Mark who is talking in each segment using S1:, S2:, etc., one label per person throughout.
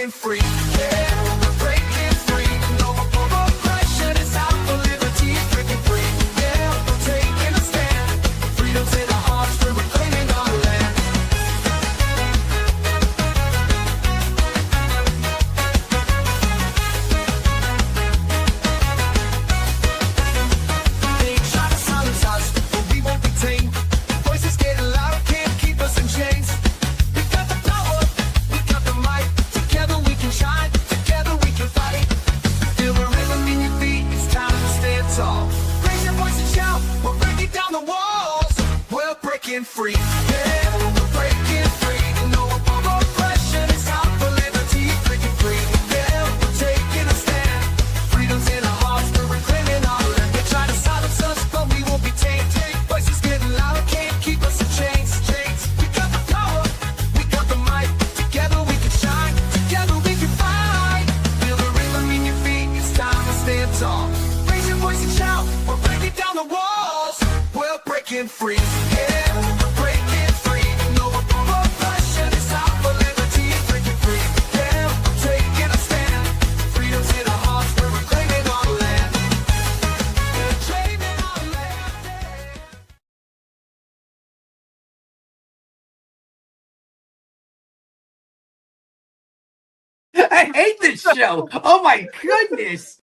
S1: breaking free. Yeah, we're breaking free. No more oppression. It's out for liberty. Breaking free. Yeah, we're taking a stand. Freedom's in our hearts. We're reclaiming our land. They try to silence us, but we won't be tamed. Voices getting louder, can't keep us in chains. We got the power, we got the might. Together we can shine, together we can fight. Feel the rhythm in your feet, it's time to stand tall. Raise your voice and shout, we're breaking down the walls. We're breaking free, yeah, we're breaking free. No more oppression, it's out for liberty. Breaking free, yeah, we're taking a stand. Freedom's in our hearts, we're reclaiming our land. They try to silence us, but we won't be tamed. Voices getting louder, can't keep us in chains. We got the power, we got the might. Together we can shine, together we can fight. Feel the rhythm in your feet, it's time to stand tall. Raise your voice and shout, we're breaking down the walls. We're breaking free, yeah, we're breaking free. No more oppression, it's out for liberty. Breaking free, yeah, we're taking a stand. Freedom's in our hearts, we're reclaiming our land. Reclaiming our land.
S2: I hate this show. Oh my goodness.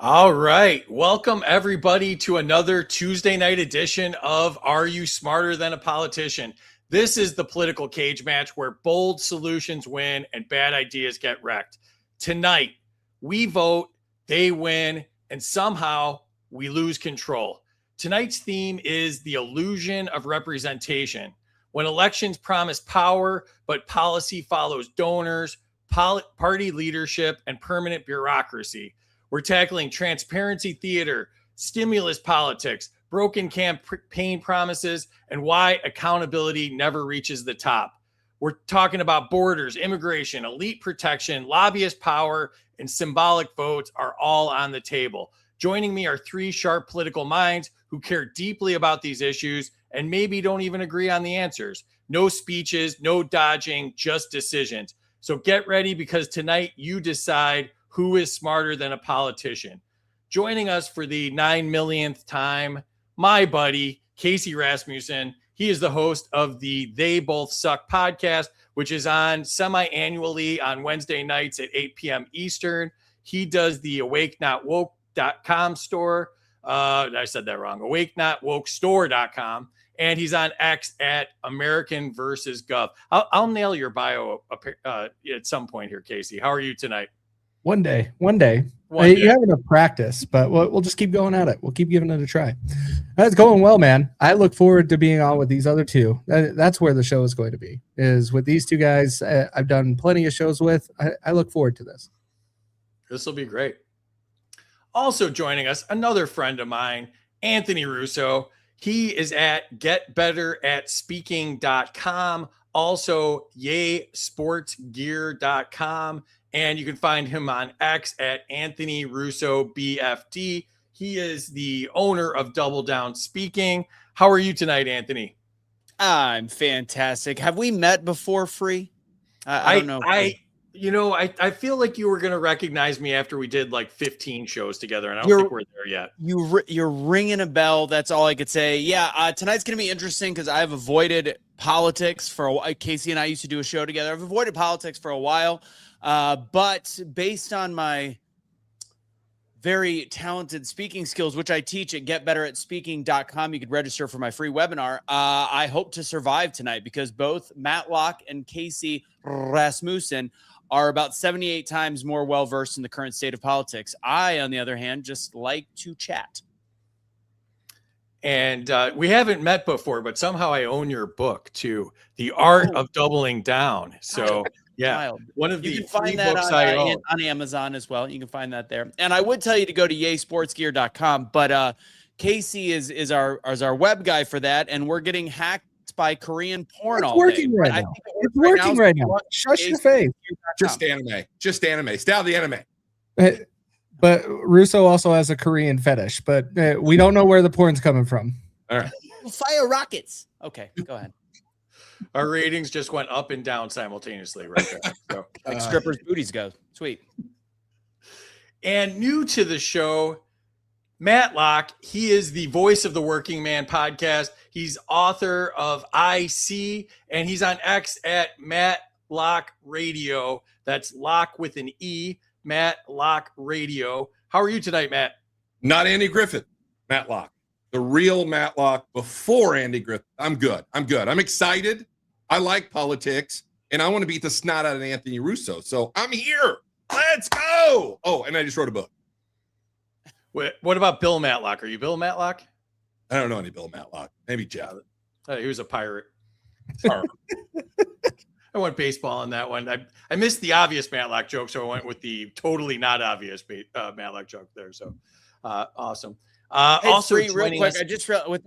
S3: All right. Welcome, everybody, to another Tuesday night edition of Are You Smarter Than a Politician? This is the political cage match where bold solutions win and bad ideas get wrecked. Tonight, we vote, they win, and somehow we lose control. Tonight's theme is the illusion of representation. When elections promise power, but policy follows donors, party leadership, and permanent bureaucracy. We're tackling transparency theater, stimulus politics, broken campaign promises, and why accountability never reaches the top. We're talking about borders, immigration, elite protection, lobbyist power, and symbolic votes are all on the table. Joining me are three sharp political minds who care deeply about these issues and maybe don't even agree on the answers. No speeches, no dodging, just decisions. So get ready, because tonight you decide who is smarter than a politician. Joining us for the 9 millionth time, my buddy, Kaecey Rasmussen. He is the host of the They Both Suck podcast, which is on semi-annually on Wednesday nights at 8 p.m. Eastern. He does the awakenotwoke.com store. I said that wrong. awakenotwokestore.com. And he's on X at American versus Gov. I'll nail your bio at some point here, Kaecey. How are you tonight?
S4: One day. You have enough practice, but we'll just keep going at it. We'll keep giving it a try. That's going well, man. I look forward to being on with these other two. That's where the show is going to be, is with these two guys. I've done plenty of shows with. I look forward to this.
S3: This will be great. Also joining us, another friend of mine, Anthony Russo. He is at getbetteratspeaking.com, also yaysportsgear.com. And you can find him on X at Anthony Russo BFD. He is the owner of Double Down Speaking. How are you tonight, Anthony?
S5: I'm fantastic. Have we met before, Free? I don't know.
S3: I feel like you were going to recognize me after we did like 15 shows together, and I don't think we're there yet.
S5: You're ringing a bell. That's all I could say. Yeah, tonight's going to be interesting because I've avoided politics for a while. Kaecey and I used to do a show together. I've avoided politics for a while. But based on my very talented speaking skills, which I teach at getbetteratspeaking.com, you could register for my free webinar. I hope to survive tonight because both Matt Locke and Kaecey Rasmussen are about 78 times more well-versed in the current state of politics. I, on the other hand, just like to chat.
S3: And we haven't met before, but somehow I own your book too, The Art of Doubling Down. So yeah, one of the free books I own
S5: on Amazon as well. You can find that there. And I would tell you to go to yaysportsgear.com, but Kaecey is our web guy for that, and we're getting hacked by Korean porn all day.
S4: It's working right now. Shut your face.
S6: Just anime. Stay out of the anime.
S4: But Russo also has a Korean fetish, but we don't know where the porn's coming from.
S6: All right.
S5: We'll fire rockets. Okay, go ahead.
S3: Our ratings just went up and down simultaneously right there. So,
S5: Like strippers' booties go. Sweet.
S3: and new to the show, Matt Locke. He is the voice of the Working Man podcast. He's author of IC, and he's on X at Matt Locke Radio. That's Locke with an E, Matt Locke Radio. How are you tonight, Matt?
S6: Not Andy Griffith, Matt Locke. The real Matt Locke before Andy Griffith. I'm good. I'm excited. I like politics, and I want to beat the snot out of Anthony Russo. So I'm here. Let's go. Oh, and I just wrote a book.
S3: What about Bill Matlock? Are you Bill Matlock?
S6: I don't know any Bill Matlock. Maybe Jeff.
S3: He was a pirate.
S6: All right.
S3: I went baseball on that one. I missed the obvious Matlock joke, so I went with the totally not obvious Matlock joke there. So awesome.
S5: Hey,
S3: Also,
S5: Free, real quick,
S3: us,
S5: I just realized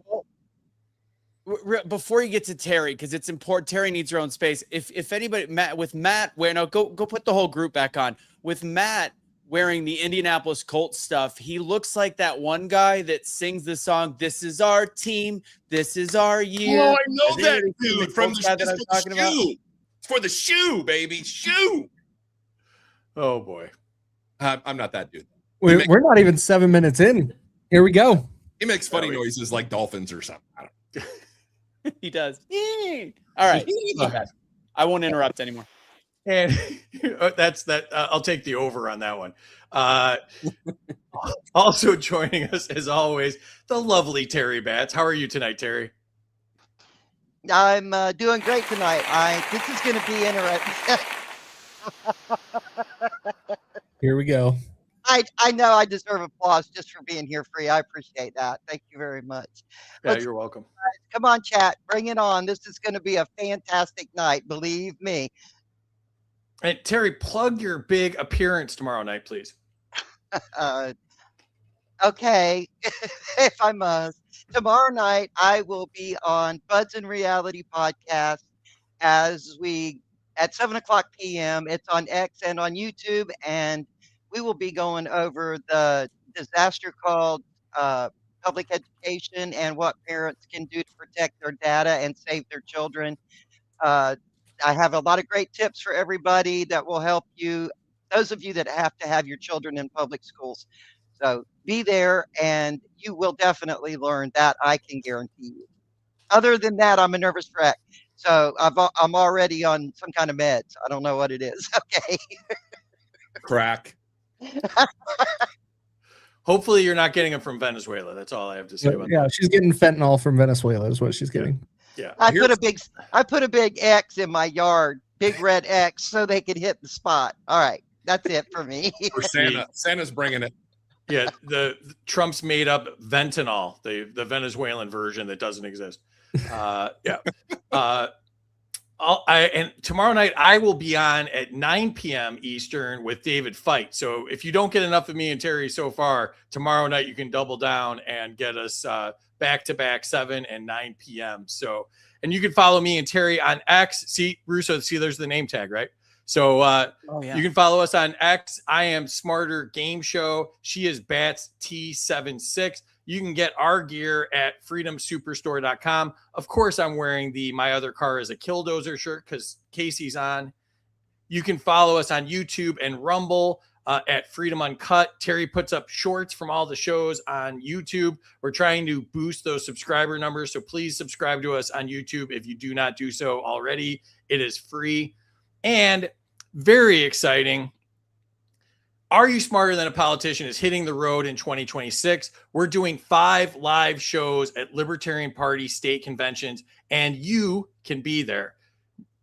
S5: before you get to Terry, because it's important. Terry needs her own space. If anybody, Matt, go put the whole group back on. With Matt wearing the Indianapolis Colts stuff, he looks like that one guy that sings the song, "This is our team, this is our year."
S6: Oh, I know
S5: Has
S6: that
S5: anybody seen
S6: dude from
S5: Colts guy that I'm talking about?
S6: shoe. It's for the shoe, baby. Shoe.
S3: oh boy.
S6: I'm not that dude.
S4: We're not even 7 minutes in. Here we go.
S6: He makes funny noises like dolphins or something. I don't
S5: He does. All right. I won't interrupt anymore.
S3: And that's that. I'll take the over on that one. Also joining us, as always, the lovely Terry Batts. How are you tonight, Terry?
S7: I'm doing great tonight. This is going to be interesting.
S4: Here we go.
S7: I know I deserve applause just for being here free. I appreciate that. Thank you very much.
S3: Yeah,
S7: Let's-
S3: you're welcome.
S7: Come on, chat. Bring it on. This is going to be a fantastic night. Believe me.
S3: And Terry, plug your big appearance tomorrow night, please.
S7: Okay, if I must. Tomorrow night, I will be on Buds and Reality podcast at 7:00 p.m. It's on X and on YouTube, and we will be going over the disaster called public education and what parents can do to protect their data and save their children. I have a lot of great tips for everybody that will help you, those of you that have to have your children in public schools. So be there, and you will definitely learn that, I can guarantee you. Other than that, I'm a nervous wreck. So I'm already on some kind of meds. I don't know what it is. Okay.
S6: crack.
S3: Hopefully, you're not getting them from Venezuela. That's all I have to say about
S4: Yeah, she's getting fentanyl from Venezuela is what she's getting.
S3: that. Yeah.
S7: I put a big X in my yard, big red X, so they could hit the spot. All right, that's it for me.
S6: For Santa's bringing it.
S3: Yeah, the Trump's made up Ventanol, the Venezuelan version that doesn't exist. Yeah. And tomorrow night I will be on at 9 p.m. Eastern with David Fight. So if you don't get enough of me and Terry so far, tomorrow night you can double down and get us back to back 7 and 9 p.m. So, and you can follow me and Terry on X. See, Russo, there's the name tag, right? So you can follow us on X. I am Smarter Game Show. She is Bats T76. You can get our gear at freedomsuperstore.com. Of course, I'm wearing the My Other Car is a Killdozer shirt because Casey's on. You can follow us on YouTube and Rumble at Freedom Uncut. Terry puts up shorts from all the shows on YouTube. We're trying to boost those subscriber numbers, so please subscribe to us on YouTube if you do not do so already. It is free. And very exciting, Are You Smarter Than a Politician is hitting the road in 2026. We're doing 5 live shows at Libertarian Party state conventions, and you can be there.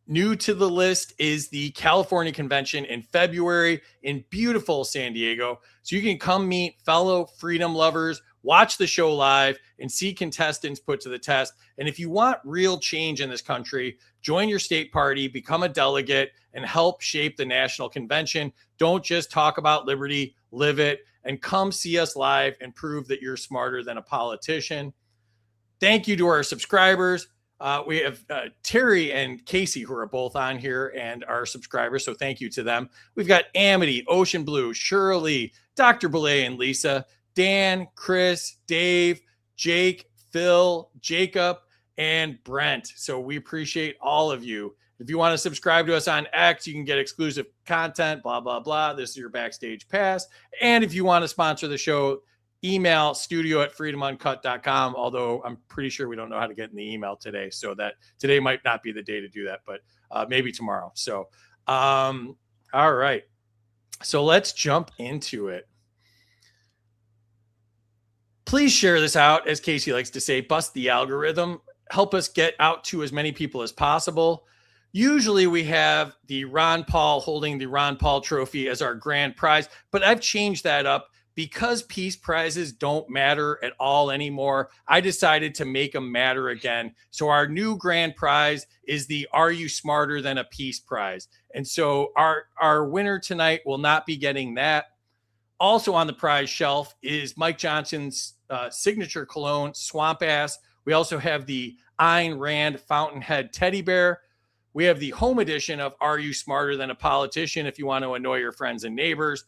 S3: New to the list is the California convention in February in beautiful San Diego. So you can come meet fellow freedom lovers, watch the show live, and see contestants put to the test. And if you want real change in this country, join your state party, become a delegate, and help shape the national convention. Don't just talk about liberty, live it, and come see us live and prove that you're smarter than a politician. Thank you to our subscribers. We have Terry and Kaecey, who are both on here and are subscribers, so thank you to them. We've got Amity, Ocean Blue, Shirley, Dr. Belay and Lisa, Dan, Chris, Dave, Jake, Phil, Jacob, and Brent. So we appreciate all of you. If you want to subscribe to us on X, you can get exclusive content, blah, blah, blah. This is your backstage pass. And if you want to sponsor the show, email studio@freedomuncut.com. Although I'm pretty sure we don't know how to get in the email today. So that today might not be the day to do that, but maybe tomorrow. So, all right. So let's jump into it. Please share this out, as Kaecey likes to say, bust the algorithm. Help us get out to as many people as possible. Usually we have the Ron Paul holding the Ron Paul trophy as our grand prize, but I've changed that up because peace prizes don't matter at all anymore. I decided to make them matter again. So our new grand prize is the Are You Smarter Than a Peace prize. And so our winner tonight will not be getting that. Also on the prize shelf is Mike Johnson's signature cologne, Swamp Ass. We also have the Ayn Rand Fountainhead teddy bear. We have the home edition of Are You Smarter Than a Politician if you want to annoy your friends and neighbors.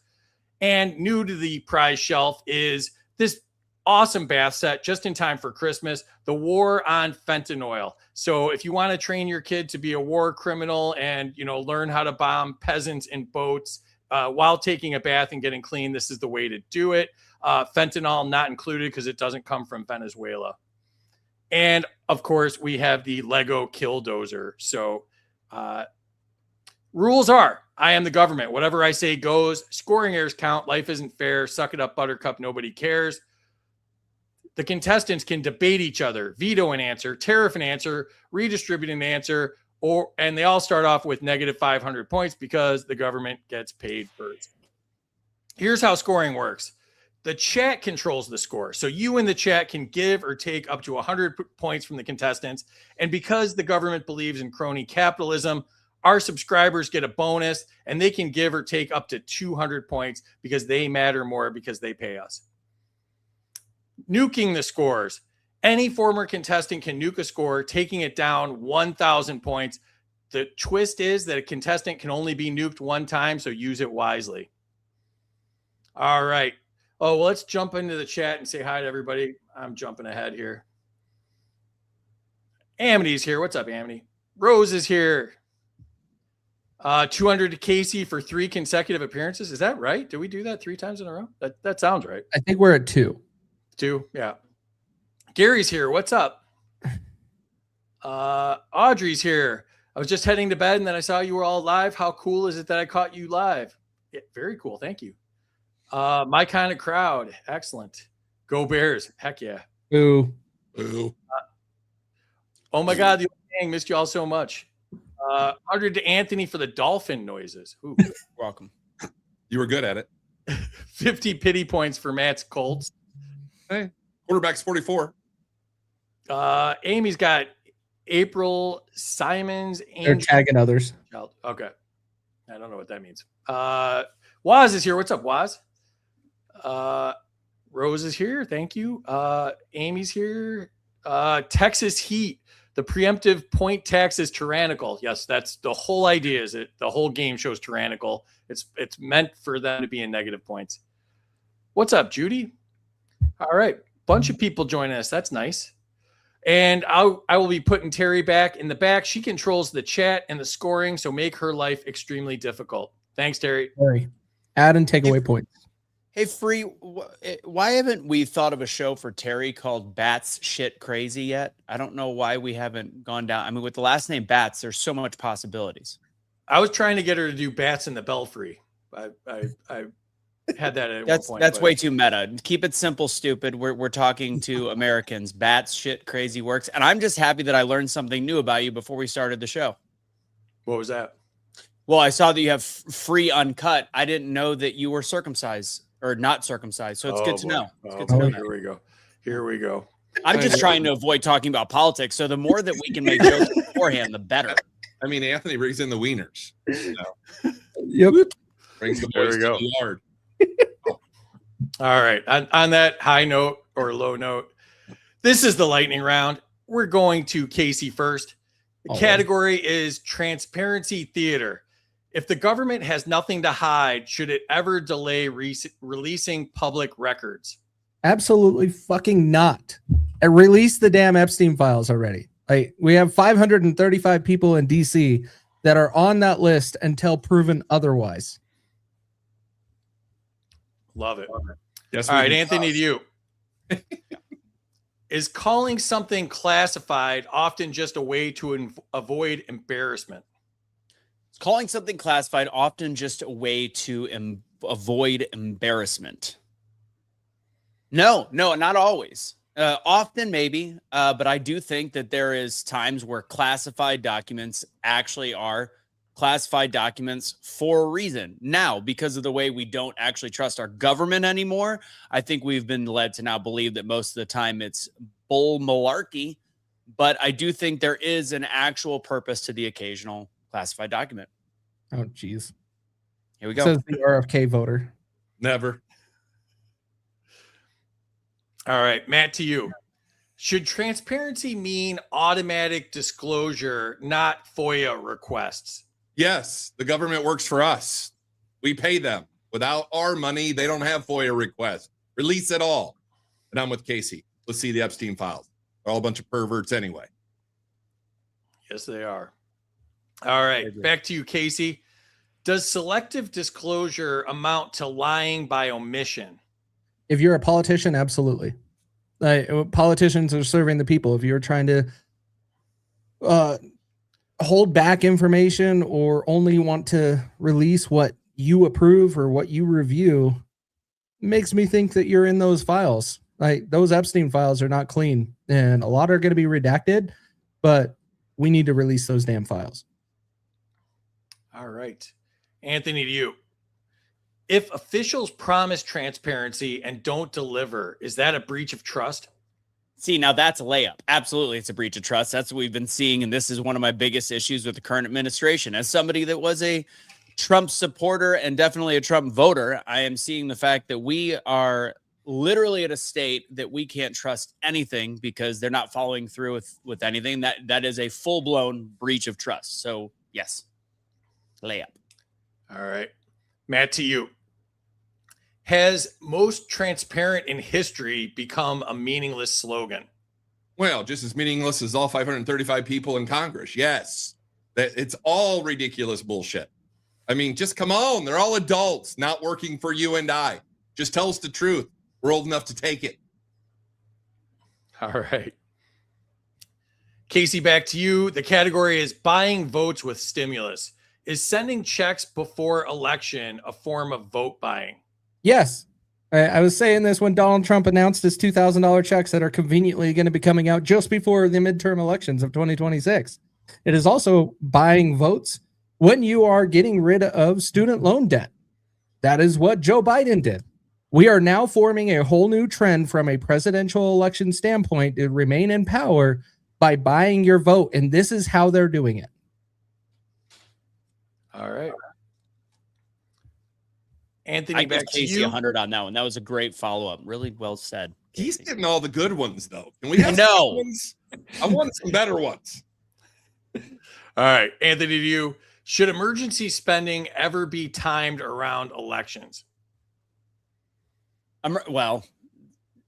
S3: And new to the prize shelf is this awesome bath set just in time for Christmas, the War on Fentanyl. So if you want to train your kid to be a war criminal and, learn how to bomb peasants in boats while taking a bath and getting clean, this is the way to do it. Fentanyl not included because it doesn't come from Venezuela. And of course, we have the Lego Killdozer. So rules are, I am the government. Whatever I say goes. Scoring errors count. Life isn't fair. Suck it up, Buttercup. Nobody cares. The contestants can debate each other, veto an answer, tariff an answer, redistribute an answer, and they all start off with negative 500 points because the government gets paid first. Here's how scoring works. The chat controls the score. So you in the chat can give or take up to 100 points from the contestants. And because the government believes in crony capitalism, our subscribers get a bonus and they can give or take up to 200 points because they matter more because they pay us. Nuking the scores. Any former contestant can nuke a score, taking it down 1,000 points. The twist is that a contestant can only be nuked one time, so use it wisely. All right. Oh, well, let's jump into the chat and say hi to everybody. I'm jumping ahead here. Amity's here. What's up, Amity? Rose is here. 200 to Kaecey for 3 consecutive appearances. Is that right? Did we do that 3 times in a row? That sounds right.
S4: I think we're at 2.
S3: 2, yeah. Gary's here. What's up? Audrey's here. I was just heading to bed and then I saw you were all live. How cool is it that I caught you live? Yeah, very cool. Thank you. My kind of crowd. Excellent. Go Bears. Heck yeah.
S4: Ooh.
S6: Ooh.
S3: Oh my God. The old gang missed you all so much. 100 to Anthony for the dolphin noises. Ooh.
S5: Welcome.
S6: You were good at it.
S3: 50 pity points for Matt's Colts.
S6: Hey, quarterback's 44.
S3: Amy's got April Simons.
S4: They're tagging others.
S3: Okay. I don't know what that means. Waz is here. What's up, Waz? Rose is here. Thank you. Amy's here. Texas Heat. The preemptive point tax is tyrannical. Yes, that's the whole idea. Is it the whole game shows tyrannical? It's meant for them to be in negative points. What's up, Judy? All right, bunch of people joining us. That's nice. And I will be putting Terry back in the back. She controls the chat and the scoring, so make her life extremely difficult. Thanks, Terry.
S4: Terry, add and take away points.
S5: Hey, Free, why haven't we thought of a show for Terry called Bats Shit Crazy yet? I don't know why we haven't gone down. I mean, with the last name Bats, there's so much possibilities.
S3: I was trying to get her to do Bats in the Belfry. I had that at one point.
S5: That's way too meta. Keep it simple, stupid. We're talking to Americans. Bats Shit Crazy works. And I'm just happy that I learned something new about you before we started the show.
S3: What was that?
S5: Well, I saw that you have Free Uncut. I didn't know that you were circumcised. Or not circumcised. So it's good to know. It's good to know.
S3: Here we go. Here we go.
S5: I'm just trying to avoid talking about politics. So the more that we can make jokes beforehand, the better.
S6: I mean, Anthony brings in the wieners. So.
S4: Yep.
S6: Brings the
S3: There
S6: boys
S3: we
S6: to
S3: go.
S6: the yard.
S3: All right. On that high note or low note, this is the lightning round. We're going to Kaecey first. The category is transparency theater. If the government has nothing to hide, should it ever delay releasing public records?
S4: Absolutely fucking not. and release the damn Epstein files already. Like, we have 535 people in DC that are on that list until proven otherwise.
S3: Love it.
S6: Yes.
S3: All right, Anthony, to you. Is calling something classified often just a way to avoid embarrassment?
S5: Calling something classified often just a way to avoid embarrassment. No, not always. Often, maybe, but I do think that there is times where classified documents actually are classified documents for a reason. Now, because of the way we don't actually trust our government anymore, I think we've been led to now believe that most of the time it's bull malarkey. But I do think there is an actual purpose to the occasional classified document.
S4: Oh, geez.
S5: Here we go.
S4: Says the RFK voter.
S6: Never.
S3: All right, Matt, to you. Should transparency mean automatic disclosure, not FOIA requests?
S6: Yes, the government works for us. We pay them. Without our money, they don't have FOIA requests. Release it all. And I'm with Kaecey. Let's see the Epstein files. They're all a bunch of perverts anyway.
S3: Yes, they are. All right, back to you, Kaecey. Does selective disclosure amount to lying by omission?
S4: If you're a politician, absolutely. Politicians are serving the people. If you're trying to hold back information or only want to release what you approve or what you review, makes me think that you're in those files. Like, those Epstein files are not clean, and a lot are going to be redacted, but we need to release those damn files.
S3: All right. Anthony, to you. If officials promise transparency and don't deliver, is that a breach of trust?
S5: See, now that's a layup. Absolutely, it's a breach of trust. That's what we've been seeing, and this is one of my biggest issues with the current administration. As somebody that was a Trump supporter and definitely a Trump voter, I am seeing the fact that we are literally at a state that we can't trust anything because they're not following through with anything. That is a full-blown breach of trust. So, yes, layup.
S3: All right. Matt, to you. Has most transparent in history become a meaningless slogan?
S6: Well, just as meaningless as all 535 people in Congress. Yes. It's all ridiculous bullshit. I mean, just come on. They're all adults not working for you and I. Just tell us the truth. We're old enough to take it.
S3: All right. Kaecey, back to you. The category is buying votes with stimulus. Is sending checks before election a form of vote buying?
S4: Yes. I was saying this when Donald Trump announced his $2,000 checks that are conveniently going to be coming out just before the midterm elections of 2026. It is also buying votes when you are getting rid of student loan debt. That is what Joe Biden did. We are now forming a whole new trend from a presidential election standpoint to remain in power by buying your vote. And this is how they're doing it.
S3: All right. Anthony,
S5: I give
S3: back to
S5: Kaecey
S3: you.
S5: 100 on that one. That was a great follow-up. Really well said.
S6: He's
S5: Kaecey.
S6: getting all the good ones, though. Can we have
S5: No.
S6: some good ones? I want some better ones.
S3: All right. Anthony, to you. Should emergency spending ever be timed around elections?
S5: Well,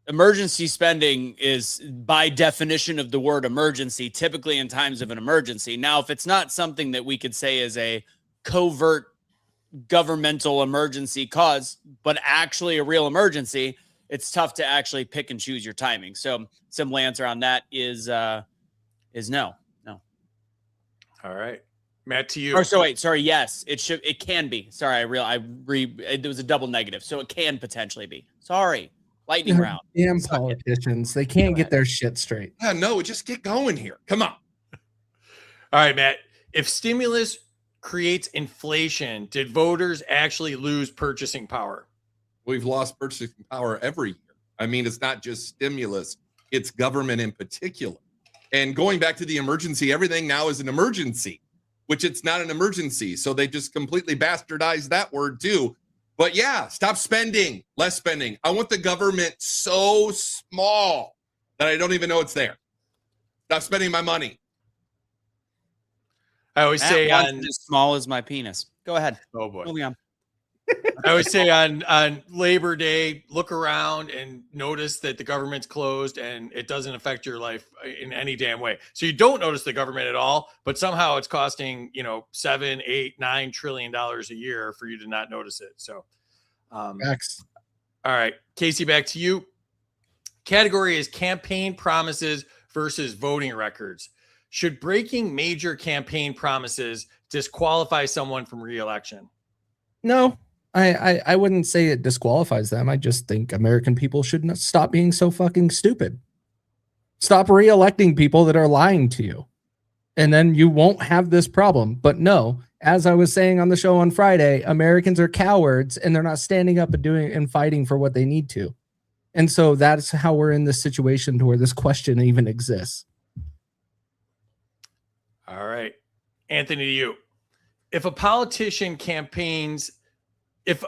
S5: emergency spending is by definition of the word emergency, typically in times of an emergency. Now, if it's not something that we could say is a covert governmental emergency cause, but actually a real emergency, it's tough to actually pick and choose your timing. So simple answer on that is no.
S3: All right. Matt, to you.
S5: Or so wait, sorry. Yes, it can be. Sorry, it was a double negative. So it can potentially be. Sorry. Lightning round.
S4: Damn politicians. They can't get their shit straight.
S6: Yeah, no, just get going here. Come on.
S3: All right, Matt. If stimulus creates inflation, did voters actually lose purchasing power?
S6: We've lost purchasing power every year. I mean, it's not just stimulus, it's government in particular. And going back to the emergency, everything now is an emergency, which it's not an emergency. So they just completely bastardized that word too. But yeah, stop spending, less spending. I want the government so small that I don't even know it's there. Stop spending my money.
S3: I always say
S5: as small as my penis. Go ahead.
S3: Oh boy.
S5: Moving on.
S3: I always say on Labor Day, look around and notice that the government's closed and it doesn't affect your life in any damn way. So you don't notice the government at all, but somehow it's costing, $7, 8, $9 trillion a year for you to not notice it. So,
S4: Facts.
S3: all right, Kaecey, back to you. Category is campaign promises versus voting records. Should breaking major campaign promises disqualify someone from re-election?
S4: No, I wouldn't say it disqualifies them. I just think American people should not stop being so fucking stupid. Stop re-electing people that are lying to you. And then you won't have this problem. But no, as I was saying on the show on Friday, Americans are cowards and they're not standing up and doing and fighting for what they need to. And so that's how we're in this situation to where this question even exists.
S3: All right. Anthony, to you. If a politician campaigns as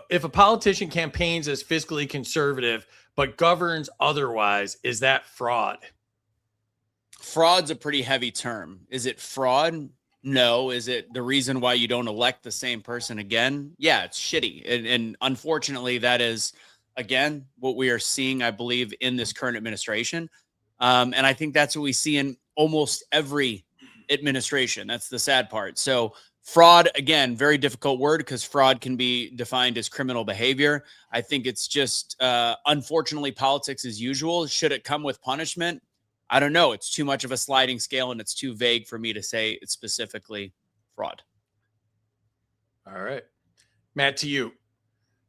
S3: fiscally conservative but governs otherwise, is that fraud?
S5: Fraud's a pretty heavy term. Is it fraud? No. Is it the reason why you don't elect the same person again? Yeah, it's shitty. And unfortunately, that is, again, what we are seeing, I believe, in this current administration. And I think that's what we see in almost every administration. That's the sad part. So fraud, again, very difficult word because fraud can be defined as criminal behavior. I think it's just, unfortunately, politics as usual. Should it come with punishment? I don't know. It's too much of a sliding scale and it's too vague for me to say it's specifically fraud.
S3: All right. Matt, to you.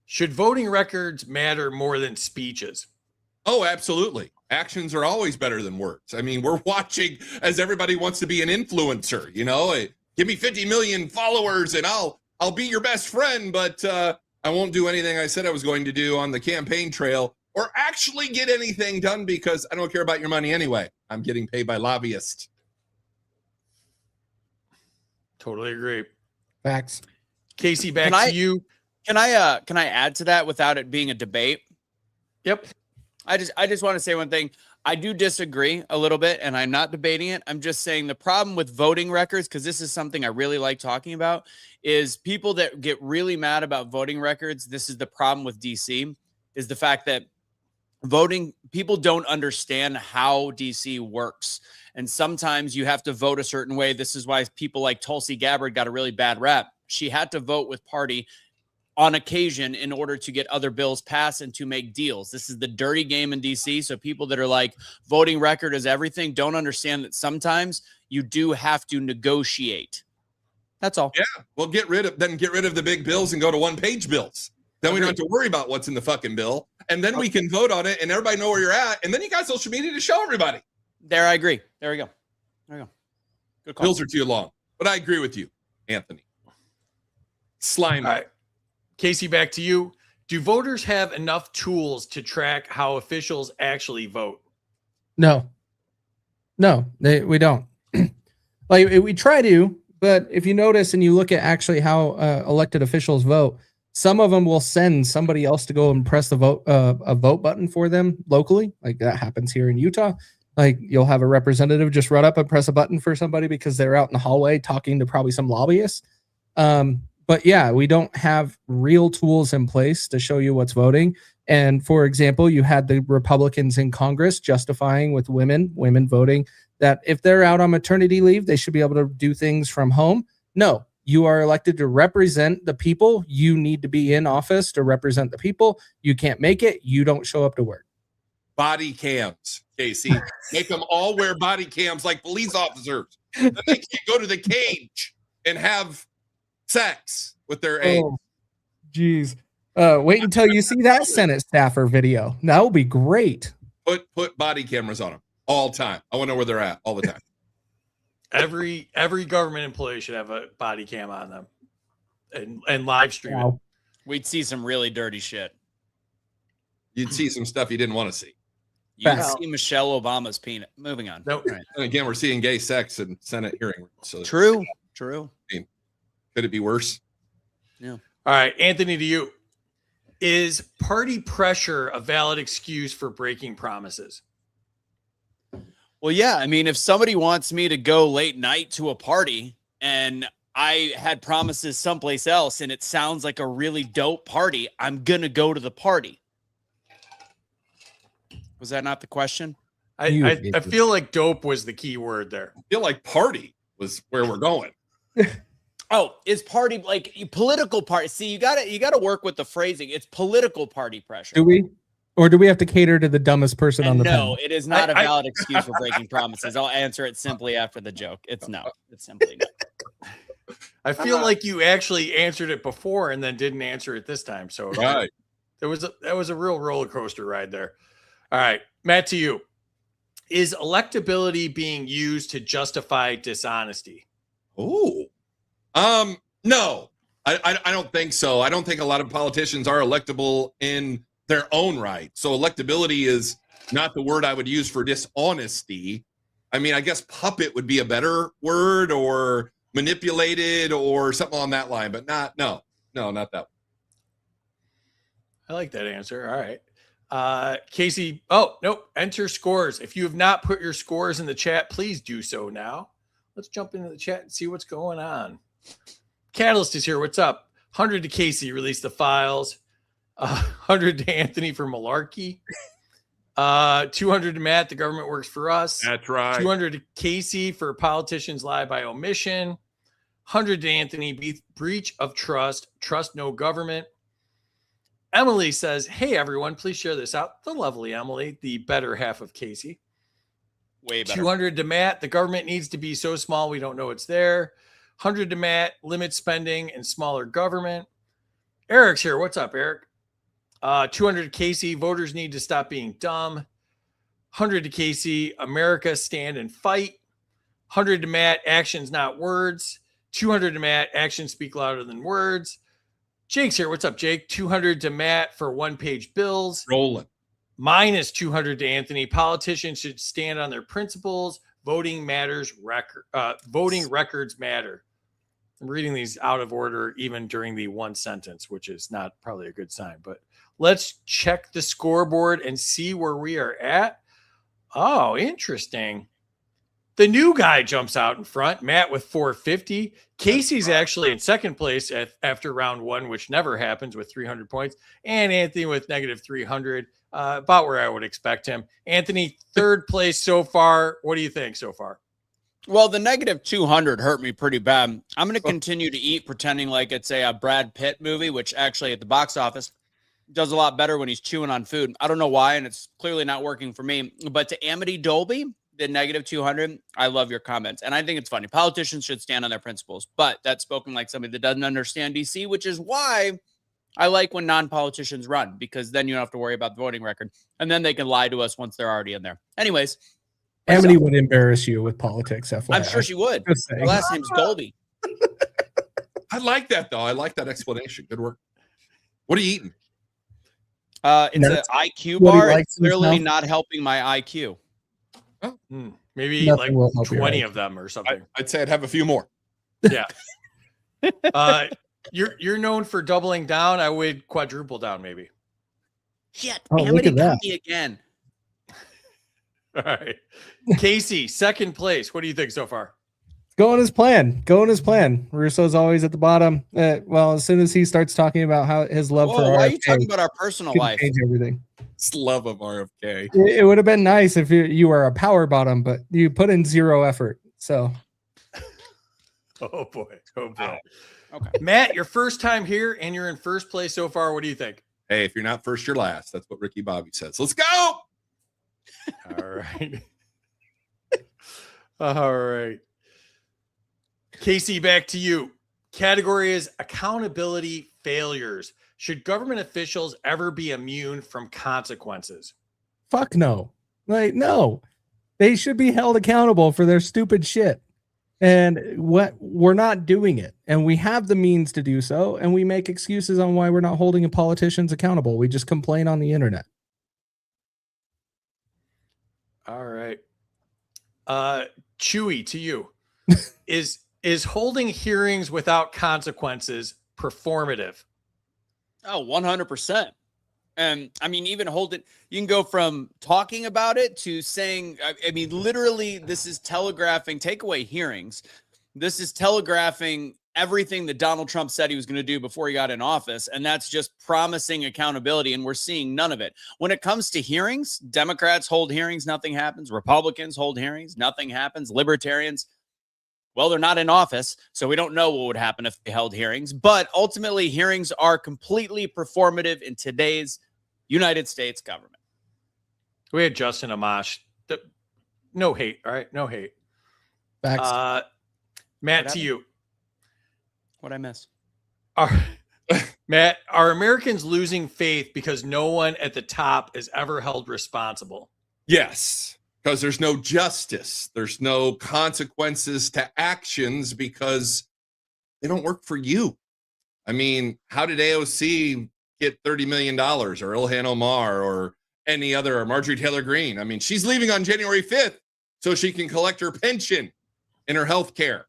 S3: Should voting records matter more than speeches?
S6: Oh, absolutely. Actions are always better than words. I mean, we're watching as everybody wants to be an influencer, give me 50 million followers and I'll be your best friend, but I won't do anything I said I was going to do on the campaign trail or actually get anything done because I don't care about your money anyway. I'm getting paid by lobbyists.
S3: Totally agree.
S4: Facts.
S3: Kaecey, back to you.
S5: Can I add to that without it being a debate?
S3: Yep.
S5: I just want to say one thing. I do disagree a little bit, and I'm not debating it. I'm just saying the problem with voting records, because this is something I really like talking about, is people that get really mad about voting records. This is the problem with DC, is the fact that voting, people don't understand how DC works. And sometimes you have to vote a certain way. This is why people like Tulsi Gabbard got a really bad rap. She had to vote with party on occasion in order to get other bills passed and to make deals. This is the dirty game in DC. So people that are like voting record is everything don't understand that sometimes you do have to negotiate. That's all.
S6: Yeah. Well, get rid of the big bills and go to one-page bills. Then we don't have to worry about what's in the fucking bill. And then we can vote on it and everybody know where you're at. And then you got social media to show everybody.
S5: There, I agree. There we go. There we go. Good call.
S6: Bills are too long. But I agree with you, Anthony. Slime.
S3: All right. Kaecey, back to you. Do voters have enough tools to track how officials actually vote?
S4: No, we don't. Like we try to, but if you notice and you look at actually how elected officials vote, some of them will send somebody else to go and press the a vote button for them locally. Like that happens here in Utah. Like you'll have a representative just run up and press a button for somebody because they're out in the hallway talking to probably some lobbyists. But yeah, we don't have real tools in place to show you what's voting. And for example, you had the Republicans in Congress justifying with women voting that if they're out on maternity leave, they should be able to do things from home. No, you are elected to represent the people. You need to be in office to represent the people. You can't make it. You don't show up to work.
S6: Body cams, Kaecey. Make them all wear body cams like police officers. Then they can't go to the cage and have sex with their aides.
S4: Oh, geez. Wait until you see that Senate staffer video. That will be great.
S6: Put body cameras on them all the time. I want to know where they're at all the time.
S3: Every government employee should have a body cam on them and live stream it.
S4: Wow.
S5: We'd see some really dirty shit.
S6: You'd see some stuff you didn't want to see.
S5: You'd see Michelle Obama's peanut. Moving on.
S3: Nope.
S5: Right.
S6: And again, we're seeing gay sex in Senate hearing. So
S5: True.
S6: could it be worse?
S5: Yeah.
S3: All right, Anthony, to you. Is party pressure a valid excuse for breaking promises?
S5: Well, yeah. I mean, if somebody wants me to go late night to a party and I had promises someplace else and it sounds like a really dope party. I'm going to go to the party. Was that not the question?
S3: I feel like dope was the key word there.
S6: I feel like party was where we're going.
S5: Oh, is party like political party? See, you gotta work with the phrasing. It's political party pressure.
S4: Do we? Or do we have to cater to the dumbest person on the panel?
S5: No, it is not a valid excuse for breaking promises. I'll answer it simply after the joke. It's no. It's simply no.
S3: I feel like you actually answered it before and then didn't answer it this time. So
S6: Right.
S3: that was a real roller coaster ride there. All right, Matt, to you. Is electability being used to justify dishonesty?
S6: Oh, no, I don't think so. I don't think a lot of politicians are electable in their own right. So electability is not the word I would use for dishonesty. I mean, I guess puppet would be a better word, or manipulated, or something on that line, but not that one.
S3: I like that answer. All right. Kaecey. Oh, nope. Enter scores. If you have not put your scores in the chat, please do so now. Let's jump into the chat and see what's going on. Catalyst is here. What's up? 100 to Kaecey. Release the files. 100 to Anthony for malarkey. 200 to Matt. The government works for us.
S6: That's right.
S3: 200 to Kaecey for politicians lie by omission. 100 to Anthony. Breach of trust. Trust no government. Emily says, hey, everyone, please share this out. The lovely Emily, the better half of Kaecey.
S5: Way better.
S3: 200 to Matt. The government needs to be so small we don't know it's there. 100 to Matt. Limit spending and smaller government. Eric's here. What's up, Eric? 200 to Kaecey. Voters need to stop being dumb. 100 to Kaecey. America stand and fight. 100 to Matt. Actions, not words. 200 to Matt. Actions speak louder than words. Jake's here. What's up, Jake? 200 to Matt for one-page bills.
S6: Rolling.
S3: Minus 200 to Anthony. Politicians should stand on their principles. Voting matters. Voting records matter. I'm reading these out of order, even during the one sentence, which is not probably a good sign. But let's check the scoreboard and see where we are at. Oh, interesting. The new guy jumps out in front, Matt with 450. Kaecey's actually in second place after round one, which never happens, with 300 points. And Anthony with negative 300, about where I would expect him. Anthony, third place so far. What do you think so far?
S5: Well, the negative 200 hurt me pretty bad. I'm going to continue to eat pretending like it's a Brad Pitt movie, which actually at the box office does a lot better when he's chewing on food. I don't know why, and it's clearly not working for me. But to Amity Dolby, the negative 200, I love your comments. And I think it's funny. Politicians should stand on their principles. But that's spoken like somebody that doesn't understand DC, which is why I like when non-politicians run, because then you don't have to worry about the voting record. And then they can lie to us once they're already in there. Anyways.
S4: Amity would embarrass you with politics, FYI.
S5: I'm sure she would. Her last name's Dolby.
S6: I like that, though. I like that explanation. Good work. What are you eating?
S5: It's an IQ bar. It's clearly not helping my IQ.
S6: Oh.
S3: Maybe
S4: Nothing
S3: like
S4: will help your
S3: 20
S4: IQ.
S3: of them or something.
S6: I'd say I'd have a few more.
S3: Yeah. You're known for doubling down. I would quadruple down, maybe.
S5: Shit.
S4: Oh, look
S5: Amity
S4: at that.
S5: got me again.
S3: All right. Kaecey, second place. What do you think so far?
S4: Going his plan. Russo's always at the bottom. Well, as soon as he starts talking about how his love for
S5: Whoa, why are you
S4: RFK
S5: talking about our personal
S4: could
S5: life?
S4: change everything.
S6: It's love of RFK.
S4: It would have been nice if you were a power bottom, but you put in zero effort. So
S3: Oh boy.
S5: Okay.
S3: Matt, your first time here and you're in first place so far. What do you think?
S6: Hey, if you're not first, you're last. That's what Ricky Bobby says. Let's go.
S3: All right. All right. Kaecey, back to you. Category is accountability failures. Should government officials ever be immune from consequences?
S4: fuck no. Like, no. They should be held accountable for their stupid shit. And we're not doing it. And we have the means to do so. And we make excuses on why we're not holding politicians accountable. We just complain on the internet.
S3: All right. Chewy, to you. Is holding hearings without consequences performative?
S5: Oh, 100%. And I mean, even hold it, you can go from talking about it to saying, I mean, literally, this is telegraphing, take away hearings. This is telegraphing everything that Donald Trump said he was going to do before he got in office. And that's just promising accountability. And we're seeing none of it. When it comes to hearings, Democrats hold hearings, nothing happens. Republicans hold hearings, nothing happens. Libertarians, well, they're not in office, so we don't know what would happen if they held hearings. But ultimately, hearings are completely performative in today's United States government.
S3: We had Justin Amash. No hate, all right? No hate.
S4: Facts.
S3: Matt, to you.
S5: What'd I miss?
S3: Matt, are Americans losing faith because no one at the top is ever held responsible?
S6: Yes, because there's no justice. There's no consequences to actions because they don't work for you. I mean, how did AOC get $30 million or Ilhan Omar or any other, or Marjorie Taylor Greene? I mean, she's leaving on January 5th so she can collect her pension and her health care.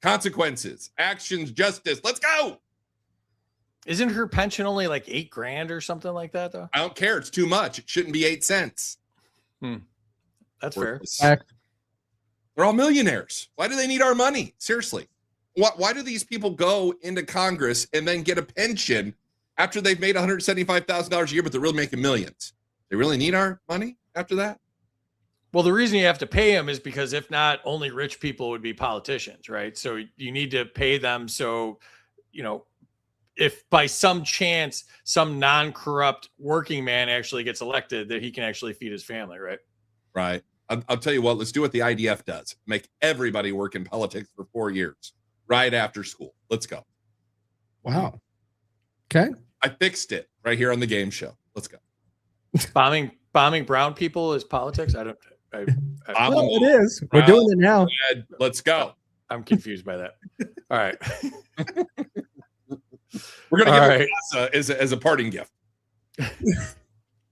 S6: Consequences, actions, justice. Let's go.
S3: Isn't her pension only like $8,000 or something like that, though?
S6: I don't care. It's too much. It shouldn't be 8 cents.
S3: That's
S6: Worthless.
S3: fair.
S6: They're all millionaires. Why do they need our money? Seriously. Why do these people go into Congress and then get a pension after they've made $175,000 a year, but they're really making millions? They really need our money after that?
S3: Well, the reason you have to pay them is because if not, only rich people would be politicians, right? So you need to pay them. So, if by some chance some non-corrupt working man actually gets elected, that he can actually feed his family, right?
S6: Right. I'll tell you what, let's do what the IDF does. Make everybody work in politics for 4 years right after school. Let's go.
S4: Wow. Okay.
S6: I fixed it right here on the game show. Let's go.
S3: Bombing brown people is politics. Well,
S4: It is. We're doing it now.
S6: Let's go.
S3: I'm confused by that. All right.
S6: We're going to give it as a parting gift.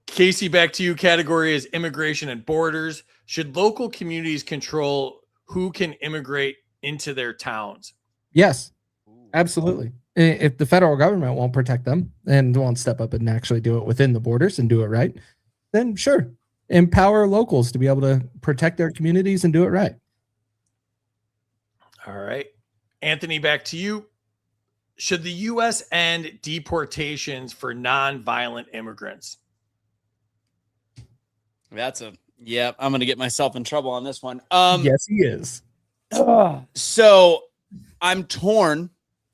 S3: Kaecey, back to you. Category is immigration and borders. Should local communities control who can immigrate into their towns?
S4: Yes, absolutely. If the federal government won't protect them and won't step up and actually do it within the borders and do it right, then sure, empower locals to be able to protect their communities and do it right.
S3: All right. Anthony, back to you. Should the U.S. end deportations for non-violent immigrants?
S5: I'm going to get myself in trouble on this one.
S4: Yes, he is.
S5: So I'm torn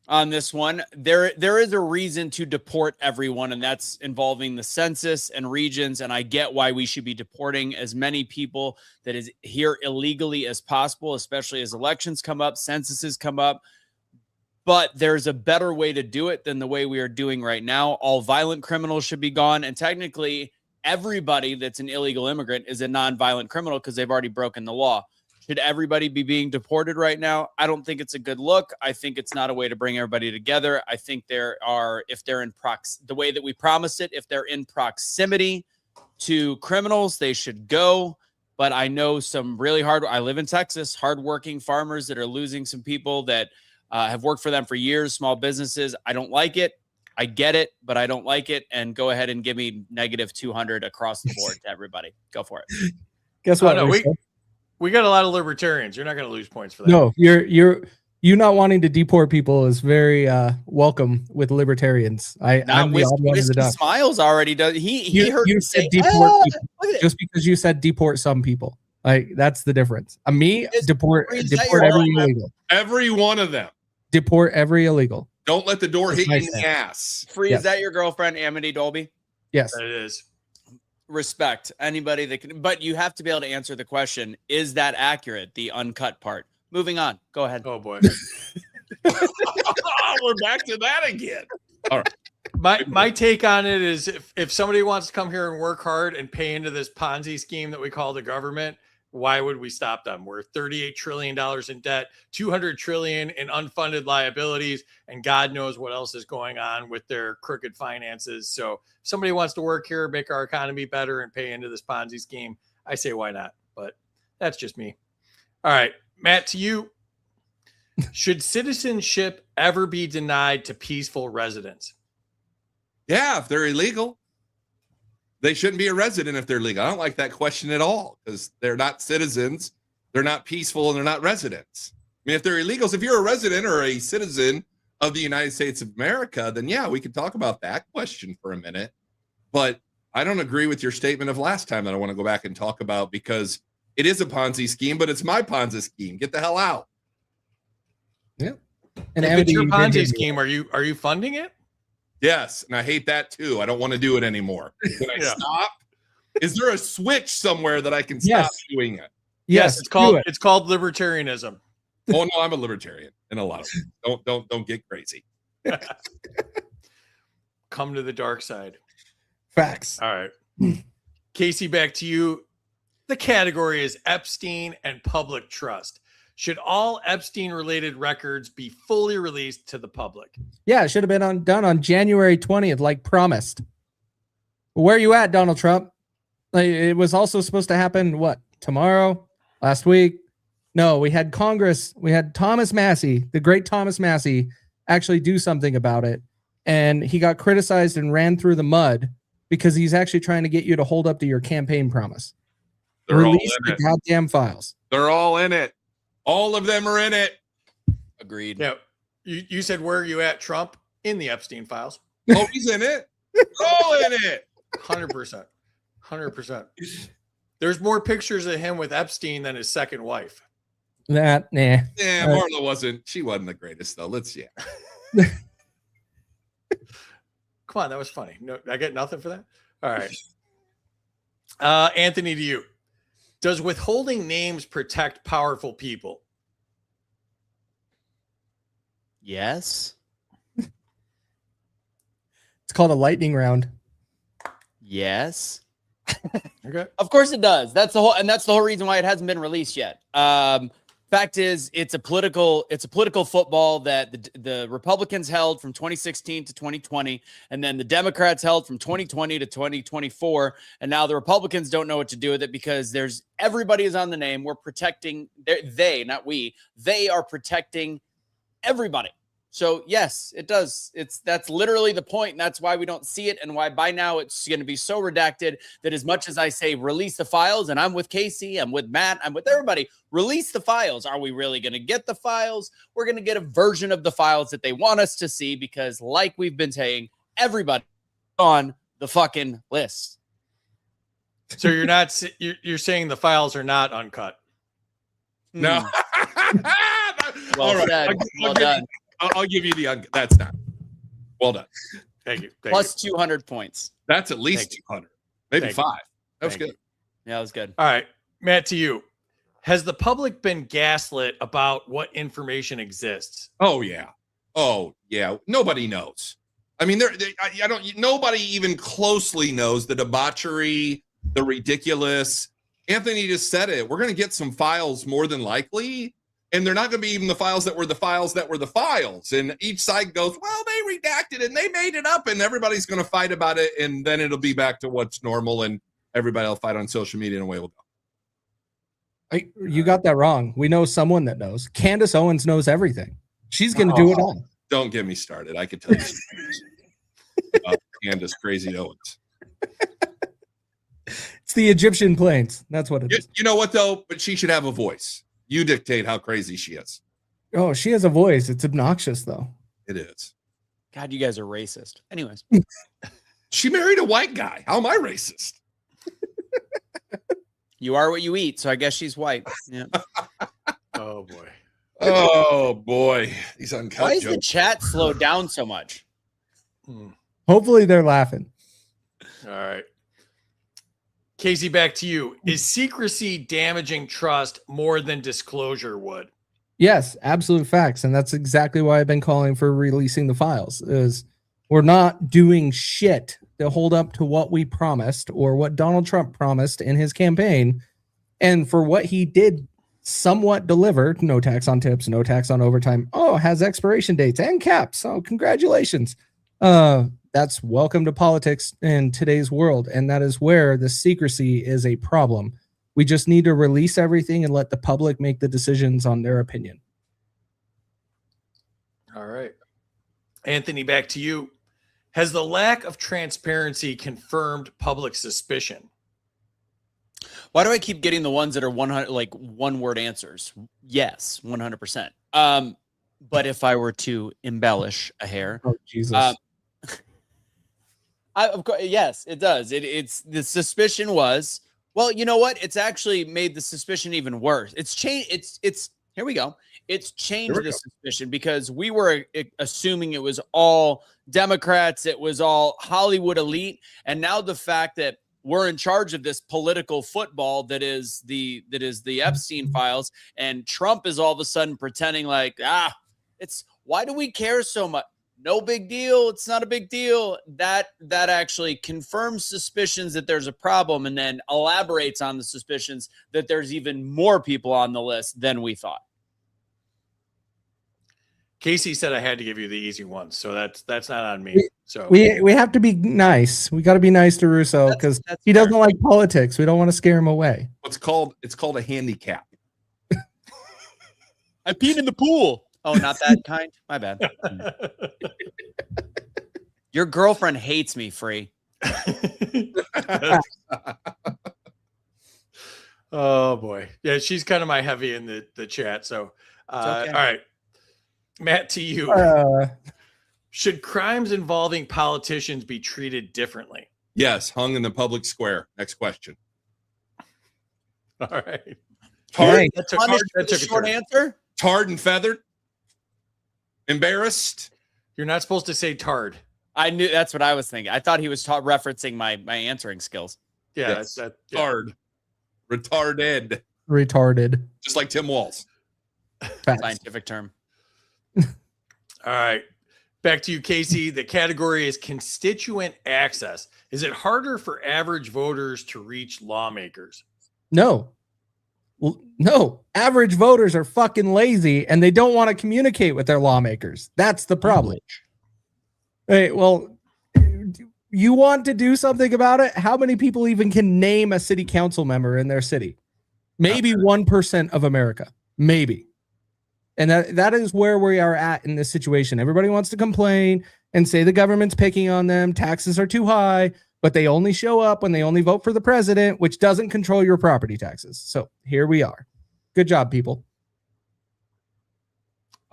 S5: on this one. There is a reason to deport everyone, and that's involving the census and regions. And I get why we should be deporting as many people that is here illegally as possible, especially as elections come up, censuses come up. But there's a better way to do it than the way we are doing right now. All violent criminals should be gone. And technically, everybody that's an illegal immigrant is a non-violent criminal because they've already broken the law. Should everybody be being deported right now? I don't think it's a good look. I think it's not a way to bring everybody together. I think if they're in the way that we promised it, if they're in proximity to criminals, they should go. But I know some really I live in Texas, hardworking farmers that are losing some people that have worked for them for years, small businesses. I don't like it. I get it, but I don't like it. And go ahead and give me negative 200 across the board to everybody. Go for it.
S4: Guess what?
S3: We got a lot of libertarians. You're not going to lose points for that.
S4: No, you not wanting to deport people is very welcome with libertarians. I'm the odd one of the duck.
S5: Smiles already does. He heard
S4: you said deport people just because you said deport some people. Like that's the difference. Deport every illegal.
S6: Every one of them.
S4: Deport every illegal.
S6: Don't let the door hit you in the ass.
S5: Free, is that your girlfriend, Amity Dolby?
S4: Yes.
S3: It is.
S5: Respect anybody that can, but you have to be able to answer the question. Is that accurate? The uncut part. Moving on. Go ahead.
S3: Oh boy.
S6: We're back to that again. All right.
S3: My take on it is if somebody wants to come here and work hard and pay into this Ponzi scheme that we call the government, why would we stop them? We're $38 trillion in debt, $200 trillion in unfunded liabilities, and God knows what else is going on with their crooked finances. So if somebody wants to work here, make our economy better, and pay into this Ponzi scheme, I say why not? But that's just me. All right, Matt, to you. Should citizenship ever be denied to peaceful residents?
S6: Yeah, if they're illegal. They shouldn't be a resident if they're legal. I don't like that question at all because they're not citizens, they're not peaceful, and they're not residents. I mean, if they're illegals, if you're a resident or a citizen of the United States of America, then yeah, we could talk about that question for a minute. But I don't agree with your statement of last time that I want to go back and talk about, because it is a Ponzi scheme, but it's my Ponzi scheme. Get the hell out.
S4: Yeah. And
S3: if it's your Ponzi scheme, are you funding it?
S6: Yes, and I hate that too. I don't want to do it anymore. Can I stop? Is there a switch somewhere that I can stop doing it?
S3: Yes, it's called libertarianism.
S6: Oh no, I'm a libertarian in a lot of ways. Don't get crazy.
S3: Come to the dark side.
S4: Facts.
S3: All right. Kaecey, back to you. The category is Epstein and public trust. Should all Epstein-related records be fully released to the public?
S4: Yeah, it should have been done on January 20th, like promised. Where are you at, Donald Trump? Like, it was also supposed to happen, what, tomorrow? Last week? No, we had Congress. We had Thomas Massey, the great Thomas Massey, actually do something about it. And he got criticized and ran through the mud because he's actually trying to get you to hold up to your campaign promise. Release the goddamn files.
S6: They're all in it. All of them are in it.
S5: Agreed.
S3: Yeah. You said, where are you at, Trump? In the Epstein files.
S6: Oh, he's in it. All in it.
S3: 100%. 100%. There's more pictures of him with Epstein than his second wife.
S6: Yeah, Marla wasn't the greatest though.
S3: Come on, that was funny. No, I get nothing for that. All right. Anthony, to you. Does withholding names protect powerful people?
S5: Yes.
S4: It's called a lightning round.
S5: Yes.
S3: Okay.
S5: Of course it does. That's the whole reason why it hasn't been released yet. Fact is, it's a political football that the Republicans held from 2016 to 2020, and then the Democrats held from 2020 to 2024, and now the Republicans don't know what to do with it because everybody is on the name. We're protecting they, not we. They are protecting everybody. So yes, it does. That's literally the point, and that's why we don't see it, and why by now it's going to be so redacted that as much as I say release the files, and I'm with Kaecey, I'm with Matt, I'm with everybody, release the files. Are we really going to get the files? We're going to get a version of the files that they want us to see because, like we've been saying, everybody on the fucking list.
S3: So you're saying the files are not uncut?
S6: No.
S5: Well said. Well done.
S6: I'll give you that's not. Well done.
S3: Thank you.
S5: Plus 200 points.
S6: That's at least 200, maybe 5. That was good.
S5: Yeah, that was good.
S3: All right, Matt, to you. Has the public been gaslit about what information exists?
S6: Oh yeah. Nobody knows. I mean, nobody even closely knows the debauchery, the ridiculous. Anthony just said it. We're going to get some files more than likely. And they're not going to be even the files that were the files that were the files. And each side goes, well, they redacted and they made it up, and everybody's going to fight about it. And then it'll be back to what's normal, and everybody will fight on social media, and away we'll go.
S4: You got that wrong. We know someone that knows. Candace Owens knows everything. She's going to do it all.
S6: Don't get me started. I could tell you about Candace Crazy Owens.
S4: It's the Egyptian plains. That's what it is.
S6: You know what, though? But she should have a voice. You dictate how crazy she is.
S4: Oh, she has a voice. It's obnoxious, though.
S6: It is.
S5: God, you guys are racist. Anyways.
S6: She married a white guy. How am I racist?
S5: You are what you eat, so I guess she's white. Yeah.
S3: Oh, boy.
S6: Oh, boy. These uncut
S5: Why is
S6: jokes.
S5: the chat slowed down so much?
S4: Hopefully they're laughing.
S3: All right. Kaecey, back to you. Is secrecy damaging trust more than disclosure would?
S4: Yes, absolute facts. And that's exactly why I've been calling for releasing the files. Is we're not doing shit to hold up to what we promised or what Donald Trump promised in his campaign. And for what he did somewhat deliver, no tax on tips, no tax on overtime. Oh, has expiration dates and caps. Oh, congratulations. That's welcome to politics in today's world. And that is where the secrecy is a problem. We just need to release everything and let the public make the decisions on their opinion.
S3: All right. Anthony, back to you. Has the lack of transparency confirmed public suspicion?
S5: Why do I keep getting the ones that are 100 like one word answers? Yes, 100%. But if I were to embellish a hair,
S4: Oh Jesus.
S5: of course, yes, it does. It's the suspicion was, well, you know what? It's actually made the suspicion even worse. It's changed. It's here we go. It's changed the suspicion because we were assuming it was all Democrats, it was all Hollywood elite, and now the fact that we're in charge of this political football that is the Epstein files, and Trump is all of a sudden pretending like, it's why do we care so much? No big deal. It's not a big deal. That actually confirms suspicions that there's a problem and then elaborates on the suspicions that there's even more people on the list than we thought.
S3: Kaecey said I had to give you the easy ones, so that's not on me. So
S4: We have to be nice. We got to be nice to Russo because he doesn't like politics. We don't want to scare him away.
S6: It's called a handicap.
S5: I peed in the pool. Oh, not that kind. My bad. Your girlfriend hates me, Free.
S3: Oh boy, yeah, she's kind of my heavy in the chat. So,
S5: okay.
S3: All right, Matt, to you. Should crimes involving politicians be treated differently?
S6: Yes, hung in the public square. Next question.
S3: All right.
S4: Hey,
S3: That took a
S5: Short
S3: turn.
S5: answer.
S6: Tarred and feathered. Embarrassed.
S3: You're not supposed to say tarred.
S5: I knew that's what I was thinking. I thought he was referencing my answering skills.
S3: Yeah,
S6: Yes.
S3: yeah.
S6: Tarred. Retarded.
S4: Retarded.
S6: Just like Tim Walz.
S4: Facts.
S5: Scientific term.
S3: All right. Back to you, Kaecey. The category is constituent access. Is it harder for average voters to reach lawmakers?
S4: No. Well, no. Average voters are fucking lazy and they don't want to communicate with their lawmakers. That's the problem. Hey, well, you want to do something about it? How many people even can name a city council member in their city? Maybe 1% of America. Maybe. And that is where we are at in this situation. Everybody wants to complain and say the government's picking on them. Taxes are too high, but they only show up when they only vote for the president, which doesn't control your property taxes. So here we are. Good job, people.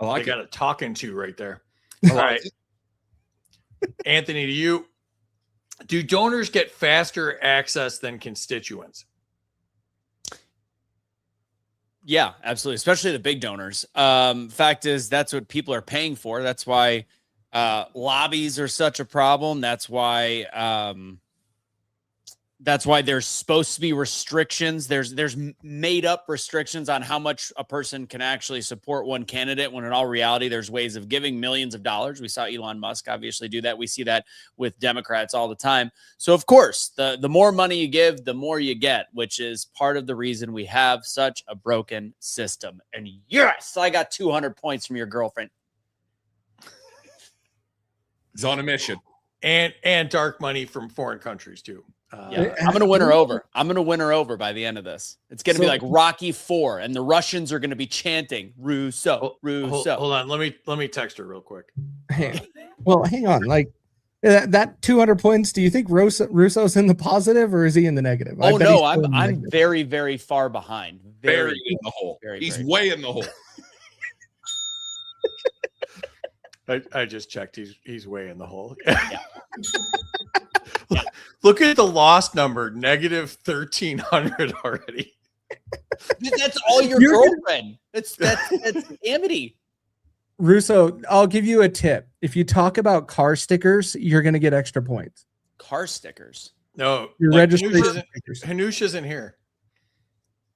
S6: I like
S3: They
S6: it.
S3: got a talking to right there.
S6: I
S3: All
S6: like
S3: right.
S6: it.
S3: Anthony, to you. Do donors get faster access than constituents?
S5: Yeah, absolutely. Especially the big donors. Fact is, that's what people are paying for. That's why lobbies are such a problem. That's why there's supposed to be restrictions. There's made up restrictions on how much a person can actually support one candidate, when in all reality, there's ways of giving millions of dollars. We saw Elon Musk obviously do that. We see that with Democrats all the time. So of course, the more money you give, the more you get, which is part of the reason we have such a broken system. And yes, I got 200 points from your girlfriend.
S6: He's on a mission.
S3: And dark money from foreign countries too.
S5: Yeah, I'm going to win her over. I'm going to win her over by the end of this. It's going to be like Rocky IV, and the Russians are going to be chanting Russo, Russo.
S3: Hold on. Let me text her real quick.
S4: Well, hang on. Like that 200 points. Do you think Russo's in the positive or is he in the negative?
S5: Oh no,
S4: I'm
S5: I'm very, very far behind.
S6: Buried in the hole. He's way in the hole.
S3: I just checked. He's way in the hole.
S5: Yeah.
S3: Look at the lost number, negative 1,300 already.
S5: That's all your girlfriend. That's Amity.
S4: Russo, I'll give you a tip. If you talk about car stickers, you're going to get extra points.
S5: Car stickers.
S3: No,
S4: Your registration stickers.
S3: Hanush isn't here.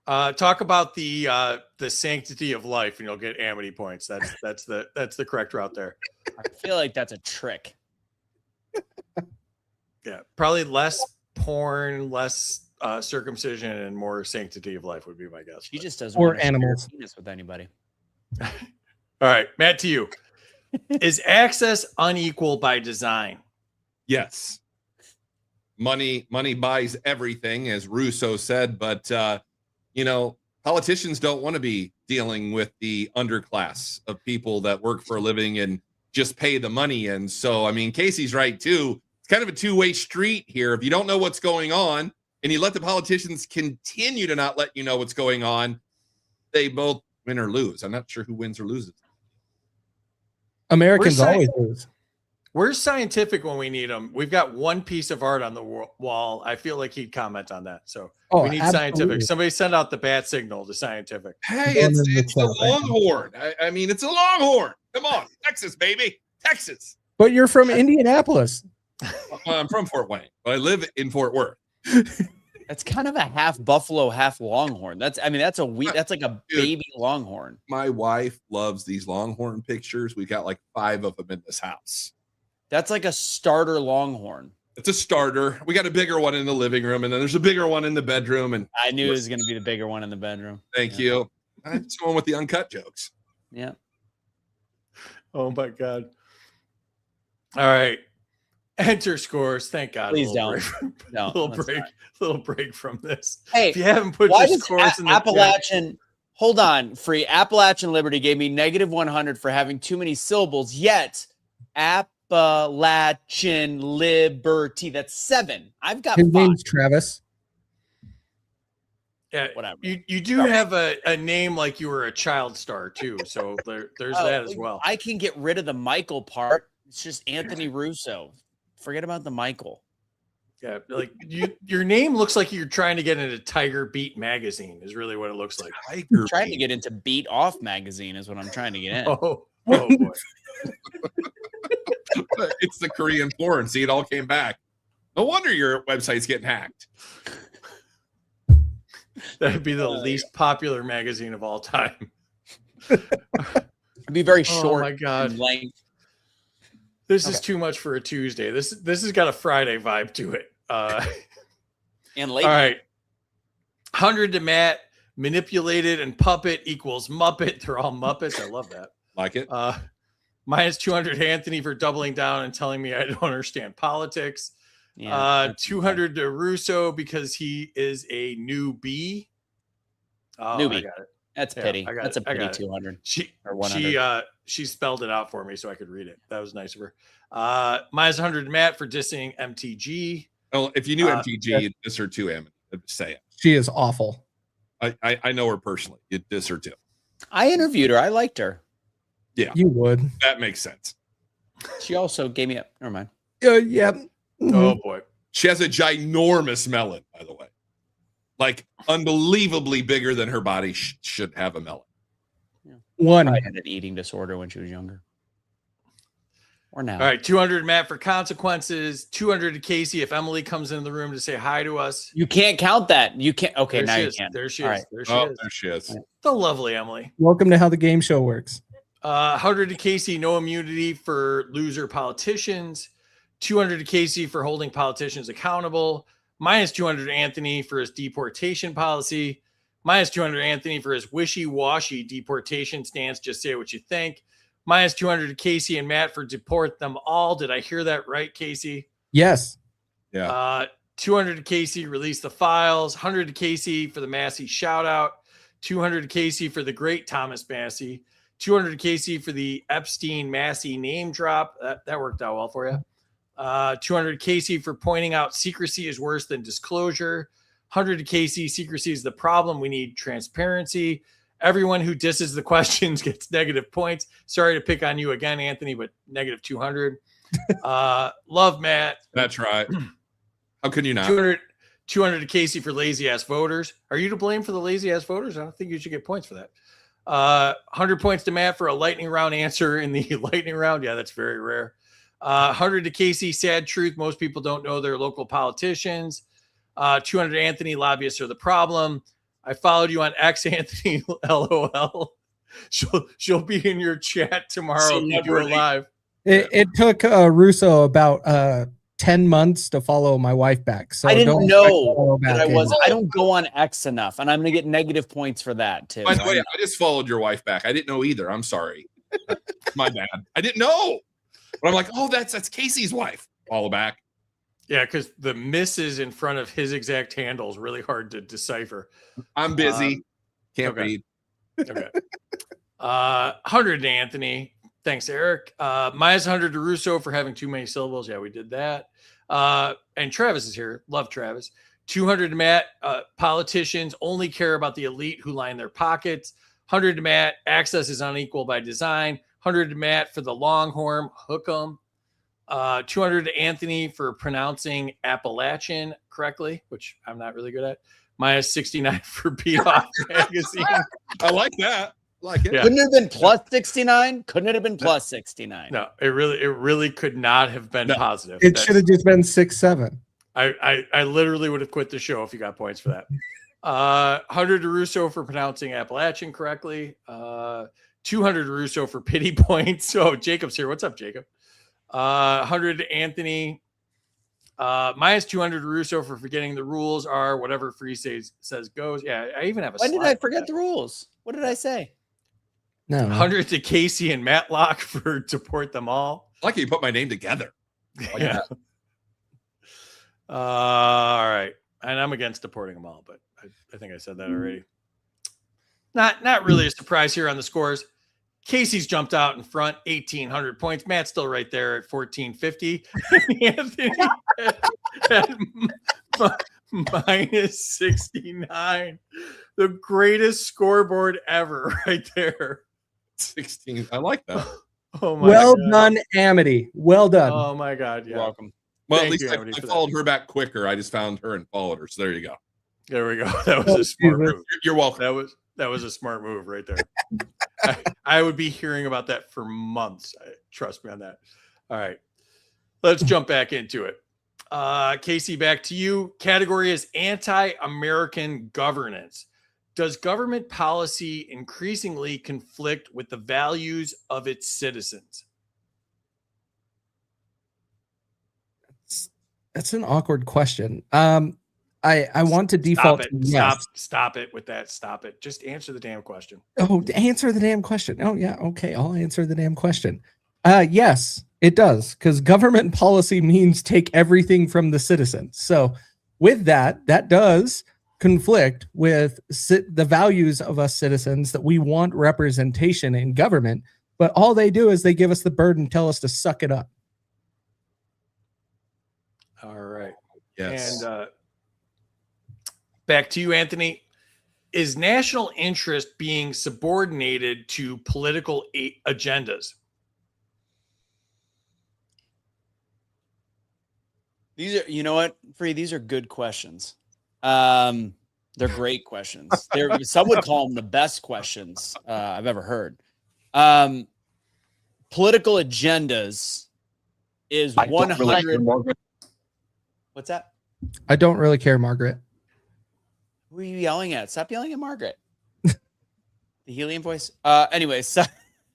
S3: Talk about the sanctity of life, and you'll get Amity points. That's the correct route there.
S5: I feel like that's a trick.
S3: Yeah, probably less porn, less circumcision, and more sanctity of life would be my guess.
S5: She just doesn't
S4: Or
S5: want to share
S4: animals.
S5: her penis with anybody.
S3: All right, Matt, to you. Is access unequal by design?
S6: Yes. Money buys everything, as Russo said, but politicians don't want to be dealing with the underclass of people that work for a living and just pay the money. And so, I mean, Kaecey's right too. It's kind of a two-way street here. If you don't know what's going on, and you let the politicians continue to not let you know what's going on, they both win or lose. I'm not sure who wins or loses.
S4: Americans always lose.
S3: We're scientific when we need them. We've got one piece of art on the wall. I feel like he'd comment on that. So we need scientific. Somebody send out the bat signal to scientific.
S6: Hey, it's a longhorn. I mean, it's a longhorn. Come on, Texas, baby, Texas.
S4: But you're from Indianapolis.
S6: I'm from Fort Wayne, but I live in Fort Worth.
S5: That's kind of a half buffalo, half longhorn. That's like a baby longhorn.
S6: My wife loves these longhorn pictures. We've got like 5 of them in this house.
S5: That's like a starter longhorn.
S6: It's a starter. We got a bigger one in the living room, and then there's a bigger one in the bedroom. And
S5: I knew it was going to be the bigger one in the bedroom.
S6: Thank you. I'm just going with the uncut jokes.
S5: Yeah.
S3: Oh my God. All right. Enter scores. Thank God.
S5: Please don't.
S3: Little break from this.
S5: Hey,
S3: if you haven't put your scores in the
S5: Appalachian, chat. Hold on. Free Appalachian Liberty gave me -100 for having too many syllables. Yet Appalachian Liberty. That's 7. I've got
S4: His
S5: 5.
S4: name's Travis.
S3: Yeah,
S5: whatever.
S3: You do have a name like you were a child star too. So there's that as well.
S5: I can get rid of the Michael part. It's just Anthony Russo. Forget about the Michael.
S3: Yeah, like your name looks like you're trying to get into Tiger Beat magazine is really what it looks like.
S5: I'm trying to get into Beat Off magazine is what I'm trying to get in.
S3: Oh boy.
S6: It's the Korean porn. See, it all came back. No wonder your website's getting hacked.
S3: That'd be the least popular magazine of all time.
S5: It'd be very short.
S3: Oh my God.
S5: in length.
S3: This is too much for a Tuesday. This has got a Friday vibe to it.
S5: And late.
S3: All right. 100 to Matt. Manipulated and puppet equals Muppet. They're all Muppets. I love that.
S6: Like it?
S3: -200 Anthony for doubling down and telling me I don't understand politics.
S5: Yeah,
S3: 200 to Russo because he is a newbie. Oh,
S5: Newbie.
S3: I got it.
S5: That's
S3: Yeah,
S5: pity.
S3: I got
S5: That's
S3: it.
S5: a
S3: I
S5: pity
S3: got it.
S5: 200
S3: She
S5: or 100.
S3: she spelled it out for me so I could read it. That was nice of her. -100 to Matt for dissing MTG.
S6: Well, if you knew MTG, you'd diss her too, Am. Say it.
S4: She is awful.
S6: I know her personally. You'd diss her too.
S5: I interviewed her. I liked her.
S6: Yeah.
S4: You would.
S6: That makes sense.
S5: She also gave me up. Never mind.
S4: Yeah.
S3: Oh boy.
S6: She has a ginormous melon, by the way. Like unbelievably bigger than her body should have a melon.
S4: One.
S5: I had an eating disorder when she was younger. Or now.
S3: All right, 200 Matt for consequences. 200 to Kaecey if Emily comes into the room to say hi to us.
S5: You can't count that. You can't. Okay,
S3: There
S5: now
S3: she
S5: you
S3: is.
S5: can.
S3: There she
S5: All
S3: is.
S5: right.
S3: There she is.
S6: There she is.
S3: The lovely Emily.
S4: Welcome to how the game show works.
S3: 100 to Kaecey, no immunity for loser politicians. 200 to Kaecey for holding politicians accountable. -200 to Anthony for his deportation policy. -200 to Anthony for his wishy-washy deportation stance. Just say what you think. -200 to Kaecey and Matt for deport them all. Did I hear that right, Kaecey?
S4: Yes.
S6: Yeah.
S3: 200 to Kaecey, release the files. 100 to Kaecey for the Massey shout out. 200 to Kaecey for the great Thomas Massey. 200 to Kaecey for the Epstein Massey name drop. That worked out well for you. 200 to Kaecey for pointing out secrecy is worse than disclosure. 100 to Kaecey, secrecy is the problem. We need transparency. Everyone who disses the questions gets negative points. Sorry to pick on you again, Anthony, but -200. Love Matt.
S6: That's right. How can you not?
S3: 200 to Kaecey for lazy ass voters. Are you to blame for the lazy ass voters? I don't think you should get points for that. 100 points to Matt for a lightning round answer in the lightning round. Yeah, that's very rare. 100 to Kaecey, sad truth. Most people don't know their local politicians. 200 to Anthony, lobbyists are the problem. I followed you on X, Anthony, LOL. She'll be in your chat tomorrow if you do it live.
S4: It took Russo about 10 months to follow my wife back. So
S5: I didn't
S4: don't
S5: know that I
S4: in.
S5: was. I don't go on X enough, and I'm going to get negative points for that too.
S6: By the way, I just followed your wife back. I didn't know either. I'm sorry. My bad. I didn't know. But I'm like, oh, that's Kaecey's wife. Follow back.
S3: Yeah, because the misses in front of his exact handle is really hard to decipher.
S6: I'm busy. Can't
S3: okay.
S6: read.
S3: Okay. 100 to Anthony. Thanks, Eric. -100 to Russo for having too many syllables. Yeah, we did that. And Travis is here. Love Travis. 200 to Matt, politicians only care about the elite who line their pockets. 100 to Matt, access is unequal by design. 100 to Matt for the Longhorn, hook 'em. 200 to Anthony for pronouncing Appalachian correctly, which I'm not really good at. Minus 69 for Beat Off Magazine.
S6: I like that. Like it.
S3: Yeah.
S5: Couldn't it have been plus 69? Couldn't it have been plus 69?
S3: No, it really could not have been positive.
S4: It should have just been 6-7.
S3: I literally would have quit the show if you got points for that. 100 to Russo for pronouncing Appalachian correctly. 200 to Russo for pity points. So Jacob's here. What's up, Jacob? 100 to Anthony. Minus 200 to Russo for forgetting the rules are whatever Free says goes. Yeah, I even have a.
S5: When did I forget the rules? What did I say?
S4: No.
S3: 100 to Kaecey and Matlock for deport them all.
S6: I like how you put my name together. Like
S3: Yeah.
S6: that.
S3: All right. And I'm against deporting them all, but I think I said that already. Not really a surprise here on the scores. Casey's jumped out in front, 1,800 points. Matt's still right there at 1,450. Anthony at minus 69. The greatest scoreboard ever right there.
S6: 16. I like that.
S3: Oh my
S4: Well
S3: God.
S4: done, Amity. Well done.
S3: Oh my God.
S5: You're
S3: Yeah.
S5: welcome.
S6: Well,
S3: Thank
S6: at least
S3: you,
S6: I
S3: Amity, for that.
S6: followed her back quicker. I just found her and followed her. So there you go.
S3: There we go. That was a smart
S4: Jesus.
S3: move.
S6: You're welcome.
S3: That was a smart move right there. I would be hearing about that for months. Trust me on that. All right. Let's jump back into it. Kaecey, back to you. Category is anti-American governance. Does government policy increasingly conflict with the values of its citizens?
S4: That's an awkward question. I want to default.
S3: Stop it.
S4: to yes.
S3: Stop it with that. Stop it. Just answer the damn question.
S4: Oh, answer the damn question. Oh, yeah. Okay. I'll answer the damn question. Yes, it does. Because government policy means take everything from the citizens. So with that does conflict with the values of us citizens that we want representation in government. But all they do is they give us the burden, tell us to suck it up.
S3: All right.
S6: Yes.
S3: And back to you, Anthony. Is national interest being subordinated to political agendas?
S5: These are, you know what, Free, these are good questions. They're great questions. Some would call them the best questions I've ever heard. Political agendas is 100. What's that?
S4: I don't really care, Margaret.
S5: Who are you yelling at? Stop yelling at Margaret. The helium voice. Anyways, so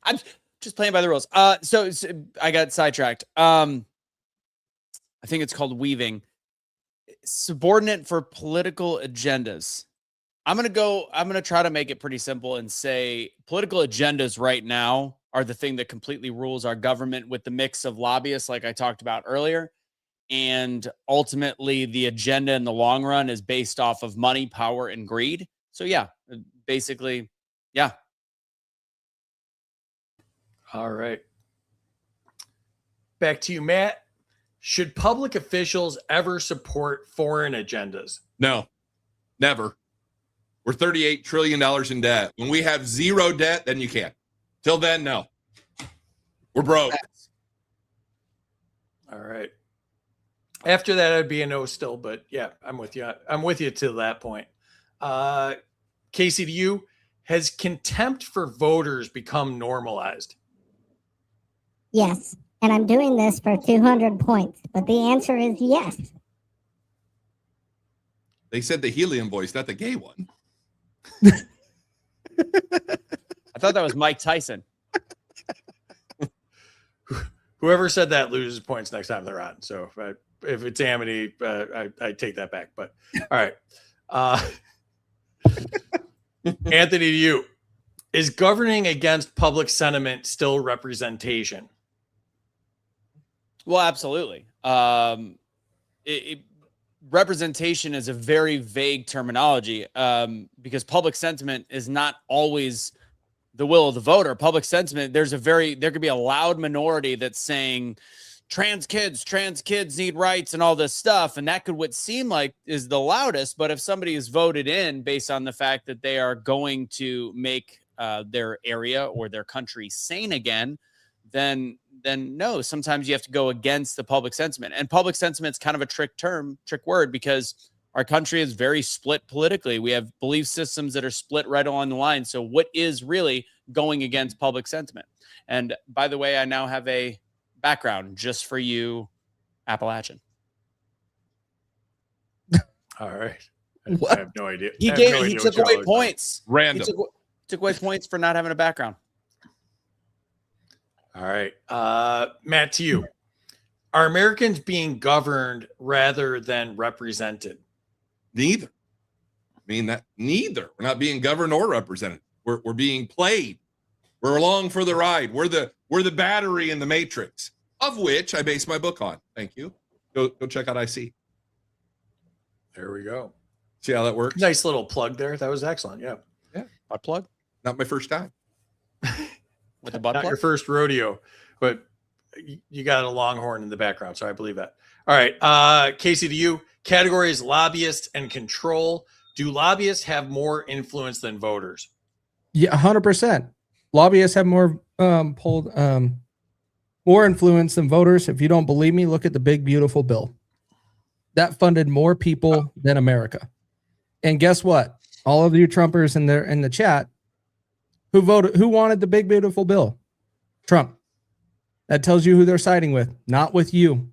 S5: I'm just playing by the rules. So I got sidetracked. I think it's called weaving. Subordinate for political agendas. I'm gonna try to make it pretty simple and say political agendas right now are the thing that completely rules our government with the mix of lobbyists, like I talked about earlier. And ultimately, the agenda in the long run is based off of money, power, and greed. So, yeah, basically, yeah.
S3: All right. Back to you, Matt. Should public officials ever support foreign agendas?
S6: No, never. We're $38 trillion in debt. When we have zero debt, then you can. Till then, no. We're broke.
S3: All right. After that, I'd be a no still, but yeah, I'm with you. I'm with you to that point. Kaecey, to you, has contempt for voters become normalized?
S8: Yes, and I'm doing this for 200 points, but the answer is yes.
S6: They said the helium voice, not the gay one.
S5: I thought that was Mike Tyson.
S3: Whoever said that loses points next time they're on. So if it's Amity, I take that back. But all right. Anthony, to you. Is governing against public sentiment still representation?
S5: Well, absolutely. Representation is a very vague terminology because public sentiment is not always the will of the voter. Public sentiment, there could be a loud minority that's saying, trans kids need rights and all this stuff. And that could what seem like is the loudest. But if somebody is voted in based on the fact that they are going to make their area or their country sane again, then no, sometimes you have to go against the public sentiment. And public sentiment is kind of a trick word, because our country is very split politically. We have belief systems that are split right along the line. So what is really going against public sentiment? And by the way, I now have a background just for you, Appalachian.
S3: All right.
S4: What?
S3: I have no idea.
S5: He
S3: I have no
S5: he
S3: idea
S5: took
S3: what
S5: away
S3: y'all are
S5: points.
S6: Random.
S5: He took away points for not having a background.
S3: All right. Matt, to you. Are Americans being governed rather than represented?
S6: Neither. I mean, that neither. We're not being governed or represented. We're being played. We're along for the ride. We're the battery in the matrix, of which I base my book on. Thank you. Go check out IC.
S3: There we go.
S6: See how that works?
S3: Nice little plug there. That was excellent. Yeah.
S5: Butt plug
S6: Not my first time.
S5: with the butt
S3: Not
S5: plug.
S3: your first rodeo, but you got a longhorn in the background, so I believe that. All right. Kaecey, to you. Categories lobbyists and control. Do lobbyists have more influence than voters?
S4: Yeah, 100%. Lobbyists have more more influence than voters. If you don't believe me, look at the big beautiful bill. That funded more people than America. And guess what? All of you Trumpers in the chat who wanted the big beautiful bill? Trump. That tells you who they're siding with, not with you.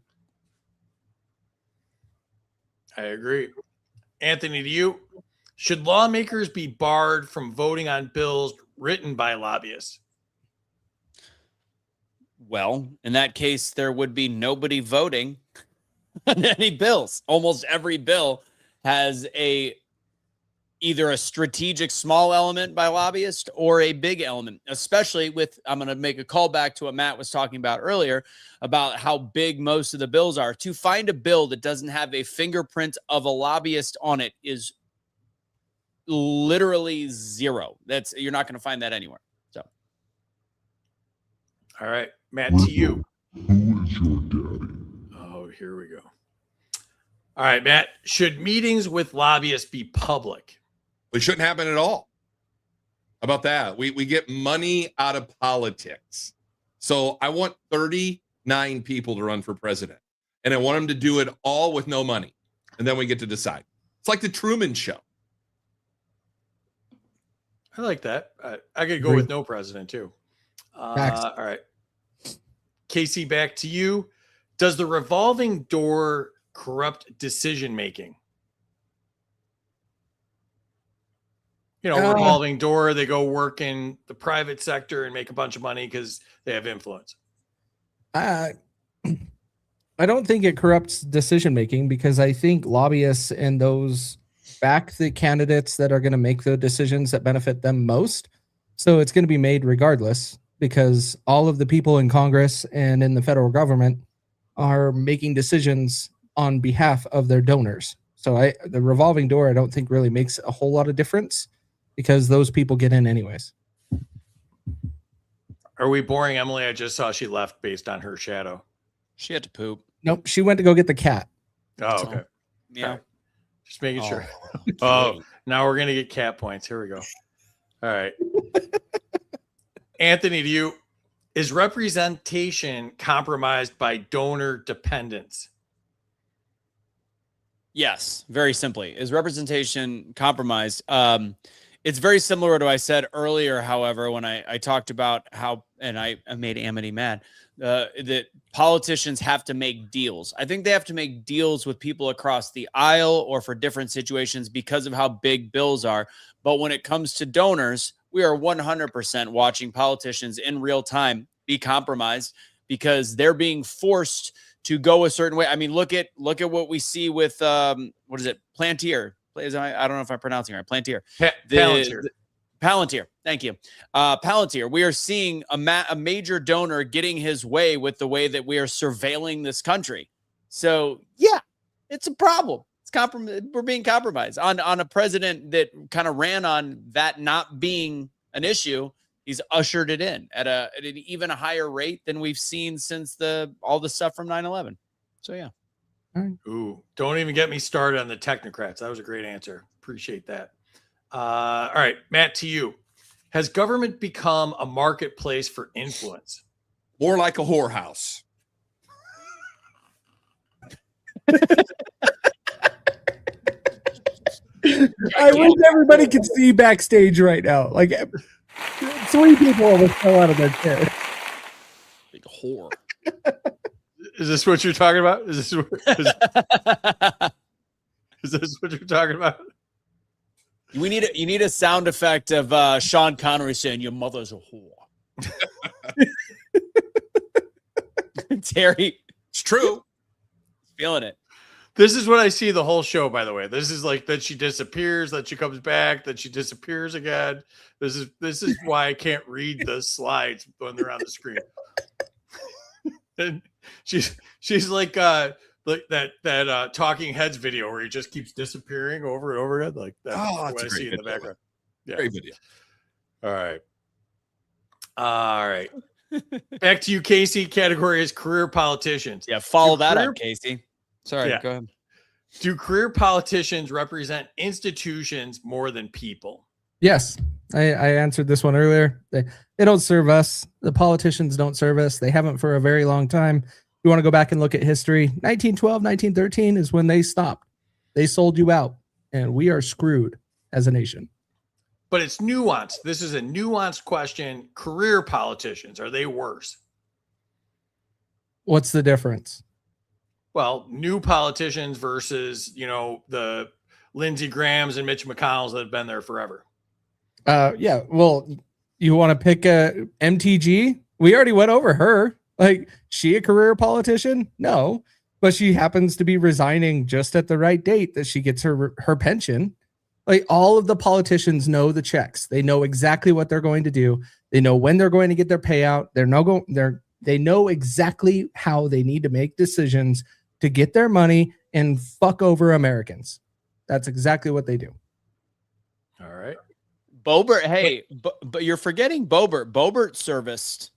S3: I agree. Anthony, to you. Should lawmakers be barred from voting on bills written by lobbyists?
S5: Well, in that case, there would be nobody voting on any bills. Almost every bill has either a strategic small element by lobbyists or a big element, especially with, I'm going to make a call back to what Matt was talking about earlier about how big most of the bills are. To find a bill that doesn't have a fingerprint of a lobbyist on it is literally zero. You're not going to find that anywhere. So,
S3: all right, Matt, to you.
S1: Who is your daddy?
S3: Oh, here we go. All right, Matt, should meetings with lobbyists be public?
S6: It shouldn't happen at all. How about that? We get money out of politics. So I want 39 people to run for president, and I want them to do it all with no money. And then we get to decide. It's like the Truman Show.
S3: I like that. I could go with no president too. All right. Kaecey, back to you. Does the revolving door corrupt decision making? You know, revolving door, they go work in the private sector and make a bunch of money because they have influence.
S4: I don't think it corrupts decision making, because I think lobbyists and those back the candidates that are going to make the decisions that benefit them most. So it's going to be made regardless, because all of the people in Congress and in the federal government are making decisions on behalf of their donors. So the revolving door, I don't think really makes a whole lot of difference, because those people get in anyways.
S3: Are we boring Emily? I just saw she left based on her shadow.
S5: she had to poop.
S4: Nope, she went to go get the cat.
S3: Oh, okay.
S5: Yeah.
S3: All right. Just making sure.
S5: Okay.
S3: Oh, now we're going to get cat points. Here we go. All right. Anthony, to you. Is representation compromised by donor dependence?
S5: Yes, very simply. Is representation compromised? It's very similar to what I said earlier, however, when I talked about how, and I made Amity mad, that politicians have to make deals. I think they have to make deals with people across the aisle or for different situations because of how big bills are. But when it comes to donors, we are 100% watching politicians in real time be compromised because they're being forced to go a certain way. I mean, look at what we see with what is it? Palantir. I don't know if I'm pronouncing it right. Palantir. Palantir. Thank you. Palantir. We are seeing a major donor getting his way with the way that we are surveilling this country. So yeah, it's a problem. We're being compromised on a president that kind of ran on that not being an issue. he's ushered it in at an even higher rate than we've seen since all the stuff from 9/11. So yeah.
S3: Ooh, don't even get me started on the technocrats. That was a great answer. Appreciate that. All right, Matt, to you. Has government become a marketplace for influence?
S6: More like a whorehouse.
S4: I wish everybody could see backstage right now. Like 3 people almost fell out of their chair.
S5: Big whore.
S3: Is this what you're talking about? Is this what you're talking about?
S5: You need a sound effect of Sean Connery saying your mother's a whore. Terry,
S6: It's true.
S5: feeling it.
S3: This is what I see the whole show, by the way. This is like that she disappears, that she comes back, that she disappears again. This is why I can't read the slides when they're on the screen. And she's like that Talking Heads video where he just keeps disappearing over and over again. Like that's what I see in the background. Yeah.
S6: Great video.
S3: All right. Back to you, Kaecey. Category is career politicians.
S5: Yeah, follow that up, Kaecey. Sorry,
S3: Yeah.
S5: go ahead.
S3: Do career politicians represent institutions more than people?
S4: Yes, I answered this one earlier. They don't serve us. The politicians don't serve us. They haven't for a very long time. You want to go back and look at history. 1912, 1913 is when they stopped. They sold you out, and we are screwed as a nation.
S3: But it's nuanced. This is a nuanced question. Career politicians, are they worse?
S4: What's the difference?
S3: Well, new politicians versus, the Lindsey Grahams and Mitch McConnells that have been there forever.
S4: Yeah. Well, you want to pick a MTG? We already went over her. Like, she a career politician? No, but she happens to be resigning just at the right date that she gets her pension. Like, all of the politicians know the checks. They know exactly what they're going to do. They know when they're going to get their payout. They know exactly how they need to make decisions to get their money and fuck over Americans. That's exactly what they do.
S3: All right.
S5: Boebert, hey, but you're forgetting Boebert. Boebert serviced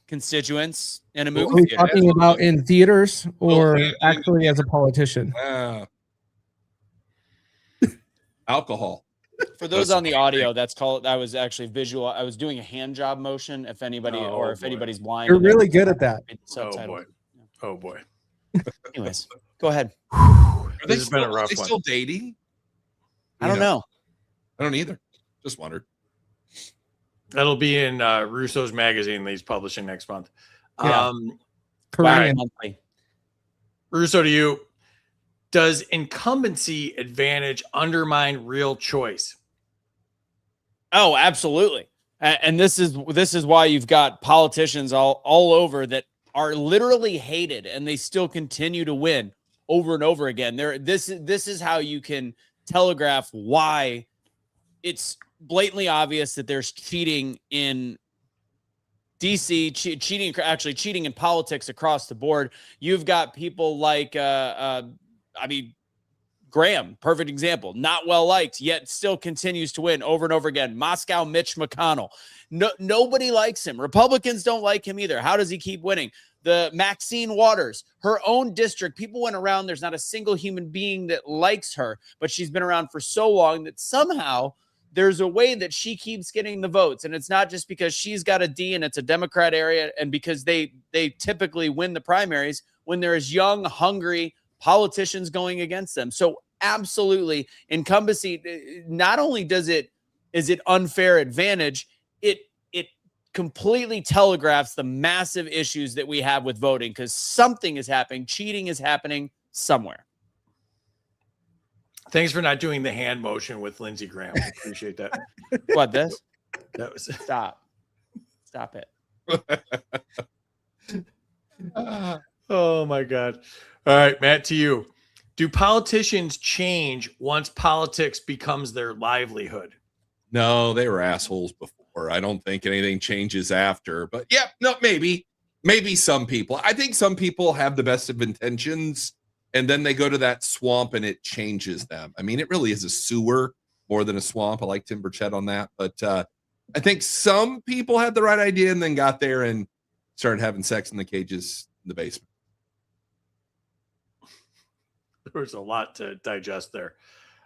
S5: constituents in a
S4: Are
S5: movie
S4: we
S5: theater.
S4: talking about in theaters or actually as a politician?
S6: Alcohol.
S5: For those on the audio, that's called. I was actually visual. I was doing a hand job motion. If anybody anybody's blind,
S4: You're really good at that.
S3: Oh boy.
S5: Anyways, go ahead.
S3: This has been a rough
S6: Are they
S3: one.
S6: still dating?
S5: I don't know.
S6: I don't either. Just wondered.
S3: That'll be in Russo's magazine that he's publishing next month.
S4: Yeah.
S5: Korean monthly.
S3: Russo, to you. Does incumbency advantage undermine real choice?
S5: Oh, absolutely. And this is why you've got politicians all over that are literally hated and they still continue to win over and over again. This is how you can telegraph why it's blatantly obvious that there's cheating in DC, cheating in politics across the board. You've got people like Graham, perfect example, not well liked, yet still continues to win over and over again. Moscow Mitch McConnell. Nobody likes him. Republicans don't like him either. How does he keep winning? The Maxine Waters, her own district, people went around. There's not a single human being that likes her, but she's been around for so long that somehow there's a way that she keeps getting the votes. And it's not just because she's got a D and it's a Democrat area and because they typically win the primaries when there's young, hungry politicians going against them. So absolutely, incumbency, not only is it unfair advantage, it completely telegraphs the massive issues that we have with voting because something is happening. Cheating is happening somewhere.
S3: Thanks for not doing the hand motion with Lindsey Graham. I appreciate that.
S5: What, this?
S3: That was
S5: Stop it.
S3: Oh my God. All right, Matt, to you. Do politicians change once politics becomes their livelihood?
S6: No, they were assholes before. I don't think anything changes after. But yeah, no, maybe some people. I think some people have the best of intentions and then they go to that swamp and it changes them. I mean, it really is a sewer more than a swamp. I like Tim Burchett on that. But I think some people had the right idea and then got there and started having sex in the cages in the basement.
S3: There was a lot to digest there.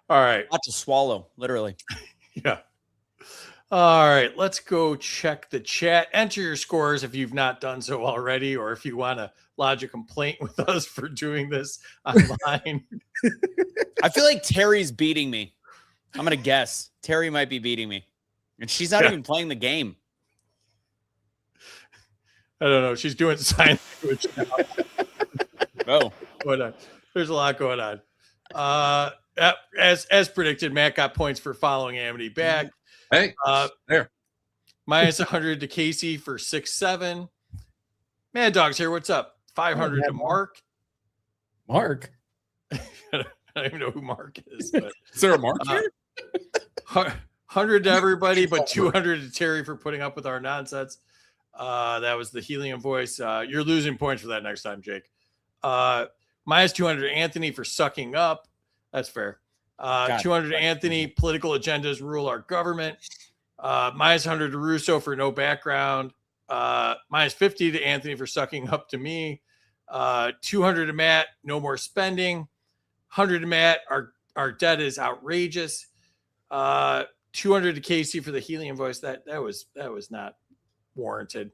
S3: All right.
S5: Not to swallow, literally.
S3: Yeah. All right. Let's go check the chat. Enter your scores if you've not done so already, or if you want to lodge a complaint with us for doing this online.
S5: I feel like Terry's beating me. I'm going to guess. Terry might be beating me. And she's not even playing the game.
S3: I don't know. She's doing sign language now.
S5: Oh.
S3: There's a lot going on. As predicted, Matt got points for following Amity back.
S6: Hey, there.
S3: Minus 100 to Kaecey for 6-7. Mad Dog's here. What's up? 500 to Mark.
S4: Mark?
S3: I don't even know who Mark is. But,
S6: Is there a Mark here?
S3: 100 to everybody, but 200 to Terry for putting up with our nonsense. That was the helium voice. You're losing points for that next time, Jake. Minus 200 to Anthony for sucking up. That's fair. 200 to Anthony. Political agendas rule our government. Minus 100 to Russo for no background. Minus 50 to Anthony for sucking up to me. 200 to Matt. No more spending. 100 to Matt. Our debt is outrageous. 200 to Kaecey for the helium voice. That was not warranted.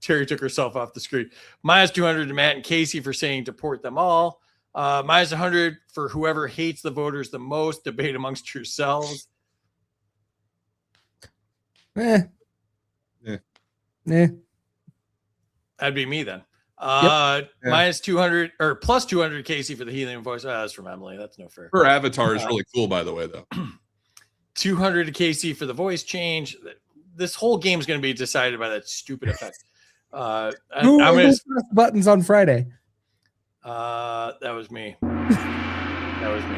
S3: Terry took herself off the screen. Minus 200 to Matt and Kaecey for saying deport them all. Minus 100 for whoever hates the voters the most. Debate amongst yourselves.
S4: Yeah.
S3: That'd be me then. Minus 200 or plus 200 Kaecey for the helium voice. That's from Emily. That's no fair.
S6: Her avatar is really cool, by the way, though.
S3: 200 to Kaecey for the voice change. This whole game is going to be decided by that stupid effect.
S4: I'm going to press buttons on Friday.
S3: That was me. That was me.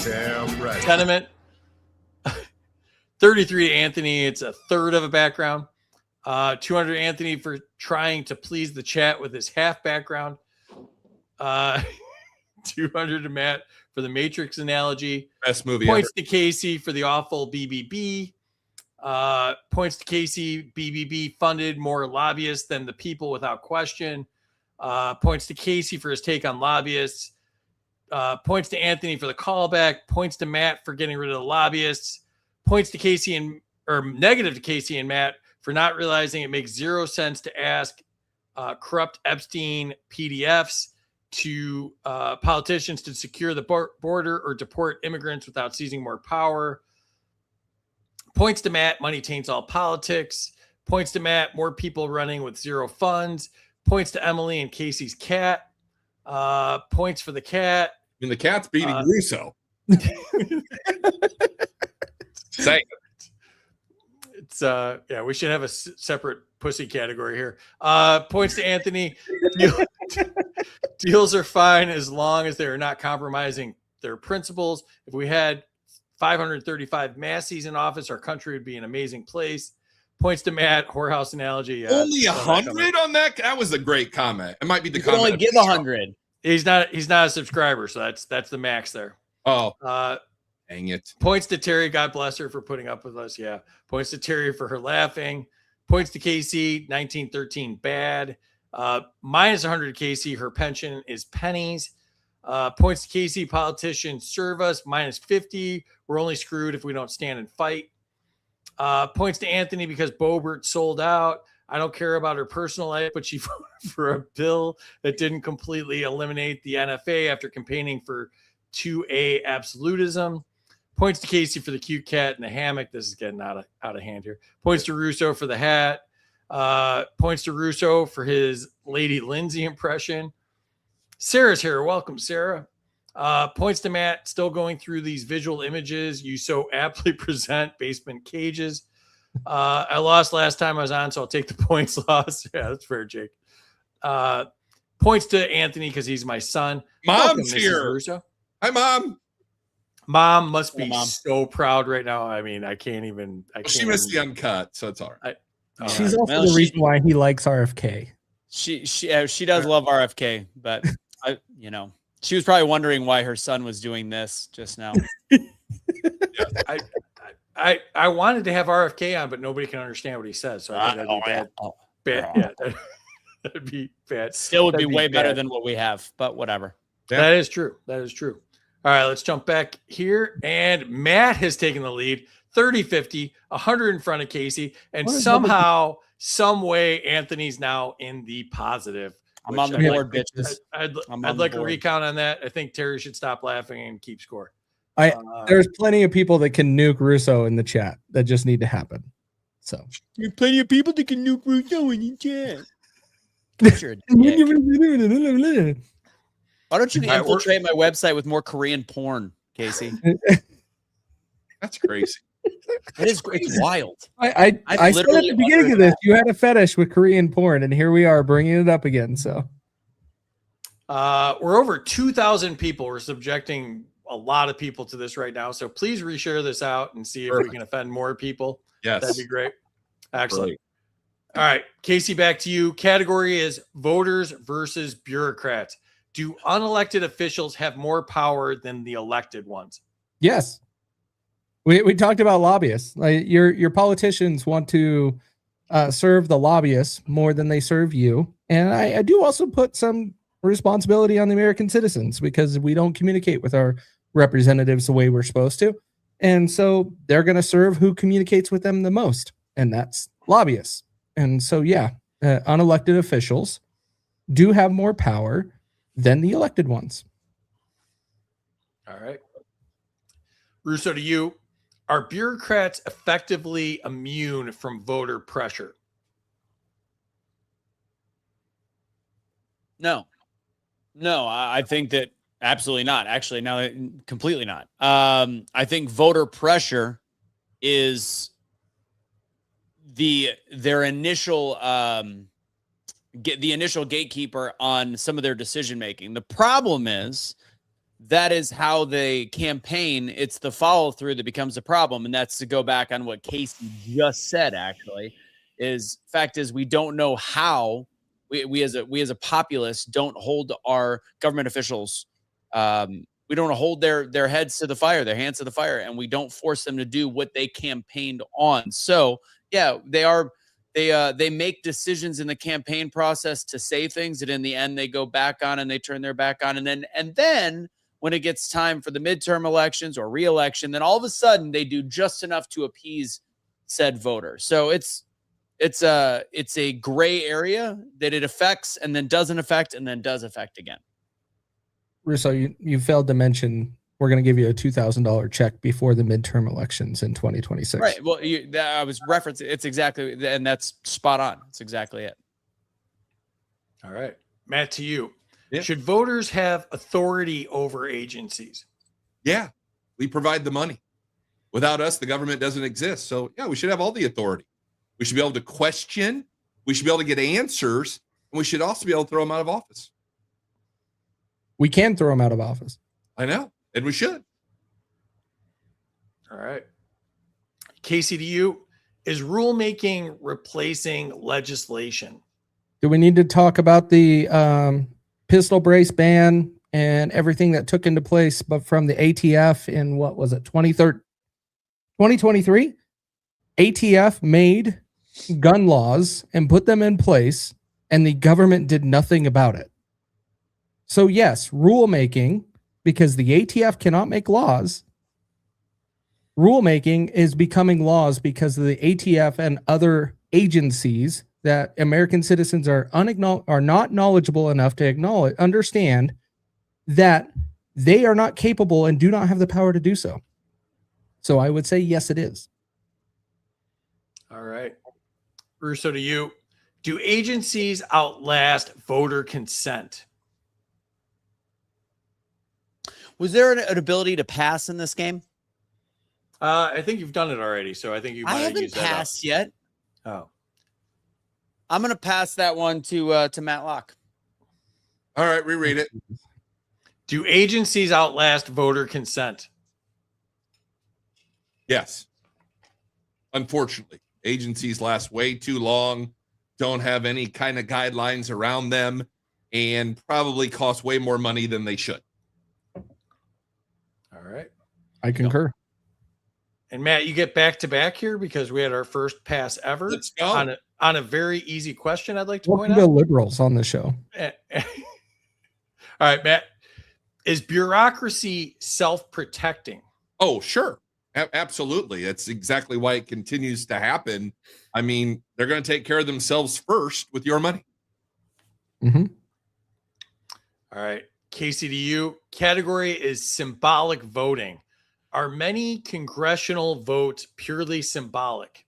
S6: Damn right.
S3: Sentiment. 33 to Anthony. It's a third of a background. 200 Anthony for trying to please the chat with his half background. 200 to Matt for the Matrix analogy.
S6: Best movie
S3: Points
S6: ever.
S3: to Kaecey for the awful BBB. Points to Kaecey. BBB funded more lobbyists than the people without question. Points to Kaecey for his take on lobbyists. Points to Anthony for the callback. Points to Matt for getting rid of the lobbyists. Points to Kaecey or negative to Kaecey and Matt for not realizing it makes zero sense to ask corrupt Epstein PDFs to politicians to secure the border or deport immigrants without seizing more power. Points to Matt, money taints all politics. Points to Matt, more people running with zero funds. Points to Emily and Casey's cat. Points for the cat.
S6: I mean, the cat's beating Russo. Say
S3: It's we should have a separate pussy category here. Points to Anthony. Deals are fine as long as they're not compromising their principles. If we had 535 Massies in office, our country would be an amazing place. Points to Matt, whorehouse analogy.
S6: only 100 on that. That was a great comment. It might be the
S5: You can
S6: comment.
S5: only give 100.
S3: He's not a subscriber, so that's the max there.
S6: Oh, dang it.
S3: Points to Terry, God bless her for putting up with us. Yeah. Points to Terry for her laughing. Points to Kaecey, 1913 bad. Minus 100 to Kaecey, her pension is pennies. Points to Kaecey, politicians serve us, minus 50. We're only screwed if we don't stand and fight. Points to Anthony because Boebert sold out. I don't care about her personal life, but she voted for a bill that didn't completely eliminate the NFA after campaigning for 2A absolutism. Points to Kaecey for the cute cat in the hammock. This is getting out of hand here. Points to Russo for the hat. Points to Russo for his Lady Lindsay impression. Sarah's here. Welcome, Sarah. Points to Matt. Still going through these visual images you so aptly present. Basement cages. I lost last time I was on, so I'll take the points loss. Yeah, that's fair, Jake. Points to Anthony because he's my son.
S6: Mom's
S3: Welcome, Mrs.
S6: here.
S3: Russo.
S6: Hi, Mom.
S3: Mom must be
S5: Mom.
S3: so proud right now. I mean, I can't even.
S6: She missed the uncut, so it's all right.
S4: She's also
S5: Well,
S4: the reason why he likes RFK.
S5: She does love RFK, but She was probably wondering why her son was doing this just now.
S3: I wanted to have RFK on, but nobody can understand what he says. So I think that'd be bad. Bad. That'd be bad.
S5: Still would
S3: That'd
S5: be way better
S3: bad.
S5: than what we have, but whatever.
S6: Yeah.
S3: That is true. That is true. All right, let's jump back here. And Matt has taken the lead 30-50, 100 in front of Kaecey. And somehow, some way, Anthony's now in the positive.
S5: I'm on the board, bitches.
S3: I'd like a recount on that. I think Terry should stop laughing and keep score.
S4: There's plenty of people that can nuke Russo in the chat that just need to happen. So
S5: there's plenty of people that can nuke Russo in the chat. You're a dick. Why don't you infiltrate my website with more Korean porn, Kaecey?
S6: That's crazy.
S5: It's wild.
S4: I said at the beginning of this, you had a fetish with Korean porn, and here we are bringing it up again. So
S3: we're over 2,000 people. We're subjecting a lot of people to this right now. So please reshare this out and see if we can offend more people.
S6: Yes.
S3: That'd be great. Excellent.
S6: Great.
S3: All right, Kaecey, back to you. Category is voters versus bureaucrats. Do unelected officials have more power than the elected ones?
S4: yes, we talked about lobbyists. Like your politicians want to serve the lobbyists more than they serve you, and I do also put some responsibility on the American citizens because we don't communicate with our representatives the way we're supposed to, and so they're going to serve who communicates with them the most, and that's lobbyists. And so, unelected officials do have more power than the elected ones.
S3: All right. Russo, to you. Are bureaucrats effectively immune from voter pressure?
S5: No, I think that absolutely not. Actually, no, completely not. I think voter pressure is their initial the initial gatekeeper on some of their decision making. The problem is that is how they campaign. It's the follow through that becomes the problem, and that's to go back on what Kaecey just said. Actually, fact is we don't know how we as a populace don't hold our government officials. We don't hold their heads to the fire, their hands to the fire, and we don't force them to do what they campaigned on. So yeah, they make decisions in the campaign process to say things that in the end they go back on and they turn their back on. And then when it gets time for the midterm elections or re-election, then all of a sudden they do just enough to appease said voter. So it's a gray area that it affects and then doesn't affect and then does affect again.
S4: Russo, you failed to mention we're going to give you a $2,000 check before the midterm elections in 2026.
S5: Right. Well, I was referencing. It's exactly, and that's spot on. That's exactly it.
S3: All right, Matt, to you.
S6: Yeah.
S3: Should voters have authority over agencies?
S6: Yeah, we provide the money. Without us, the government doesn't exist. So yeah, we should have all the authority. We should be able to question. We should be able to get answers, and we should also be able to throw them out of office.
S4: We can throw them out of office.
S6: I know, and we should.
S3: All right. Kaecey, to you. Is rulemaking replacing legislation?
S4: Do we need to talk about the pistol brace ban and everything that took into place, but from the ATF in what was it, 2023? ATF made gun laws and put them in place, and the government did nothing about it. So yes, rulemaking, because the ATF cannot make laws, rulemaking is becoming laws because of the ATF and other agencies that American citizens are not knowledgeable enough to understand that they are not capable and do not have the power to do so. So I would say yes, it is.
S3: All right. Russo, to you. Do agencies outlast voter consent?
S5: Was there an ability to pass in this game?
S3: I think you've done it already, so I think you might have used that up.
S5: I haven't passed yet.
S3: Oh.
S5: I'm going to pass that one to Matt Locke.
S6: All right, reread it.
S3: Do agencies outlast voter consent?
S6: Yes. Unfortunately, agencies last way too long, don't have any kind of guidelines around them, and probably cost way more money than they should.
S3: All right.
S4: I concur.
S3: And Matt, you get back to back here because we had our first pass ever.
S6: Let's go.
S3: On a very easy question, I'd like to
S4: Welcome
S3: point
S4: to
S3: out.
S4: liberals on the show.
S3: All right, Matt. Is bureaucracy self-protecting?
S6: Oh, sure. Absolutely. That's exactly why it continues to happen. I mean, they're going to take care of themselves first with your money.
S4: Mm-hmm.
S3: All right. Kaecey, to you. Category is symbolic voting. Are many congressional votes purely symbolic?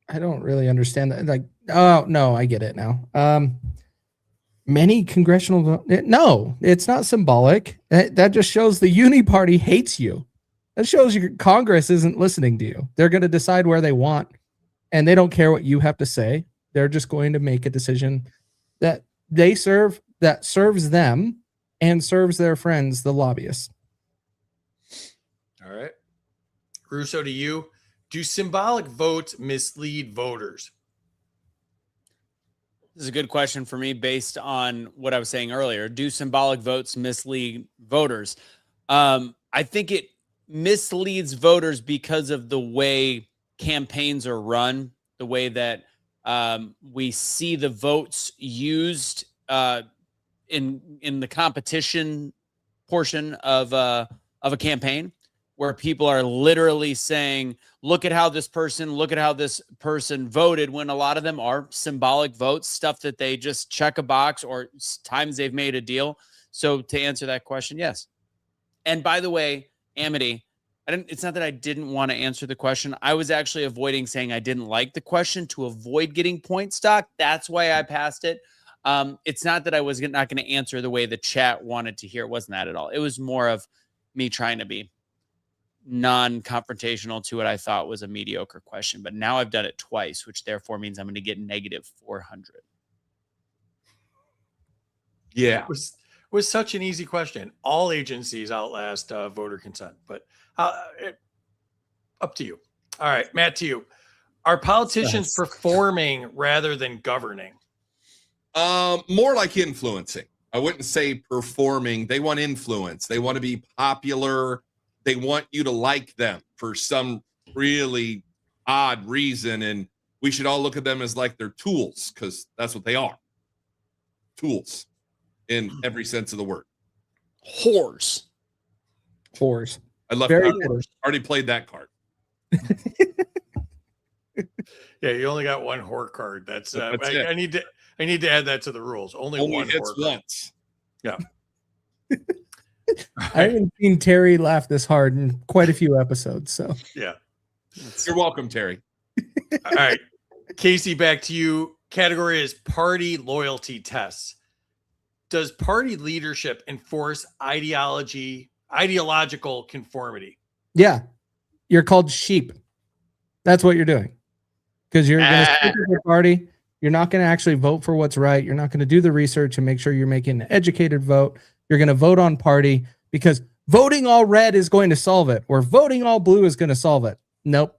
S4: I don't really understand that. Like, oh no, I get it now. Many congressional no, it's not symbolic. That just shows the uni party hates you. That shows your Congress isn't listening to you. They're going to decide where they want, and they don't care what you have to say. They're just going to make a decision that they serve, that serves them and serves their friends, the lobbyists.
S3: All right. Russo, to you. Do symbolic votes mislead voters?
S5: This is a good question for me based on what I was saying earlier. Do symbolic votes mislead voters? I think it misleads voters because of the way campaigns are run, the way that we see the votes used in the competition portion of a campaign, where people are literally saying, look at how this person voted, when a lot of them are symbolic votes, stuff that they just check a box or times they've made a deal. So to answer that question, yes. And by the way, Amity, it's not that I didn't want to answer the question. I was actually avoiding saying I didn't like the question to avoid getting point stock. That's why I passed it. It's not that I was not going to answer the way the chat wanted to hear. It wasn't that at all. It was more of me trying to be non-confrontational to what I thought was a mediocre question. But now I've done it twice, which therefore means I'm going to get negative 400.
S6: Yeah.
S3: It was such an easy question. All agencies outlast voter consent, but up to you. All right, Matt, to you. Are politicians performing rather than governing?
S6: More like influencing. I wouldn't say performing. They want influence. They want to be popular. They want you to like them for some really odd reason. And we should all look at them as like they're tools, because that's what they are. Tools in every sense of the word.
S5: Whores.
S6: I love
S4: Very
S6: that. Already played that card.
S3: Yeah, you only got one whore card. That's
S6: it.
S3: I need to add that to the rules. Only one
S6: hits
S3: whore
S6: once.
S3: Card. Yeah.
S4: I haven't seen Terry laugh this hard in quite a few episodes. So
S3: Yeah.
S6: You're welcome, Terry.
S3: All right. Kaecey, back to you. Category is party loyalty tests. Does party leadership enforce ideological conformity?
S4: yeah, you're called sheep. That's what you're doing, because you're going to stick with your party. You're not going to actually vote for what's right. You're not going to do the research and make sure you're making an educated vote. You're going to vote on party because voting all red is going to solve it, or voting all blue is going to solve it. Nope,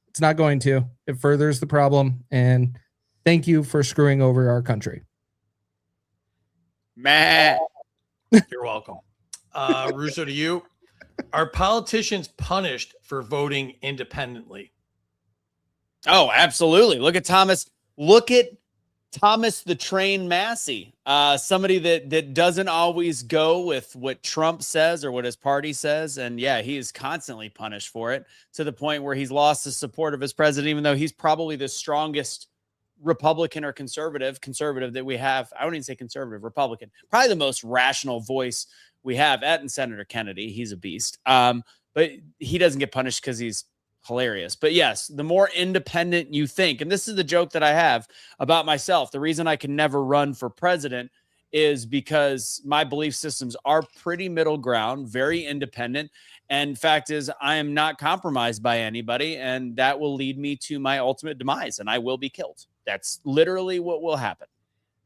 S4: it's not going to. It furthers the problem. And thank you for screwing over our country.
S5: Matt.
S3: You're welcome. Russo, to you. Are politicians punished for voting independently?
S5: Oh, absolutely. Look at Thomas. Look at Thomas the Train Massey, somebody that doesn't always go with what Trump says or what his party says. And yeah, he is constantly punished for it, to the point where he's lost the support of his president, even though he's probably the strongest Republican or conservative that we have. I wouldn't even say conservative, Republican, probably the most rational voice we have. And Senator Kennedy, he's a beast. But he doesn't get punished because he's hilarious. But yes, the more independent you think, and this is the joke that I have about myself, the reason I can never run for president is because my belief systems are pretty middle ground, very independent. And fact is, I am not compromised by anybody, and that will lead me to my ultimate demise, and I will be killed. That's literally what will happen.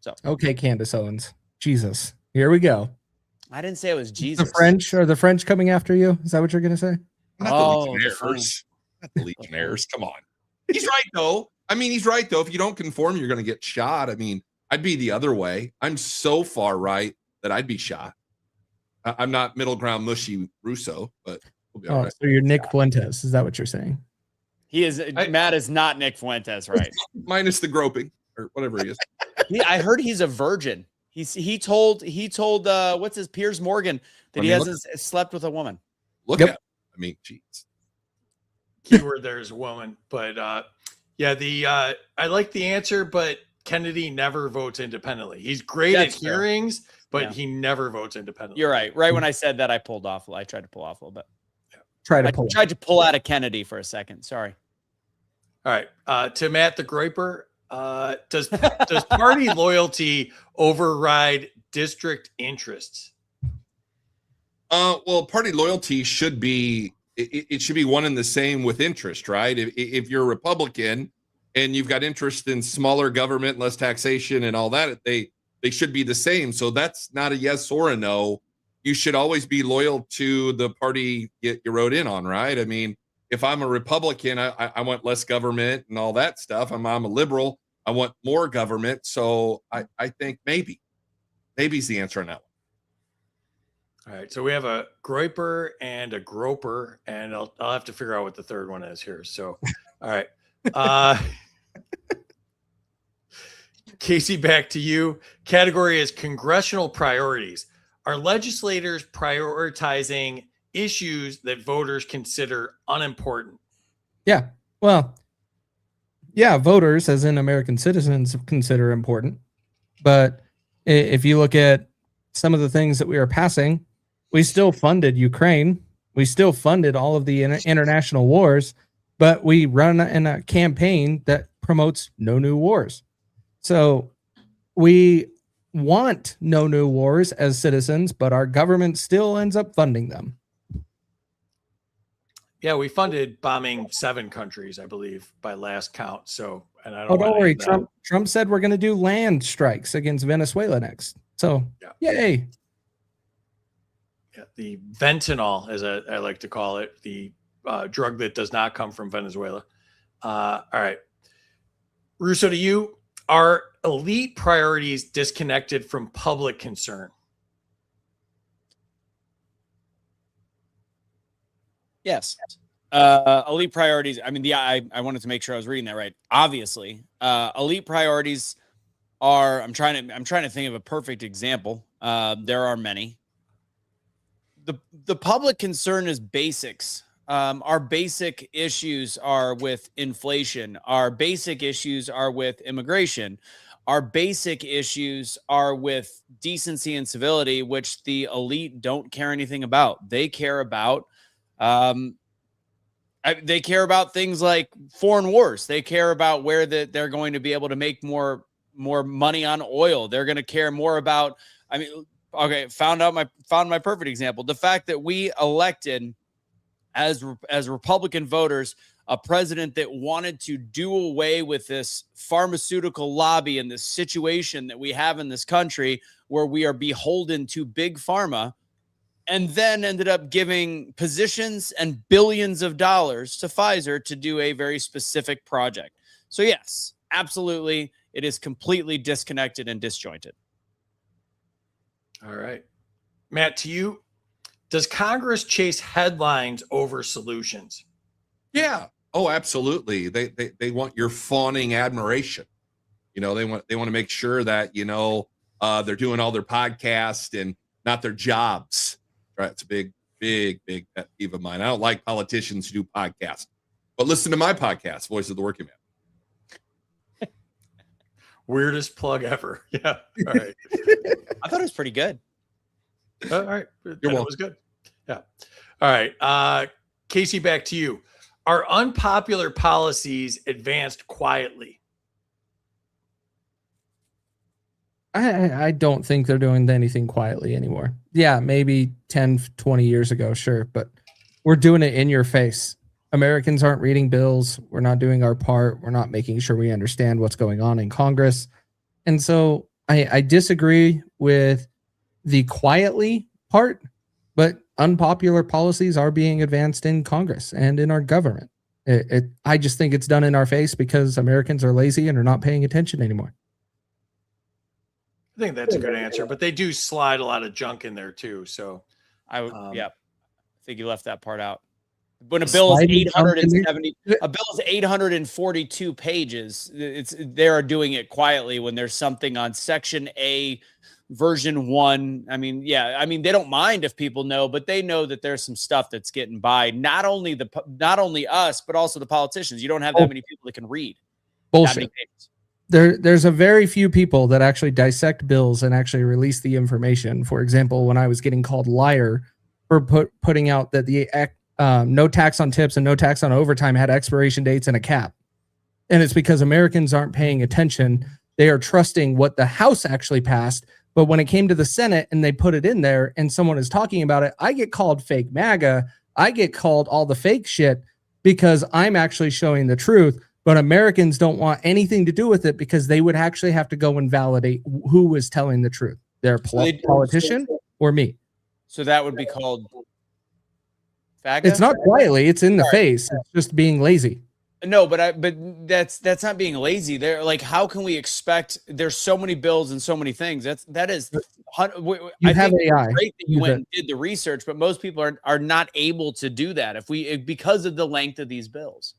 S5: So
S4: Okay, Candace Owens. Jesus. Here we go.
S5: I didn't say it was Jesus.
S4: The French coming after you? Is that what you're going to say?
S6: Not the Legionnaires. Not the Legionnaires. Come on. He's right, though. I mean, he's right, though. If you don't conform, you're going to get shot. I mean, I'd be the other way. I'm so far right. that I'd be shot. I'm not middle ground mushy Russo, but we'll be all
S4: Oh,
S6: right.
S4: so you're Nick Fuentes. Is that what you're saying?
S5: He is. Matt is not Nick Fuentes, right?
S6: Minus the groping or whatever he is.
S5: I heard he's a virgin. He told what's his Piers Morgan that he hasn't slept with a woman.
S6: Look at him. I mean, jeez.
S3: Keyword there is woman, but I like the answer, but Kennedy never votes independently. He's great
S5: That's
S3: at
S5: fair.
S3: hearings, but he never votes independently.
S5: You're right. Right when I said that, I tried to pull off a little bit.
S4: Tried
S5: to pull out of Kennedy for a second. Sorry.
S3: All right. To Matt the Groiper, does party loyalty override district interests?
S6: Well, party loyalty should be it should be one and the same with interest, right? If you're a Republican and you've got interest in smaller government, less taxation, and all that, they should be the same. So that's not a yes or a no. You should always be loyal to the party you wrote in on, right? I mean, if I'm a Republican, I want less government and all that stuff. I'm a liberal. I want more government. So I think maybe's the answer on that one.
S3: All right. So we have a Groiper and a Groper, and I'll have to figure out what the third one is here. So, all right. Kaecey, back to you. Category is congressional priorities. Are legislators prioritizing issues that voters consider unimportant?
S4: Yeah. Well, yeah, voters, as in American citizens, consider important. But if you look at some of the things that we are passing, we still funded Ukraine. We still funded all of the international wars, but we run in a campaign that promotes no new wars. So we want no new wars as citizens, but our government still ends up funding them.
S3: Yeah, we funded bombing 7 countries, I believe, by last count. So, and I
S4: don't worry. Trump said we're going to do land strikes against Venezuela next. So, yay.
S3: Yeah, the Ventanol, as I like to call it, the drug that does not come from Venezuela. All right. Russo, to you, are elite priorities disconnected from public concern?
S5: Yes. Elite priorities. I mean, I wanted to make sure I was reading that right. Obviously, elite priorities are. I'm trying to think of a perfect example. There are many. The public concern is basics. Our basic issues are with inflation. Our basic issues are with immigration. Our basic issues are with decency and civility, which the elite don't care anything about. They care about things like foreign wars. They care about where they're going to be able to make more money on oil. They're going to care more about. I mean, okay, found my perfect example. The fact that we elected as Republican voters a president that wanted to do away with this pharmaceutical lobby and this situation that we have in this country where we are beholden to big pharma, and then ended up giving positions and billions of dollars to Pfizer to do a very specific project. So yes, absolutely, it is completely disconnected and disjointed.
S3: All right. Matt, to you, does Congress chase headlines over solutions?
S6: Yeah. Oh, absolutely. They want your fawning admiration. You know, they want to make sure that, you know, they're doing all their podcasts and not their jobs. Right. It's a big pet peeve of mine. I don't like politicians who do podcasts, but listen to my podcast, Voice of the Working Man.
S3: Weirdest plug ever. Yeah. All right.
S5: I thought it was pretty good.
S3: All right. It was good. Yeah. All right. Kaecey, back to you. Are unpopular policies advanced quietly?
S4: I don't think they're doing anything quietly anymore. Yeah, maybe 10, 20 years ago, sure. But we're doing it in your face. Americans aren't reading bills. We're not doing our part. We're not making sure we understand what's going on in Congress. And so I disagree with the quietly part, but unpopular policies are being advanced in Congress and in our government. I just think it's done in our face because Americans are lazy and are not paying attention anymore.
S3: I think that's a good answer, but they do slide a lot of junk in there too. So
S5: I would, yeah, I think you left that part out. When a bill is
S4: Sliding junk in there?
S5: 870, a bill is 842 pages. They are doing it quietly when there's something on Section A, Version 1. I mean, yeah, I mean they don't mind if people know, but they know that there's some stuff that's getting by. Not only us, but also the politicians. You don't have that many people that can read.
S4: Bullshit. There's a very few people that actually dissect bills and actually release the information. For example, when I was getting called liar for putting out that the no tax on tips and no tax on overtime had expiration dates and a cap. And it's because Americans aren't paying attention. They are trusting what the House actually passed. But when it came to the Senate and they put it in there and someone is talking about it, I get called fake MAGA. I get called all the fake shit because I'm actually showing the truth. But Americans don't want anything to do with it because they would actually have to go and validate who was telling the truth, their politician or me.
S5: So that would be called FAGA?
S4: It's not quietly, it's in the face. It's just being lazy.
S5: No, but that's not being lazy. They're like, how can we expect? There's so many bills and so many things. That is.
S4: You have AI.
S5: Great that you went and did the research, but most people are not able to do that because of the length of these bills.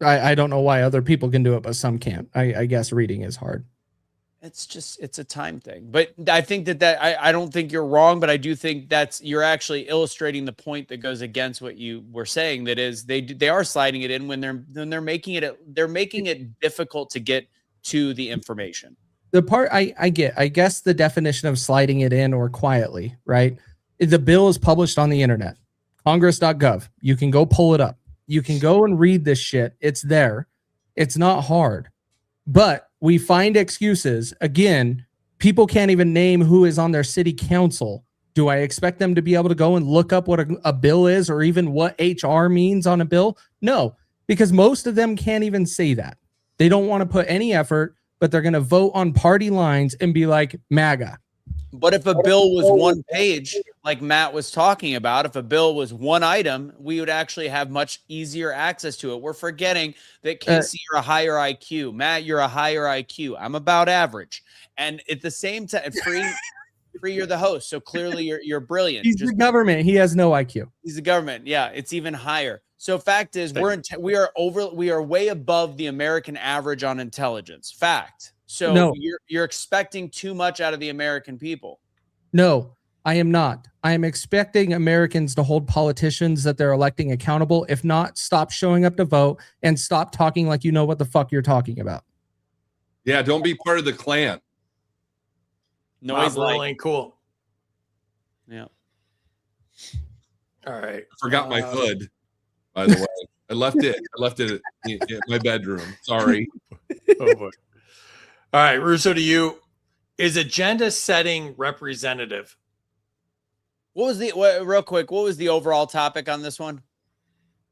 S4: I don't know why other people can do it, but some can't. I guess reading is hard.
S5: It's a time thing. But I think that I don't think you're wrong, but I do think you're actually illustrating the point that goes against what you were saying. That is, they are sliding it in when they're making it difficult to get to the information.
S4: The part I guess the definition of sliding it in or quietly, right? The bill is published on the internet, congress.gov. You can go pull it up. You can go and read this shit. It's there. It's not hard. But we find excuses. Again, people can't even name who is on their city council. Do I expect them to be able to go and look up what a bill is or even what HR means on a bill? No, because most of them can't even say that. They don't want to put any effort, but they're going to vote on party lines and be like MAGA.
S5: But if a bill was one page, like Matt was talking about, if a bill was one item, we would actually have much easier access to it. We're forgetting that Kaecey, you're a higher IQ. Matt, you're a higher IQ. I'm about average. And at the same time, Free, you're the host. So clearly you're brilliant.
S4: He's the government. He has no IQ.
S5: He's the government. Yeah, it's even higher. So fact is, we are way above the American average on intelligence. Fact. So
S4: no.
S5: You're expecting too much out of the American people.
S4: No, I am not. I am expecting Americans to hold politicians that they're electing accountable. If not, stop showing up to vote and stop talking like you know what the fuck you're talking about.
S6: Yeah, don't be part of the Klan.
S5: Noise
S3: ain't cool.
S5: Yeah.
S3: All right.
S6: I forgot my hood, by the way. I left it in my bedroom. Sorry.
S3: Oh boy. All right, Russo, to you. Is agenda setting representative?
S5: Real quick, what was the overall topic on this one?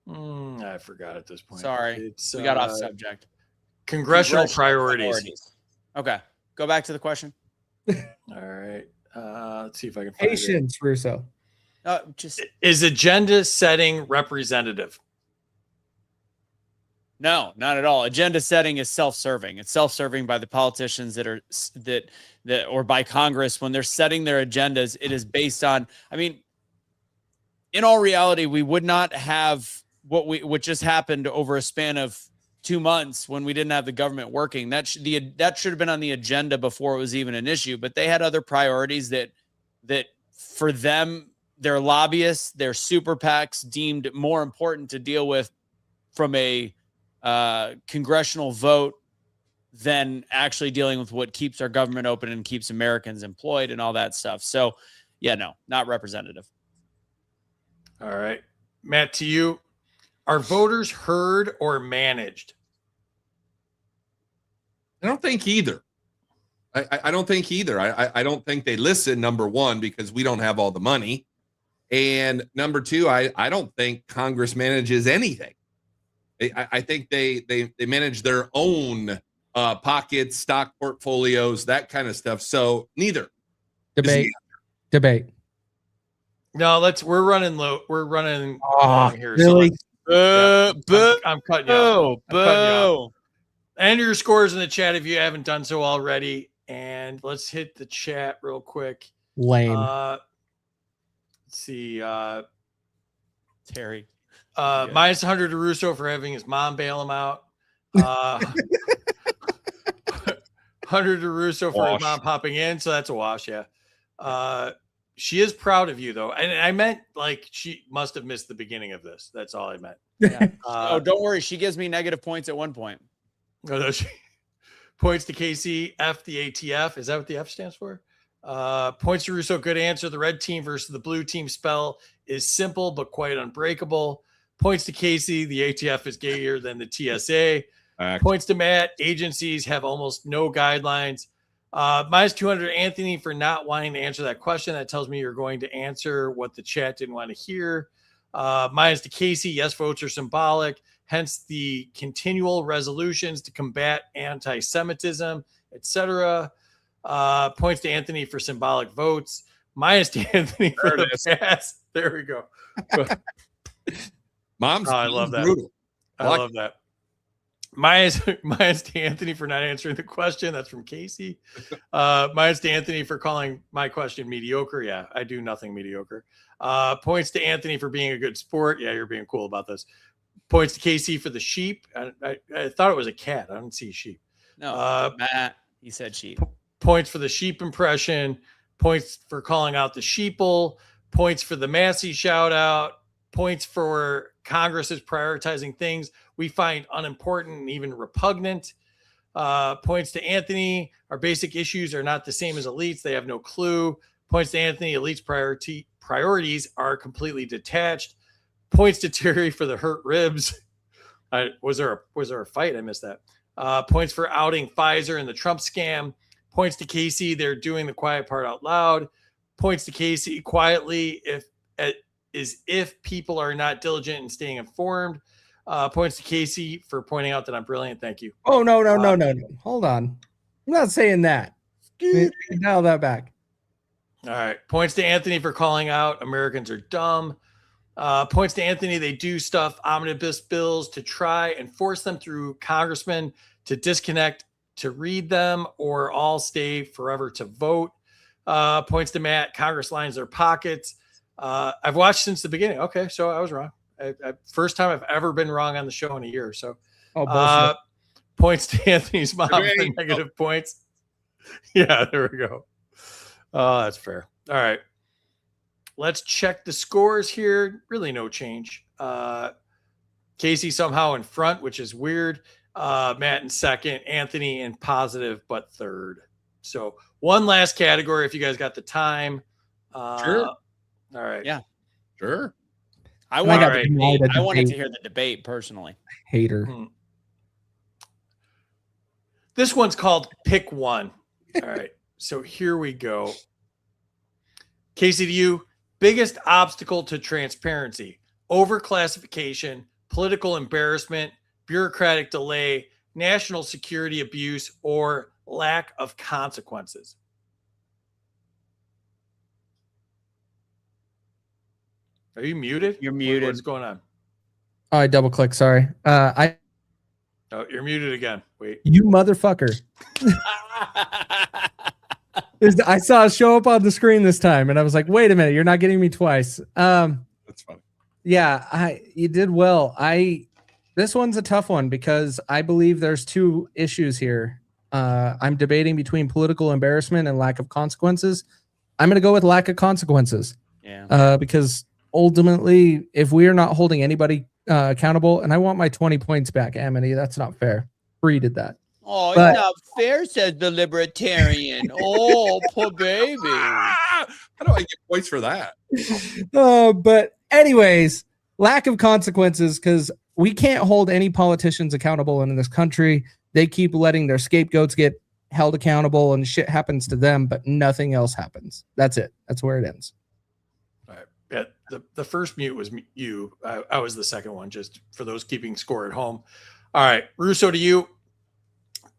S3: I forgot at this point.
S5: Sorry. We got off subject.
S3: Congressional priorities.
S5: Okay. Go back to the question.
S3: All right. Let's see if I can find
S4: Patience,
S3: it.
S4: Russo.
S3: Is agenda setting representative?
S5: No, not at all. Agenda setting is self-serving. It's self-serving by the politicians that or by Congress when they're setting their agendas. It is based on, I mean, in all reality, we would not have what just happened over a span of 2 months when we didn't have the government working. That should have been on the agenda before it was even an issue, but they had other priorities that for them, their lobbyists, their super PACs deemed more important to deal with from a congressional vote than actually dealing with what keeps our government open and keeps Americans employed and all that stuff. So yeah, no, not representative.
S3: All right. Matt, to you, are voters heard or managed?
S6: I don't think either. I don't think either. I don't think they listen, number one, because we don't have all the money. And number two, I don't think Congress manages anything. I think they manage their own pockets, stock portfolios, that kind of stuff. So neither.
S4: Debate.
S3: No, we're running low. We're running
S4: long
S3: here.
S4: Really?
S3: So I'm cutting you off. Enter your scores in the chat if you haven't done so already. And let's hit the chat real quick.
S4: Lame.
S3: Let's see.
S5: Terry.
S3: Minus 100 to Russo for having his mom bail him out. 100 to Russo for his mom popping in. So that's a wash. Yeah. She is proud of you, though. And I meant like she must have missed the beginning of this. That's all I meant.
S5: Yeah. Oh, don't worry. She gives me negative points at one point.
S3: No, no, points to Kaecey, F the ATF. Is that what the F stands for? Points to Russo. Good answer. The red team versus the blue team spell is simple but quite unbreakable. Points to Kaecey. The ATF is gayer than the TSA. Points to Matt. Agencies have almost no guidelines. Minus 200 Anthony for not wanting to answer that question. That tells me you're going to answer what the chat didn't want to hear. Minus to Kaecey. Yes, votes are symbolic. Hence the continual resolutions to combat anti-Semitism, etc. Points to Anthony for symbolic votes. Minus to Anthony for the pass. There we go.
S6: Mom's
S3: I love that.
S6: Brutal.
S3: I love that. Minus to Anthony for not answering the question. That's from Kaecey. Minus to Anthony for calling my question mediocre. Yeah, I do nothing mediocre. Points to Anthony for being a good sport. Yeah, you're being cool about this. Points to Kaecey for the sheep. I thought it was a cat. I don't see sheep.
S5: No, Matt, he said sheep.
S3: Points for the sheep impression. Points for calling out the sheeple. Points for the Massey shout out. Points for Congress is prioritizing things we find unimportant and even repugnant. Points to Anthony. Our basic issues are not the same as elites. They have no clue. Points to Anthony. Elites' priorities are completely detached. Points to Terry for the hurt ribs. Was there a fight? I missed that. Points for outing Pfizer and the Trump scam. Points to Kaecey. They're doing the quiet part out loud. Points to Kaecey quietly if people are not diligent in staying informed. Points to Kaecey for pointing out that I'm brilliant. Thank you.
S4: Oh, no. Hold on. I'm not saying that. Dial that back.
S3: All right. Points to Anthony for calling out Americans are dumb. Points to Anthony. They do stuff, omnibus bills to try and force them through congressmen to disconnect, to read them, or all stay forever to vote. Points to Matt. Congress lines their pockets. I've watched since the beginning. Okay, so I was wrong. First time I've ever been wrong on the show in a year. So, points to Anthony's mom for negative points. Yeah, there we go. Oh, that's fair. All right. Let's check the scores here. Really no change. Kaecey somehow in front, which is weird. Matt in second. Anthony in positive, but third. So one last category if you guys got the time.
S6: Sure.
S3: All right.
S5: Yeah.
S6: Sure.
S5: I wanted
S4: debate.
S5: to hear the debate personally.
S4: Hater.
S3: This one's called Pick One. All right. So here we go. Kaecey, to you, biggest obstacle to transparency: overclassification, political embarrassment, bureaucratic delay, national security abuse, or lack of consequences. Are you muted?
S5: You're muted.
S3: What's going on?
S4: Oh, I double clicked. Sorry.
S3: Oh, you're muted again. Wait.
S4: You motherfucker. I saw it show up on the screen this time, and I was like, "Wait a minute, you're not getting me twice."
S6: That's funny.
S4: Yeah, you did well. This one's a tough one because I believe there's two issues here. I'm debating between political embarrassment and lack of consequences. I'm going to go with lack of consequences.
S5: Yeah.
S4: Because ultimately, if we are not holding anybody accountable, and I want my 20 points back, Amity, that's not fair. Bree did that.
S5: Oh,
S4: But-
S5: it's not fair, says the libertarian. Oh, poor baby.
S6: How do I get points for that?
S4: But anyways, lack of consequences, because we can't hold any politicians accountable in this country. They keep letting their scapegoats get held accountable and shit happens to them, but nothing else happens. That's it. That's where it ends.
S3: All right. Yeah, the first mute was you. I was the second one, just for those keeping score at home. All right. Russo, to you.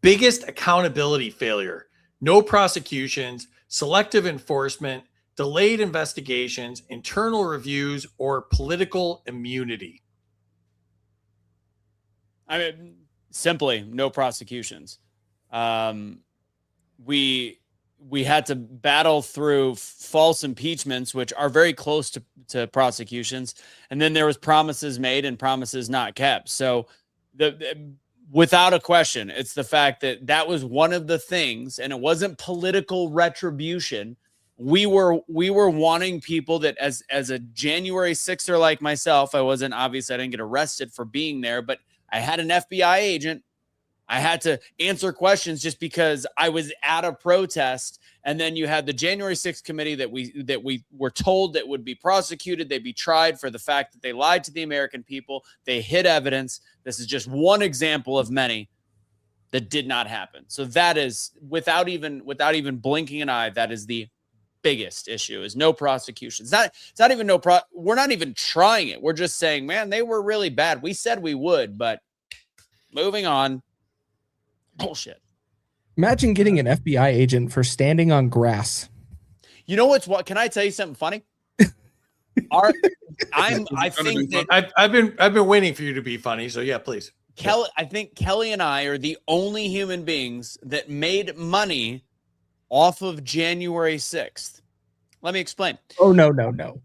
S3: Biggest accountability failure: no prosecutions, selective enforcement, delayed investigations, internal reviews, or political immunity.
S5: I mean, simply no prosecutions. We had to battle through false impeachments, which are very close to prosecutions. And then there was promises made and promises not kept. So without a question, it's the fact that was one of the things, and it wasn't political retribution. We were wanting people that as a January 6er like myself, I didn't get arrested for being there, but I had an FBI agent. I had to answer questions just because I was at a protest. And then you had the January 6th committee that we were told that would be prosecuted. They'd be tried for the fact that they lied to the American people. They hid evidence. This is just one example of many that did not happen. So that is, without even blinking an eye, that is the biggest issue, is no prosecution. It's not even we're not even trying it. We're just saying, man, they were really bad. We said we would, but moving on. Bullshit.
S4: Imagine getting an FBI agent for standing on grass.
S5: You know what? Can I tell you something funny? I've
S3: been waiting for you to be funny. So yeah, please.
S5: I think Kelly and I are the only human beings that made money off of January 6th. Let me explain.
S4: Oh, no.
S5: No.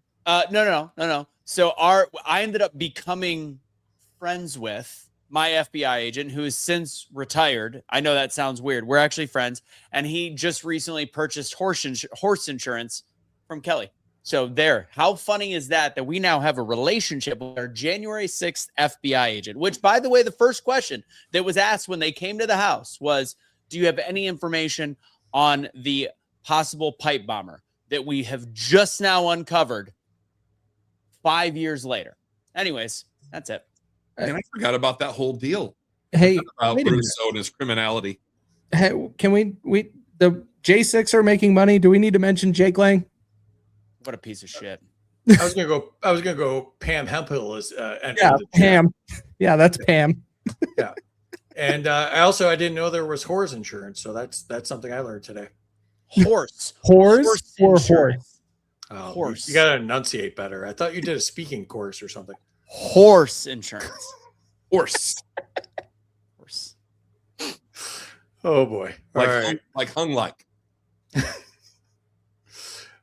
S5: So I ended up becoming friends with my FBI agent, who has since retired. I know that sounds weird. We're actually friends. And he just recently purchased horse insurance from Kelly. So there, how funny is that we now have a relationship with our January 6th FBI agent, which, by the way, the first question that was asked when they came to the house was, do you have any information on the possible pipe bomber that we have just now uncovered 5 years later? Anyways, that's it.
S6: And I forgot about that whole deal.
S4: Hey,
S6: about Russo and his criminality.
S4: Hey, can we the J6 are making money? Do we need to mention Jake Lang?
S5: What a piece of shit.
S3: I was gonna go Pam Hemphill is
S4: Pam. Yeah, that's Pam.
S3: Yeah. And I didn't know there was horse insurance, so that's something I learned today.
S4: Horse or horse?
S3: Oh,
S5: horse.
S3: You gotta enunciate better. I thought you did a speaking course or something.
S5: Horse insurance.
S6: Horse.
S3: Oh boy. All right.
S6: Hung like.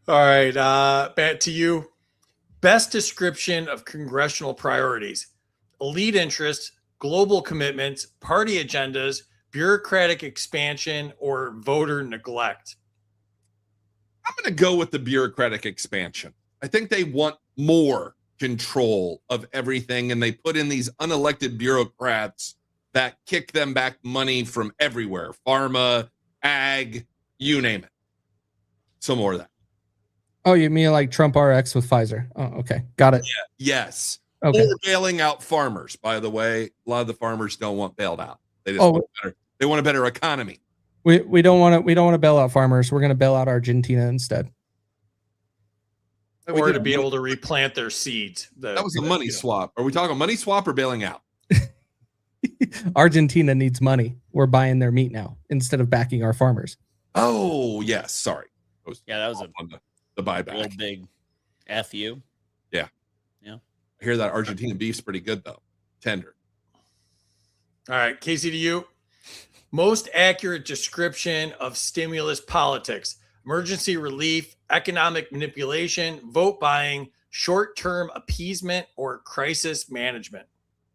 S3: All right. Back to you. Best description of congressional priorities: elite interests, global commitments, party agendas, bureaucratic expansion, or voter neglect.
S6: I'm going to go with the bureaucratic expansion. I think they want more control of everything, and they put in these unelected bureaucrats that kick them back money from everywhere. Pharma, ag, you name it. Some more of that.
S4: Oh, you mean like Trump RX with Pfizer? Oh, okay. Got it.
S6: Yeah, yes.
S4: Okay.
S6: Or bailing out farmers. By the way, a lot of the farmers don't want bailed out. They just want a better economy.
S4: We don't want to bail out farmers. We're going to bail out Argentina instead.
S3: Or to be able to replant their seeds.
S6: That was a money swap. Are we talking money swap or bailing out?
S4: Argentina needs money. We're buying their meat now instead of backing our farmers.
S6: Oh, yes. Sorry.
S5: That was
S6: the buyback.
S5: Real big FU.
S6: Yeah. I hear that Argentine beef's pretty good, though. Tender.
S3: All right. Kaecey, to you. Most accurate description of stimulus politics: emergency relief, economic manipulation, vote buying, short-term appeasement, or crisis management.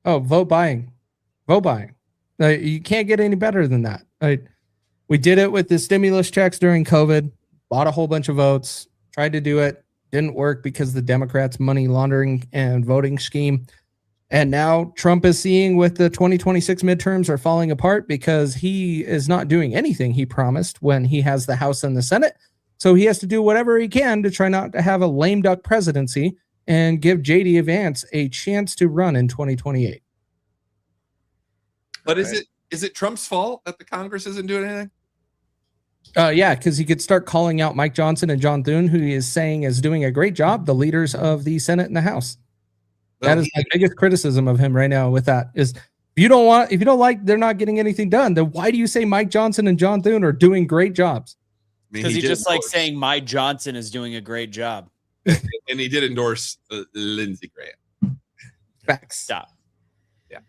S4: Oh, vote buying. You can't get any better than that. We did it with the stimulus checks during COVID, bought a whole bunch of votes, tried to do it, didn't work because the Democrats' money laundering and voting scheme. And now Trump is seeing with the 2026 midterms are falling apart because he is not doing anything he promised when he has the House and the Senate. So he has to do whatever he can to try not to have a lame duck presidency and give JD Vance a chance to run in 2028.
S6: But is it Trump's fault that the Congress isn't doing anything?
S4: Yeah, because he could start calling out Mike Johnson and John Thune, who he is saying is doing a great job, the leaders of the Senate and the House. That is my biggest criticism of him right now with that is if you don't like they're not getting anything done, then why do you say Mike Johnson and John Thune are doing great jobs?
S5: Because he just like saying Mike Johnson is doing a great job.
S6: And he did endorse Lindsey Graham.
S4: Facts.
S5: Stop.
S6: Yeah.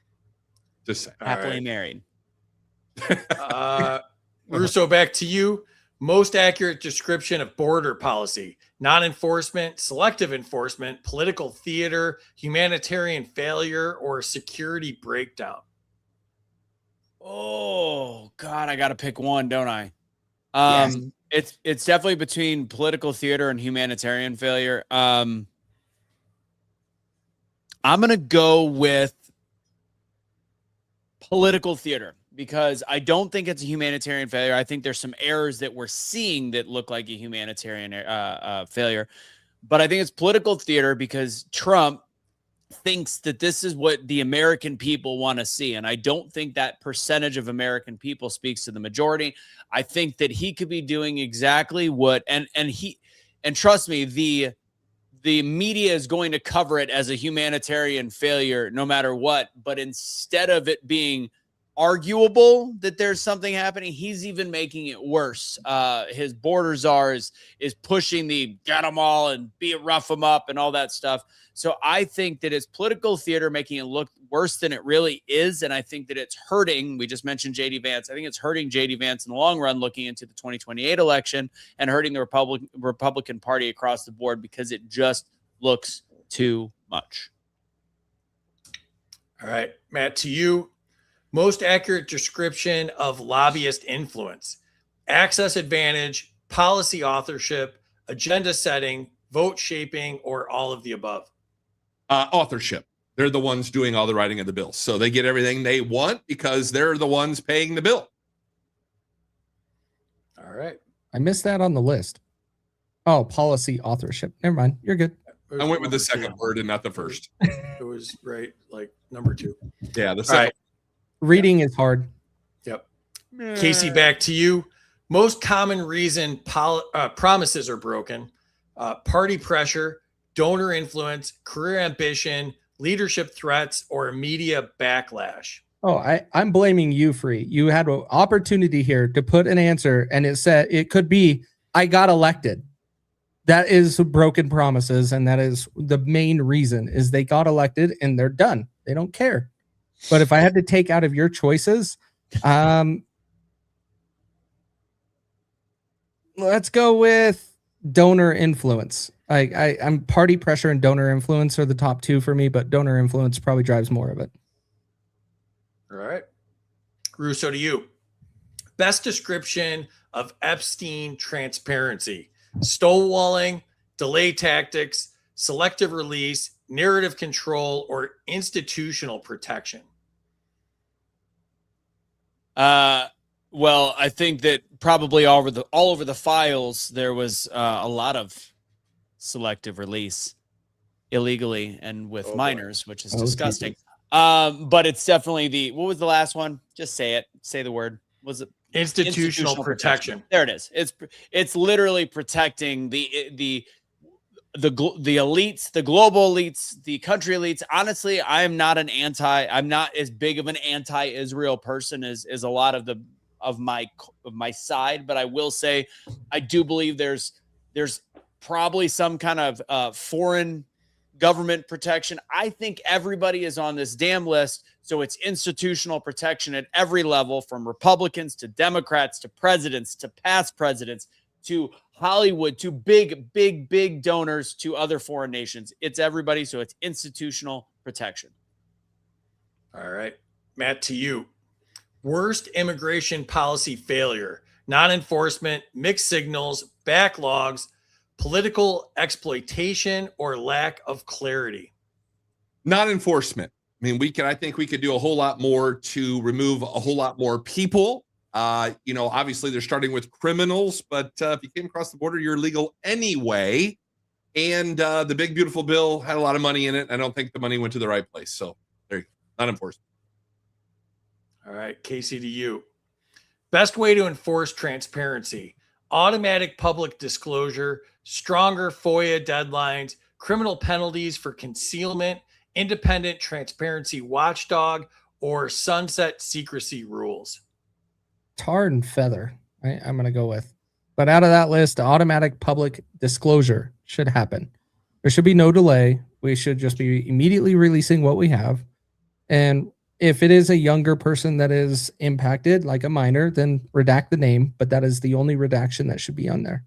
S6: Just say.
S5: Happily married.
S3: Russo, back to you. Most accurate description of border policy: non-enforcement, selective enforcement, political theater, humanitarian failure, or security breakdown.
S5: Oh God, I got to pick one, don't I?
S7: Yes.
S5: It's definitely between political theater and humanitarian failure. I'm gonna go with political theater because I don't think it's a humanitarian failure. I think there's some errors that we're seeing that look like a humanitarian failure, but I think it's political theater because Trump thinks that this is what the American people want to see. And I don't think that percentage of American people speaks to the majority. I think that he could be doing exactly what, and trust me, the media is going to cover it as a humanitarian failure no matter what. But instead of it being arguable that there's something happening, he's even making it worse. His border czar is pushing the get them all and rough them up and all that stuff. So I think that it's political theater making it look worse than it really is. And I think that it's hurting. We just mentioned JD Vance. I think it's hurting JD Vance in the long run, looking into the 2028 election and hurting the Republican Party across the board because it just looks too much.
S3: All right, Matt, to you. Most accurate description of lobbyist influence: access advantage, policy authorship, agenda setting, vote shaping, or all of the above.
S6: Authorship. They're the ones doing all the writing of the bills. So they get everything they want because they're the ones paying the bill.
S3: All right.
S4: I missed that on the list. Oh, policy authorship. Never mind. You're good.
S6: I went with the second word and not the first.
S3: It was right, like number 2.
S6: Yeah, the
S3: All
S6: second.
S3: right.
S4: Reading is hard.
S3: Yep. Kaecey, back to you. Most common reason promises are broken: party pressure, donor influence, career ambition, leadership threats, or media backlash.
S4: Oh, I'm blaming you, Free. You had an opportunity here to put an answer, and it said it could be, I got elected. That is broken promises, and that is the main reason is they got elected and they're done. They don't care. But if I had to take out of your choices, let's go with donor influence. I'm party pressure and donor influence are the top 2 for me, but donor influence probably drives more of it.
S3: All right. Russo, to you. Best description of Epstein transparency: stonewalling, delay tactics, selective release, narrative control, or institutional protection.
S5: Well, I think that probably all over the files, there was a lot of selective release illegally and with minors, which is disgusting. But it's definitely what was the last one? Just say it. Say the word. Was it
S3: Institutional protection?
S5: There it is. It's literally protecting the elites, the global elites, the country elites. Honestly, I'm not as big of an anti-Israel person as a lot of my side, but I will say I do believe there's probably some kind of foreign government protection. I think everybody is on this damn list, so it's institutional protection at every level, from Republicans to Democrats to presidents to past presidents to Hollywood to big donors to other foreign nations. It's everybody, so it's institutional protection.
S3: All right. Matt, to you. Worst immigration policy failure: non-enforcement, mixed signals, backlogs, political exploitation, or lack of clarity.
S6: Not enforcement. I mean, I think we could do a whole lot more to remove a whole lot more people. Obviously they're starting with criminals, but if you came across the border, you're illegal anyway. And the big, beautiful bill had a lot of money in it. I don't think the money went to the right place. So there you go. Not enforcement.
S3: All right, Kaecey, to you. Best way to enforce transparency: automatic public disclosure, stronger FOIA deadlines, criminal penalties for concealment, independent transparency watchdog, or sunset secrecy rules.
S4: Tar and feather, right? I'm going to go with. But out of that list, automatic public disclosure should happen. There should be no delay. We should just be immediately releasing what we have. And If it is a younger person that is impacted, like a minor, then redact the name, but that is the only redaction that should be on there.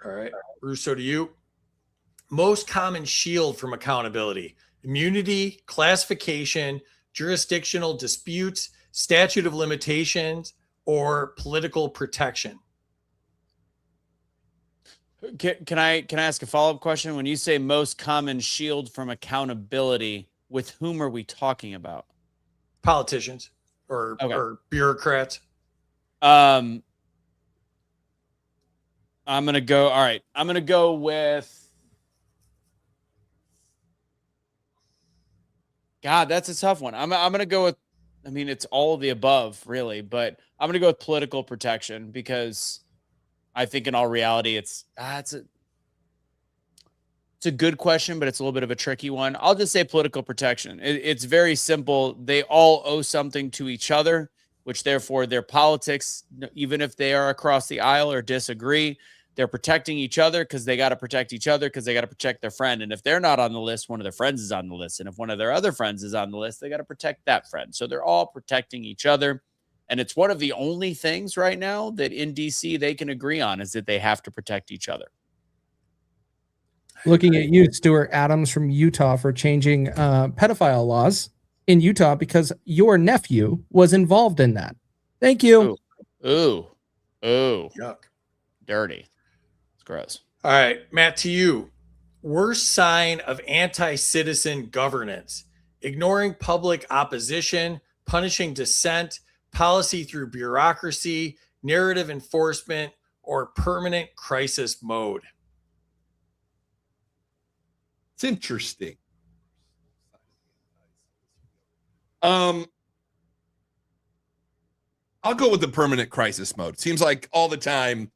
S3: All right. Russo, to you. Most common shield from accountability: immunity, classification, jurisdictional disputes, statute of limitations, or political protection.
S5: Can I ask a follow-up question? When you say most common shield from accountability, with whom are we talking about?
S3: Politicians or bureaucrats.
S5: I'm gonna go. All right, I'm gonna go with. God, that's a tough one. I'm gonna go with. I mean, it's all of the above, really, but I'm gonna go with political protection because I think in all reality, it's a good question, but it's a little bit of a tricky one. I'll just say political protection. It's very simple. They all owe something to each other, which therefore their politics, even if they are across the aisle or disagree, they're protecting each other because they got to protect each other because they got to protect their friend. And if they're not on the list, one of their friends is on the list. And if one of their other friends is on the list, they got to protect that friend. So they're all protecting each other. And it's one of the only things right now that in DC they can agree on is that they have to protect each other.
S4: Looking at you, Stuart Adams from Utah, for changing pedophile laws in Utah because your nephew was involved in that. Thank you.
S5: Ooh.
S3: Yuck.
S5: Dirty. It's gross.
S3: All right, Matt, to you. Worst sign of anti-citizen governance: ignoring public opposition, punishing dissent, policy through bureaucracy, narrative enforcement, or permanent crisis mode.
S6: It's interesting. I'll go with the permanent crisis mode. Seems like all the time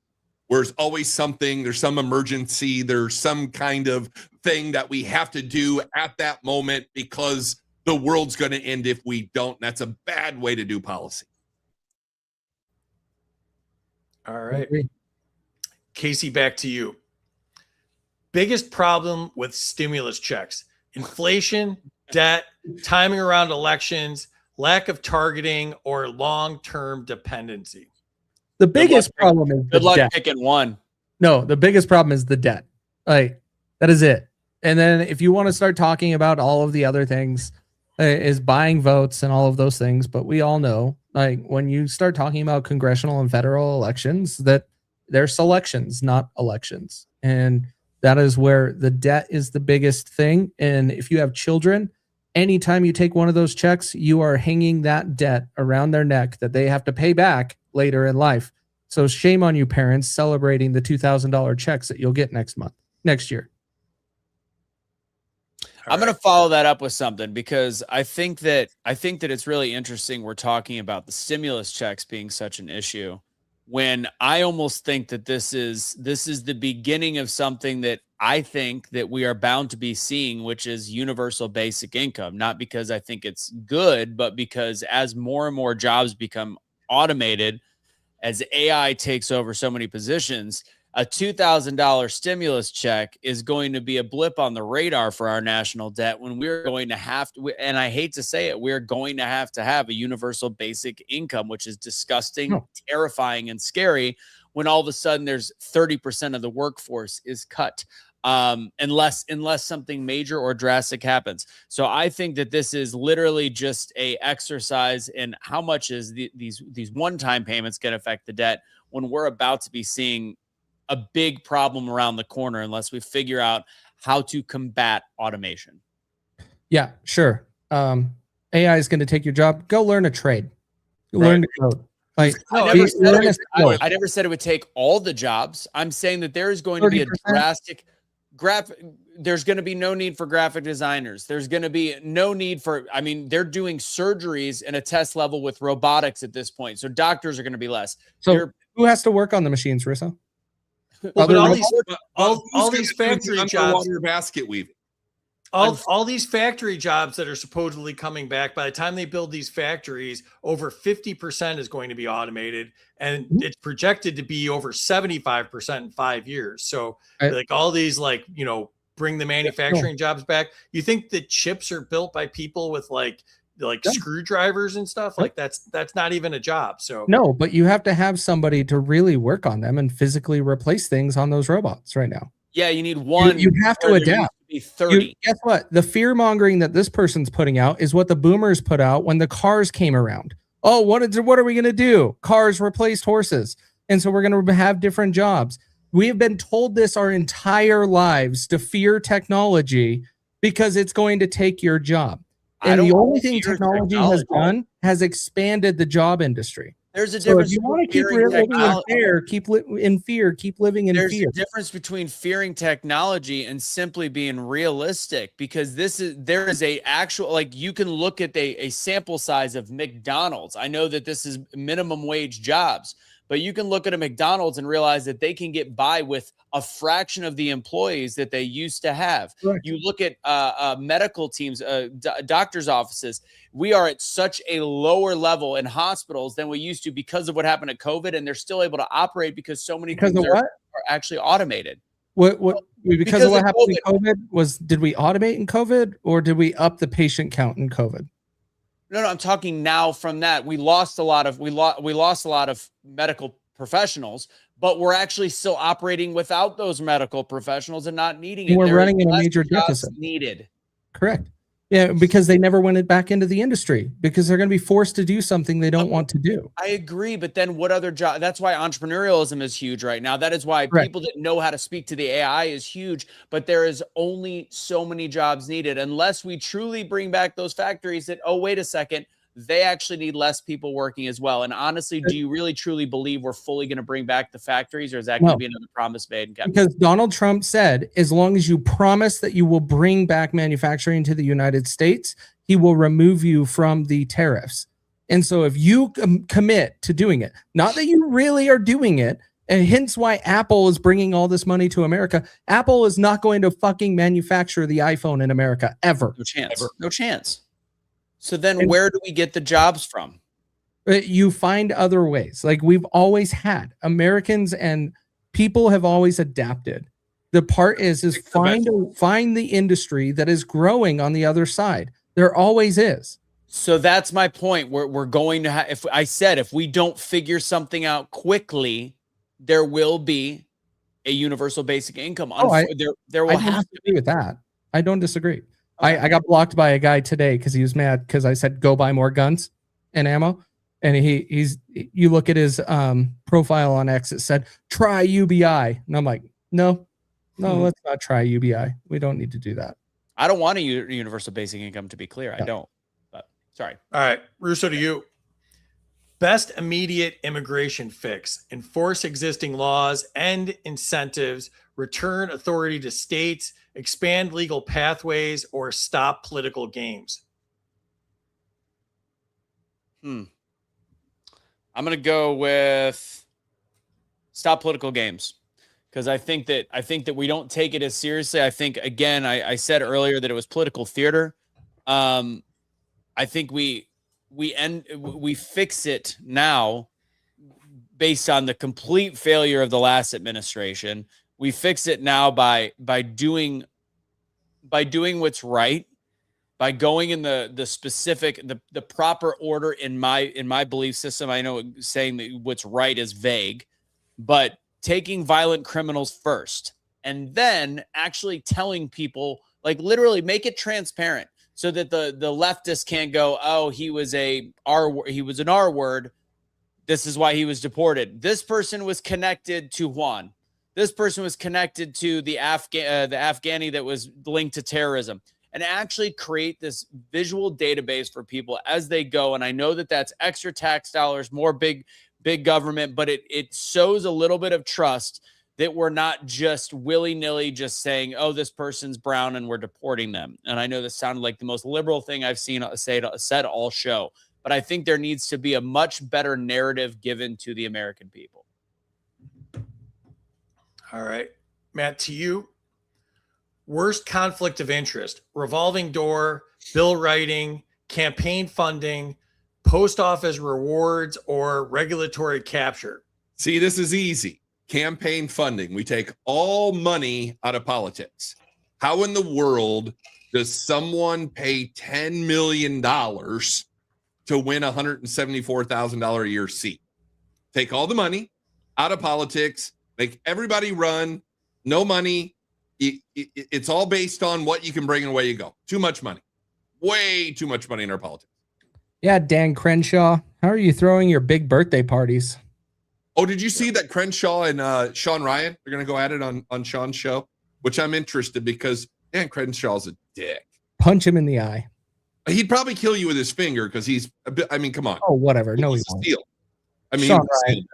S6: there's always something, there's some emergency, there's some kind of thing that we have to do at that moment because the world's going to end if we don't. That's a bad way to do policy.
S3: All right. Kaecey, back to you. Biggest problem with stimulus checks: inflation, debt, timing around elections, lack of targeting, or long-term dependency.
S4: The biggest problem is
S5: good luck
S4: debt.
S5: picking one.
S4: No, the biggest problem is the debt. Like, that is it. And then if you want to start talking about all of the other things, is buying votes and all of those things. But we all know, like, when you start talking about congressional and federal elections, that they're selections, not elections. And that is where the debt is the biggest thing. And if you have children, anytime you take one of those checks, you are hanging that debt around their neck that they have to pay back later in life. So shame on you, parents, celebrating the $2,000 checks that you'll get next year.
S5: I'm going to follow that up with something because I think that it's really interesting we're talking about the stimulus checks being such an issue, when I almost think that this is the beginning of something that I think that we are bound to be seeing, which is universal basic income. Not because I think it's good, but because as more and more jobs become automated, as AI takes over so many positions, a $2,000 stimulus check is going to be a blip on the radar for our national debt when we're going to have to, and I hate to say it, we're going to have a universal basic income, which is disgusting, terrifying, and scary when all of a sudden there's 30% of the workforce is cut. Unless something major or drastic happens. So I think that this is literally just a exercise in how much is these one-time payments can affect the debt when we're about to be seeing a big problem around the corner unless we figure out how to combat automation.
S4: Yeah, sure. AI is going to take your job. Go learn a trade. Learn to code. Like,
S5: I never said it would take all the jobs. I'm saying that there is going to be a drastic there's going to be no need for graphic designers. There's going to be no need for, I mean, they're doing surgeries in a test level with robotics at this point. So doctors are going to be less.
S4: So who has to work on the machines, Russo?
S3: Well, but all these factory jobs,
S6: basket weaving.
S3: All these factory jobs that are supposedly coming back, by the time they build these factories, over 50% is going to be automated, and it's projected to be over 75% in 5 years. So like all these, like, you know, bring the manufacturing jobs back. You think the chips are built by people with like like
S4: Yeah.
S3: screwdrivers and stuff. Like that's not even a job. So
S4: No, but you have to have somebody to really work on them and physically replace things on those robots right now.
S5: Yeah, you need one.
S4: You have to
S5: where there
S4: adapt.
S5: used to be 30.
S4: Guess what? The fear mongering that this person's putting out is what the boomers put out when the cars came around. Oh, what are we going to do? Cars replaced horses. And so we're going to have different jobs. We have been told this our entire lives to fear technology because it's going to take your job. And the only thing technology has done has expanded the job industry.
S5: There's a
S4: So
S5: difference.
S4: if you want to keep
S5: fearing
S4: living in
S5: technology-
S4: fear, keep living in
S5: There's
S4: fear.
S5: a difference between fearing technology and simply being realistic, because there is a actual, like, you can look at a sample size of McDonald's. I know that this is minimum wage jobs, but you can look at a McDonald's and realize that they can get by with a fraction of the employees that they used to have.
S4: Right.
S5: You look at medical teams, doctors' offices. We are at such a lower level in hospitals than we used to because of what happened at COVID, and they're still able to operate because so many things are actually automated.
S4: Because of what happened in COVID did we automate in COVID or did we up the patient count in COVID?
S5: No, I'm talking now from that. We lost a lot of medical professionals, but we're actually still operating without those medical professionals and not needing it.
S4: We're
S5: There
S4: running
S5: is
S4: in a
S5: less
S4: major
S5: jobs
S4: deficit.
S5: needed.
S4: Correct. Yeah, because they never went back into the industry because they're going to be forced to do something they don't want to do.
S5: I agree, but then what other job? That's why entrepreneurialism is huge right now. That is why people that know how to speak to the AI is huge, but there is only so many jobs needed unless we truly bring back those factories that, oh, wait a second, they actually need less people working as well. And honestly, do you really truly believe we're fully going to bring back the factories, or is that going to be another promise made and kept?
S4: Because Donald Trump said, as long as you promise that you will bring back manufacturing to the United States, he will remove you from the tariffs. And so if you commit to doing it, not that you really are doing it, and hence why Apple is bringing all this money to America. Apple is not going to fucking manufacture the iPhone in America ever.
S5: No chance. Ever. No chance. So then where do we get the jobs from?
S4: You find other ways. Like we've always had. Americans and people have always adapted. The part is find the industry that is growing on the other side. There always is.
S5: So that's my point. We're going to have, if we don't figure something out quickly, there will be a universal basic income. There will have to
S4: be with that. I don't disagree. I got blocked by a guy today because he was mad because I said go buy more guns and ammo, and you look at his profile on X, it said try UBI, and I'm like no, let's not try UBI. We don't need to do that.
S5: I don't want a universal basic income, to be clear. I don't. But sorry.
S3: All right, Russo, to you. Best immediate immigration fix: enforce existing laws, end incentives, return authority to states, expand legal pathways, or stop political games?
S5: I'm going to go with stop political games, because I think that we don't take it as seriously. I think, again, I said earlier that it was political theater. I think we fix it now based on the complete failure of the last administration. We fix it now by doing what's right, by going in the specific, the proper order in my belief system. I know saying that what's right is vague, but taking violent criminals first and then actually telling people, like, literally make it transparent so that the leftists can't go, oh, he was an R word. This is why he was deported. This person was connected to Juan. This person was connected to the Afghani that was linked to terrorism, and actually create this visual database for people as they go. And I know that that's extra tax dollars, more big government, but it shows a little bit of trust that we're not just willy-nilly just saying, oh, this person's brown and we're deporting them. And I know this sounded like the most liberal thing I've seen said all show, but I think there needs to be a much better narrative given to the American people.
S3: All right, Matt, to you. Worst conflict of interest: revolving door, bill writing, campaign funding, post office rewards, or regulatory capture?
S6: See, this is easy. Campaign funding. We take all money out of politics. How in the world does someone pay $10 million to win a $174,000 a year seat? Take all the money out of politics, make everybody run, no money. It's all based on what you can bring and away you go. Too much money. Way too much money in our politics.
S4: Yeah, Dan Crenshaw, how are you throwing your big birthday parties?
S6: Oh, did you see that Crenshaw and Sean Ryan are going to go at it on Sean's show? Which I'm interested because Dan Crenshaw's a dick.
S4: Punch him in the eye.
S6: He'd probably kill you with his finger because he's a bit. I mean, come on.
S4: Oh, whatever. No,
S6: He's
S4: he
S6: a
S4: won't.
S6: seal. I mean,
S4: Sean Ryan,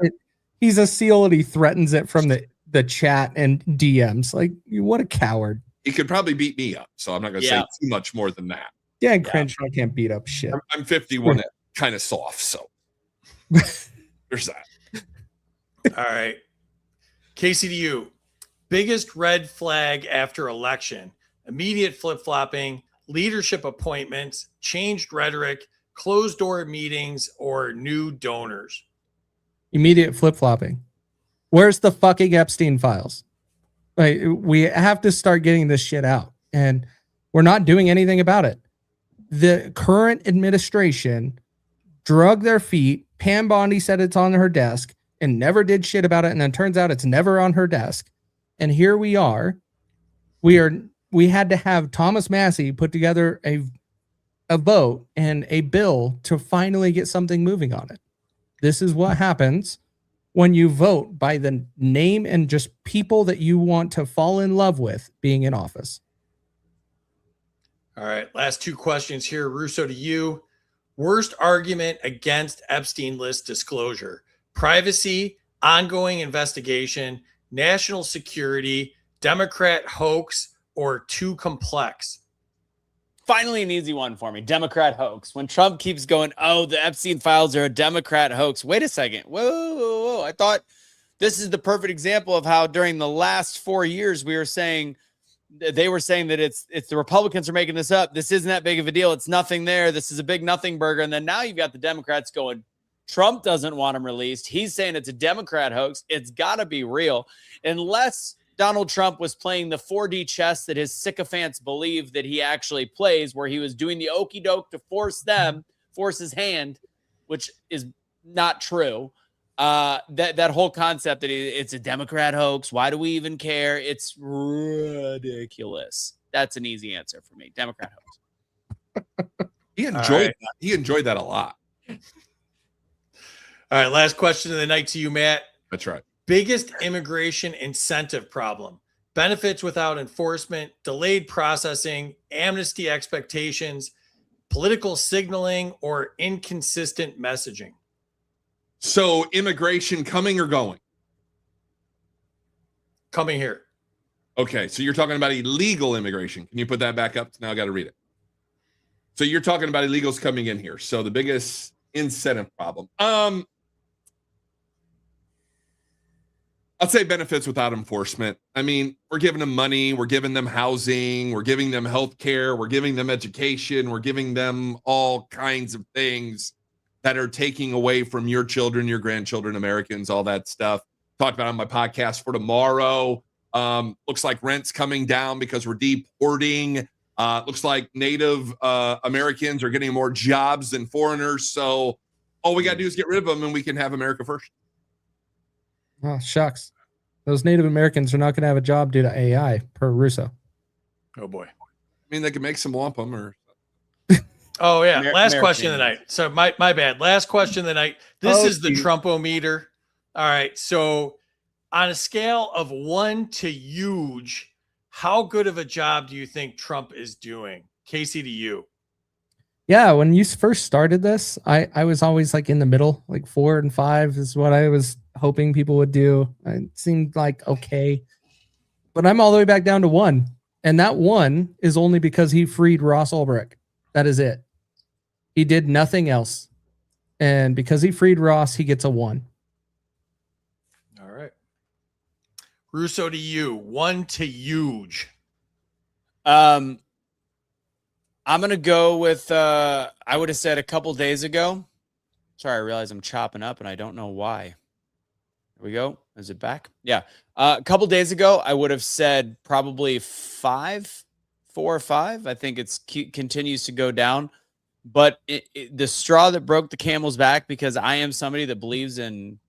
S4: he's a seal and he threatens it from the chat and DMs. Like, what a coward.
S6: he could probably beat me up. So I'm not going to say too much more than that.
S4: Dan Crenshaw can't beat up shit.
S6: I'm 51, kind of soft. So there's that.
S3: All right. Kaecey, to you. Biggest red flag after election: immediate flip-flopping, leadership appointments, changed rhetoric, closed door meetings, or new donors.
S4: Immediate flip-flopping. Where's the fucking Epstein files? Like, we have to start getting this shit out, and we're not doing anything about it. The current administration drug their feet. Pam Bondi said it's on her desk and never did shit about it, and then turns out it's never on her desk. And here we are. We had to have Thomas Massey put together a vote and a bill to finally get something moving on it. This is what happens when you vote by the name and just people that you want to fall in love with being in office.
S3: All right, last two questions here. Russo, to you. Worst argument against Epstein list disclosure: privacy, ongoing investigation, national security, Democrat hoax, or too complex?
S5: Finally, an easy one for me. Democrat hoax. When Trump keeps going, oh, the Epstein files are a Democrat hoax. Wait a second. Whoa. I thought this is the perfect example of how during the last 4 years they were saying that it's the Republicans are making this up. This isn't that big of a deal. It's nothing there. This is a big nothing burger. And then now you've got the Democrats going, Trump doesn't want him released. He's saying it's a Democrat hoax. It's got to be real. Unless Donald Trump was playing the 4D chess that his sycophants believe that he actually plays, where he was doing the okey doke to force his hand, which is not true. That whole concept that it's a Democrat hoax. Why do we even care? It's ridiculous. That's an easy answer for me. Democrat hoax.
S6: He enjoyed that. He enjoyed that a lot.
S3: All right, last question of the night to you, Matt.
S6: That's right.
S3: Biggest immigration incentive problem: benefits without enforcement, delayed processing, amnesty expectations, political signaling, or inconsistent messaging.
S6: So immigration coming or going?
S3: Coming here.
S6: Okay, so you're talking about illegal immigration. Can you put that back up? Now I got to read it. So you're talking about illegals coming in here. So the biggest incentive problem. I'd say benefits without enforcement. I mean, we're giving them money, we're giving them housing, we're giving them health care, we're giving them education, we're giving them all kinds of things that are taking away from your children, your grandchildren, Americans, all that stuff. Talked about it on my podcast for tomorrow. Looks like rent's coming down because we're deporting. Looks like Native Americans are getting more jobs than foreigners. So all we got to do is get rid of them and we can have America first.
S4: Oh, shucks. Those Native Americans are not going to have a job due to AI, per Russo.
S3: Oh, boy.
S6: I mean, they can make some wampum or...
S3: Oh, yeah. Last question of the night. So my bad. Last question of the night. This is the Trump-o-meter. All right. So on a scale of 1 to huge, how good of a job do you think Trump is doing? Kaecey, to you.
S4: Yeah, when you first started this, I was always like in the middle, like 4 and 5 is what I was hoping people would do. It seemed like okay, but I'm all the way back down to 1, and that 1 is only because he freed Ross Ulbricht. That is it. He did nothing else, and because he freed Ross, he gets a 1.
S3: All right. Russo, to you. 1 to huge.
S5: I'm going to go with, I would have said a couple days ago. Sorry, I realize I'm chopping up and I don't know why. There we go. Is it back? Yeah. A couple days ago, I would have said probably 4 or 5. I think it's continues to go down. But the straw that broke the camel's back, because I am somebody that believes in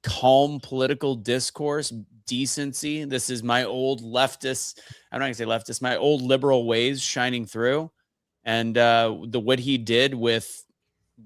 S5: calm political discourse, decency. This is my old leftist, I'm not gonna say leftist, my old liberal ways shining through. And what he did with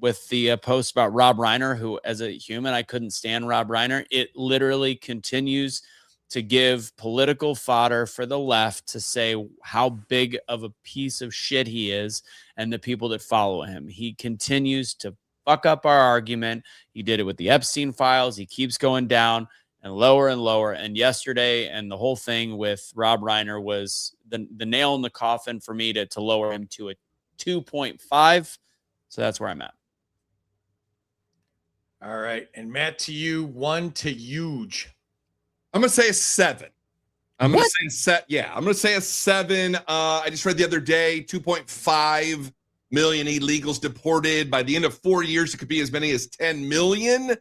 S5: the post about Rob Reiner, who as a human, I couldn't stand Rob Reiner. It literally continues to give political fodder for the left to say how big of a piece of shit he is and the people that follow him. He continues to fuck up our argument. He did it with the Epstein files. He keeps going down and lower and lower. And yesterday, and the whole thing with Rob Reiner was the nail in the coffin for me to lower him to a 2.5. So that's where I'm at.
S3: All right. And Matt, to you, 1 to huge.
S6: I'm going to say a 7. I'm going to say a set. Yeah, I'm going to say a 7. I just read the other day, 2.5 million illegals deported. By the end of 4 years, it could be as many as 10 million.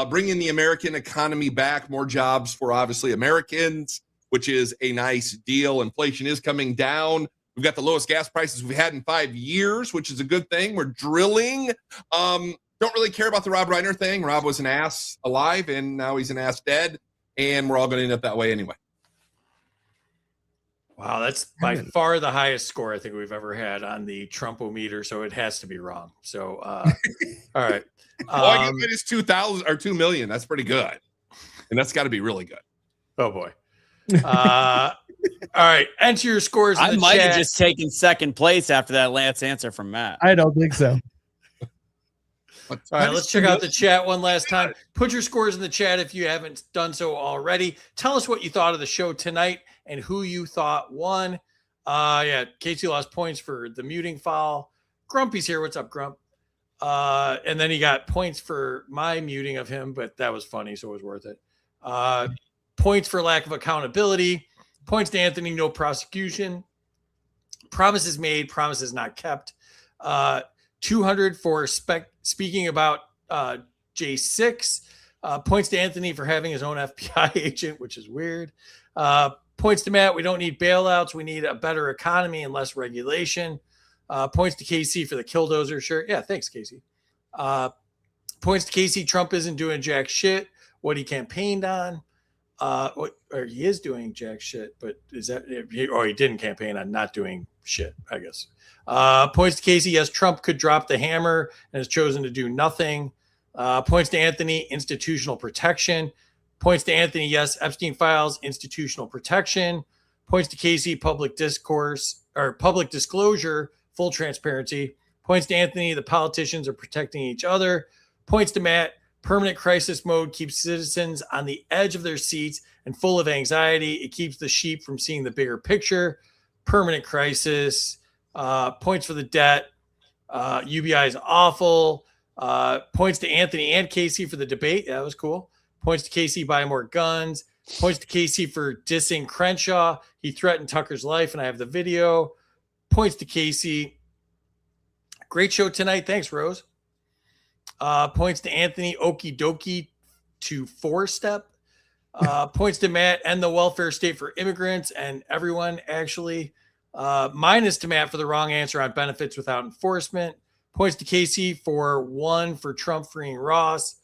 S6: Bringing the American economy back, more jobs for obviously Americans, which is a nice deal. Inflation is coming down. We've got the lowest gas prices we've had in 5 years, which is a good thing. We're drilling. Don't really care about the Rob Reiner thing. Rob was an ass alive, and now he's an ass dead. And we're all going to end up that way anyway.
S3: Wow, that's by far the highest score I think we've ever had on the Trump-o-meter, so it has to be wrong. So, all right.
S6: I give it is 2,000 or 2 million. That's pretty good. And that's got to be really good.
S3: Oh, boy. All right. Enter your scores in
S5: I
S3: the
S5: might
S3: chat.
S5: have just taken second place after that last answer from Matt.
S4: I don't think so.
S3: All right, let's check out the chat one last time. Put your scores in the chat if you haven't done so already. Tell us what you thought of the show tonight and who you thought won. Yeah, Kaecey lost points for the muting foul. Grumpy's here. What's up, Grump? And then he got points for my muting of him, but that was funny, so it was worth it. Points for lack of accountability. Points to Anthony, no prosecution. Promises made, promises not kept. 200 for speaking about J6. Points to Anthony for having his own FBI agent, which is weird. Points to Matt, we don't need bailouts. We need a better economy and less regulation. Points to Kaecey for the Killdozer shirt. Yeah, thanks, Kaecey. Points to Kaecey, Trump isn't doing jack shit. What he campaigned on. Or he is doing jack shit, but is that, or he didn't campaign on not doing shit, I guess. Points to Kaecey, yes, Trump could drop the hammer and has chosen to do nothing. Points to Anthony, institutional protection. Points to Anthony, yes, Epstein files, institutional protection. Points to Kaecey, public discourse or public disclosure, full transparency. Points to Anthony, the politicians are protecting each other. Points to Matt, permanent crisis mode keeps citizens on the edge of their seats and full of anxiety. It keeps the sheep from seeing the bigger picture. Permanent crisis. Points for the debt. UBI is awful. Points to Anthony and Kaecey for the debate. Yeah, that was cool. Points to Kaecey, buy more guns. Points to Kaecey for dissing Crenshaw. He threatened Tucker's life, and I have the video. Points to Kaecey. Great show tonight. Thanks, Rose. Points to Anthony, okie dokie to 4-step. Points to Matt and the welfare state for immigrants and everyone, actually. Minus to Matt for the wrong answer on benefits without enforcement. Points to Kaecey for 1 for Trump freeing Ross.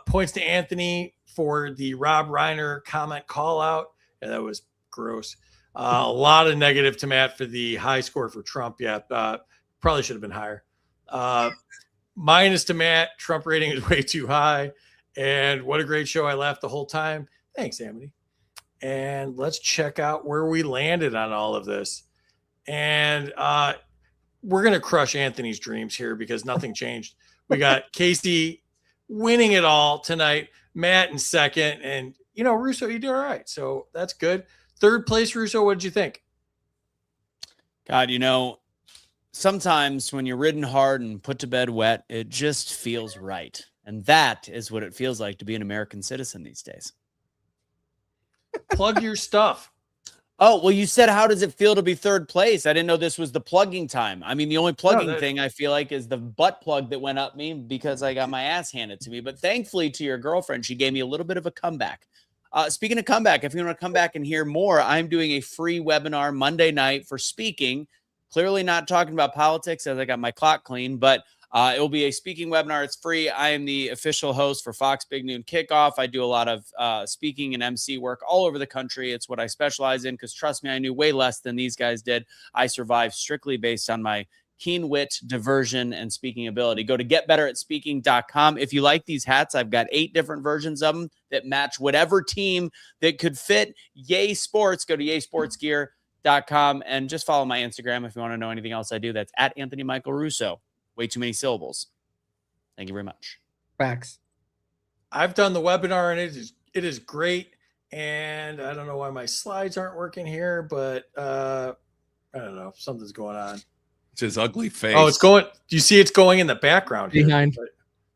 S3: Points to Anthony for the Rob Reiner comment call out. Yeah, that was gross. A lot of negative to Matt for the high score for Trump. Yeah, probably should have been higher. Minus to Matt, Trump rating is way too high. And what a great show. I laughed the whole time. Thanks, Amity. And let's check out where we landed on all of this. And we're going to crush Anthony's dreams here because nothing changed. We got Kaecey winning it all tonight, Matt in second. And, you know, Russo, you did all right. So that's good. Third place, Russo, what did you think?
S5: God, you know, sometimes when you're ridden hard and put to bed wet, it just feels right. And that is what it feels like to be an American citizen these days.
S3: Plug your stuff.
S5: Oh, well, you said, how does it feel to be third place? I didn't know this was the plugging time. I mean, the only plugging thing I feel like is the butt plug that went up me because I got my ass handed to me. But thankfully to your girlfriend, she gave me a little bit of a comeback. Speaking of comeback, if you want to come back and hear more, I'm doing a free webinar Monday night for speaking. Clearly not talking about politics as I got my clock clean, but it will be a speaking webinar. It's free. I am the official host for Fox Big Noon Kickoff. I do a lot of speaking and MC work all over the country. It's what I specialize in because, trust me, I knew way less than these guys did. I survived strictly based on my keen wit, diversion, and speaking ability. Go to getbetteratspeaking.com. If you like these hats, I've got 8 different versions of them that match whatever team that could fit. Yay Sports. Go to yaysportsgear.com and just follow my Instagram if you want to know anything else I do. That's at Anthony Michael Russo. Way too many syllables. Thank you very much.
S4: Facts.
S3: I've done the webinar and it is great. And I don't know why my slides aren't working here, but I don't know. Something's going on.
S6: It's his ugly face.
S3: Oh, it's going. Do you see it's going in the background here?
S4: Behind.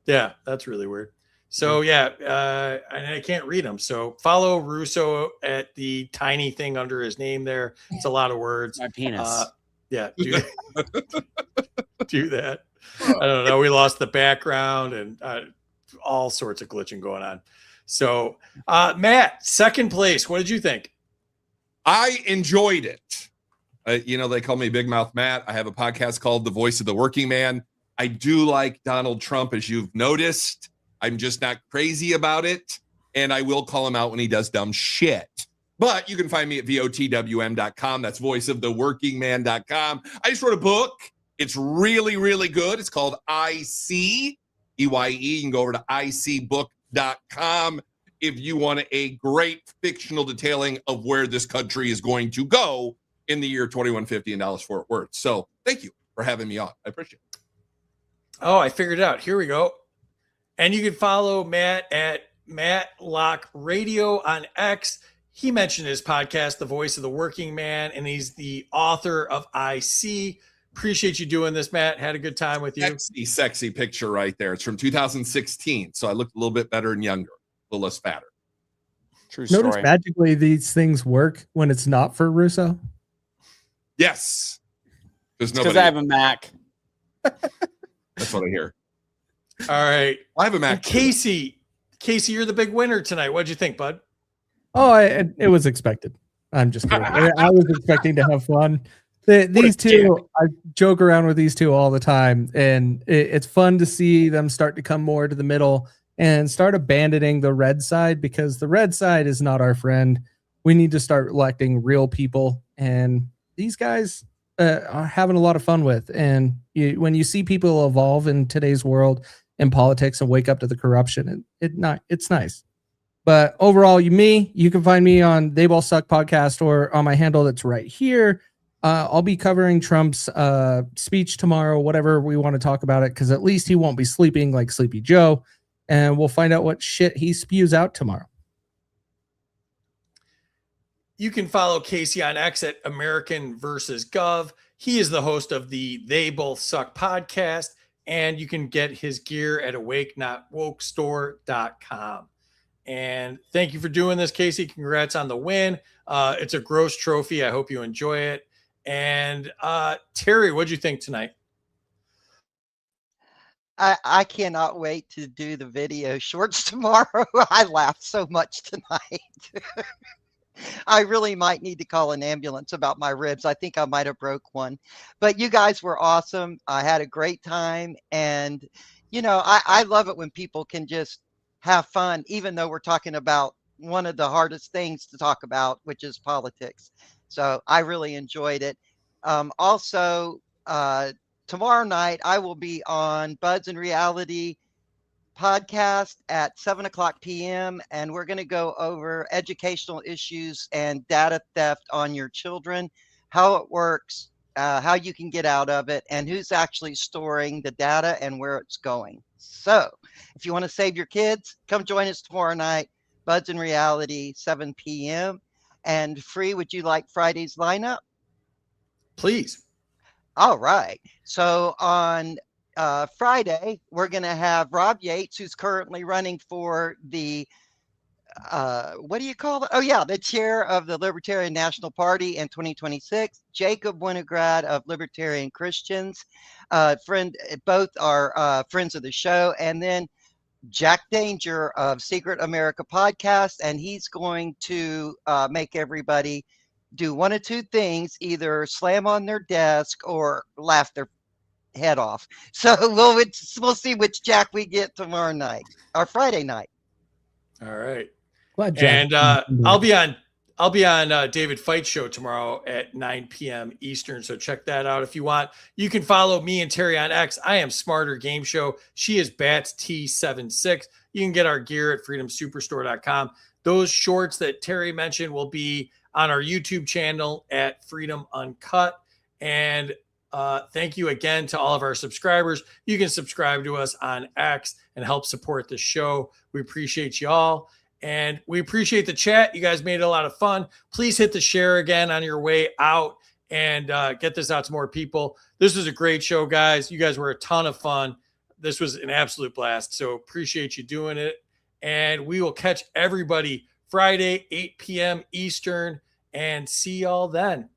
S3: Yeah, that's really weird. So and I can't read them. So follow Russo at the tiny thing under his name there. It's a lot of words.
S5: My penis.
S3: Yeah, do that. I don't know. We lost the background and all sorts of glitching going on. So, Matt, second place. What did you think?
S6: I enjoyed it. They call me Big Mouth Matt. I have a podcast called The Voice of the Working Man. I do like Donald Trump, as you've noticed. I'm just not crazy about it. And I will call him out when he does dumb shit. But you can find me at VOTWM.com. That's voiceoftheworkingman.com. I just wrote a book. It's really, really good. It's called IC, EYE. You can go over to icbook.com if you want a great fictional detailing of where this country is going to go in the year 2150 in Dallas-Fort Worth. So thank you for having me on. I appreciate it.
S3: Oh, I figured it out. Here we go. And you can follow Matt at Matt Locke Radio on X. He mentioned his podcast, The Voice of the Working Man, and he's the author of IC. Appreciate you doing this, Matt. Had a good time with you.
S6: Sexy picture right there. It's from 2016. So I looked a little bit better and younger, a little less fatter.
S5: True story.
S4: Notice magically these things work when it's not for Russo.
S6: Yes.
S5: Because I have a Mac.
S6: That's what I hear.
S3: All right.
S6: I have a Mac.
S3: Kaecey, you're the big winner tonight. What'd you think, bud?
S4: Oh, it was expected. I'm just kidding. I was expecting to have fun. These two, I joke around with these two all the time, and it's fun to see them start to come more to the middle and start abandoning the red side, because the red side is not our friend. We need to start electing real people, and these guys are having a lot of fun with. And when you see people evolve in today's world in politics and wake up to the corruption, it's nice. But overall, you can find me on They Ball Suck podcast or on my handle that's right here. I'll be covering Trump's speech tomorrow, whatever we want to talk about it, because at least he won't be sleeping like Sleepy Joe, and we'll find out what shit he spews out tomorrow.
S3: You can follow Kaecey on X at American versus Gov. He is the host of the They Both Suck podcast, and you can get his gear at awakenotwokestore.com. And thank you for doing this, Kaecey. Congrats on the win. It's a gross trophy. I hope you enjoy it. And Terry, what'd you think tonight?
S7: I cannot wait to do the video shorts tomorrow. I laughed so much tonight. I really might need to call an ambulance about my ribs. I think I might have broke one. But you guys were awesome. I had a great time. And, I love it when people can just have fun, even though we're talking about one of the hardest things to talk about, which is politics. So I really enjoyed it. Also, tomorrow night, I will be on Buds and Reality podcast at 7:00 p.m. and we're going to go over educational issues and data theft on your children, how it works, how you can get out of it, and who's actually storing the data and where it's going. So if you want to save your kids, come join us tomorrow night, Buds and Reality, 7 p.m. And Free, would you like Friday's lineup?
S3: Please.
S7: All right. So on Friday, we're going to have Rob Yates, who's currently running for the what do you call it? Oh yeah, the chair of the Libertarian National Party in 2026, Jacob Winograd of Libertarian Christians, both are friends of the show, and then Jack Danger of Secret America Podcast, and he's going to make everybody do one of two things: either slam on their desk or laugh their head off. So we'll see which Jack we get tomorrow night or Friday night.
S3: All right.
S4: Glad Jack.
S3: And I'll be on David Fight's show tomorrow at 9 p.m. Eastern. So check that out if you want. You can follow me and Terry on X. I am Smarter Game Show. She is Bats T76. You can get our gear at freedomsuperstore.com. Those shorts that Terry mentioned will be on our YouTube channel at Freedom Uncut. And thank you again to all of our subscribers. You can subscribe to us on X and help support the show. We appreciate you all. And we appreciate the chat. You guys made it a lot of fun. Please hit the share again on your way out and get this out to more people. This was a great show, guys. You guys were a ton of fun. This was an absolute blast. So appreciate you doing it. And we will catch everybody Friday, 8 p.m. Eastern, and see y'all then.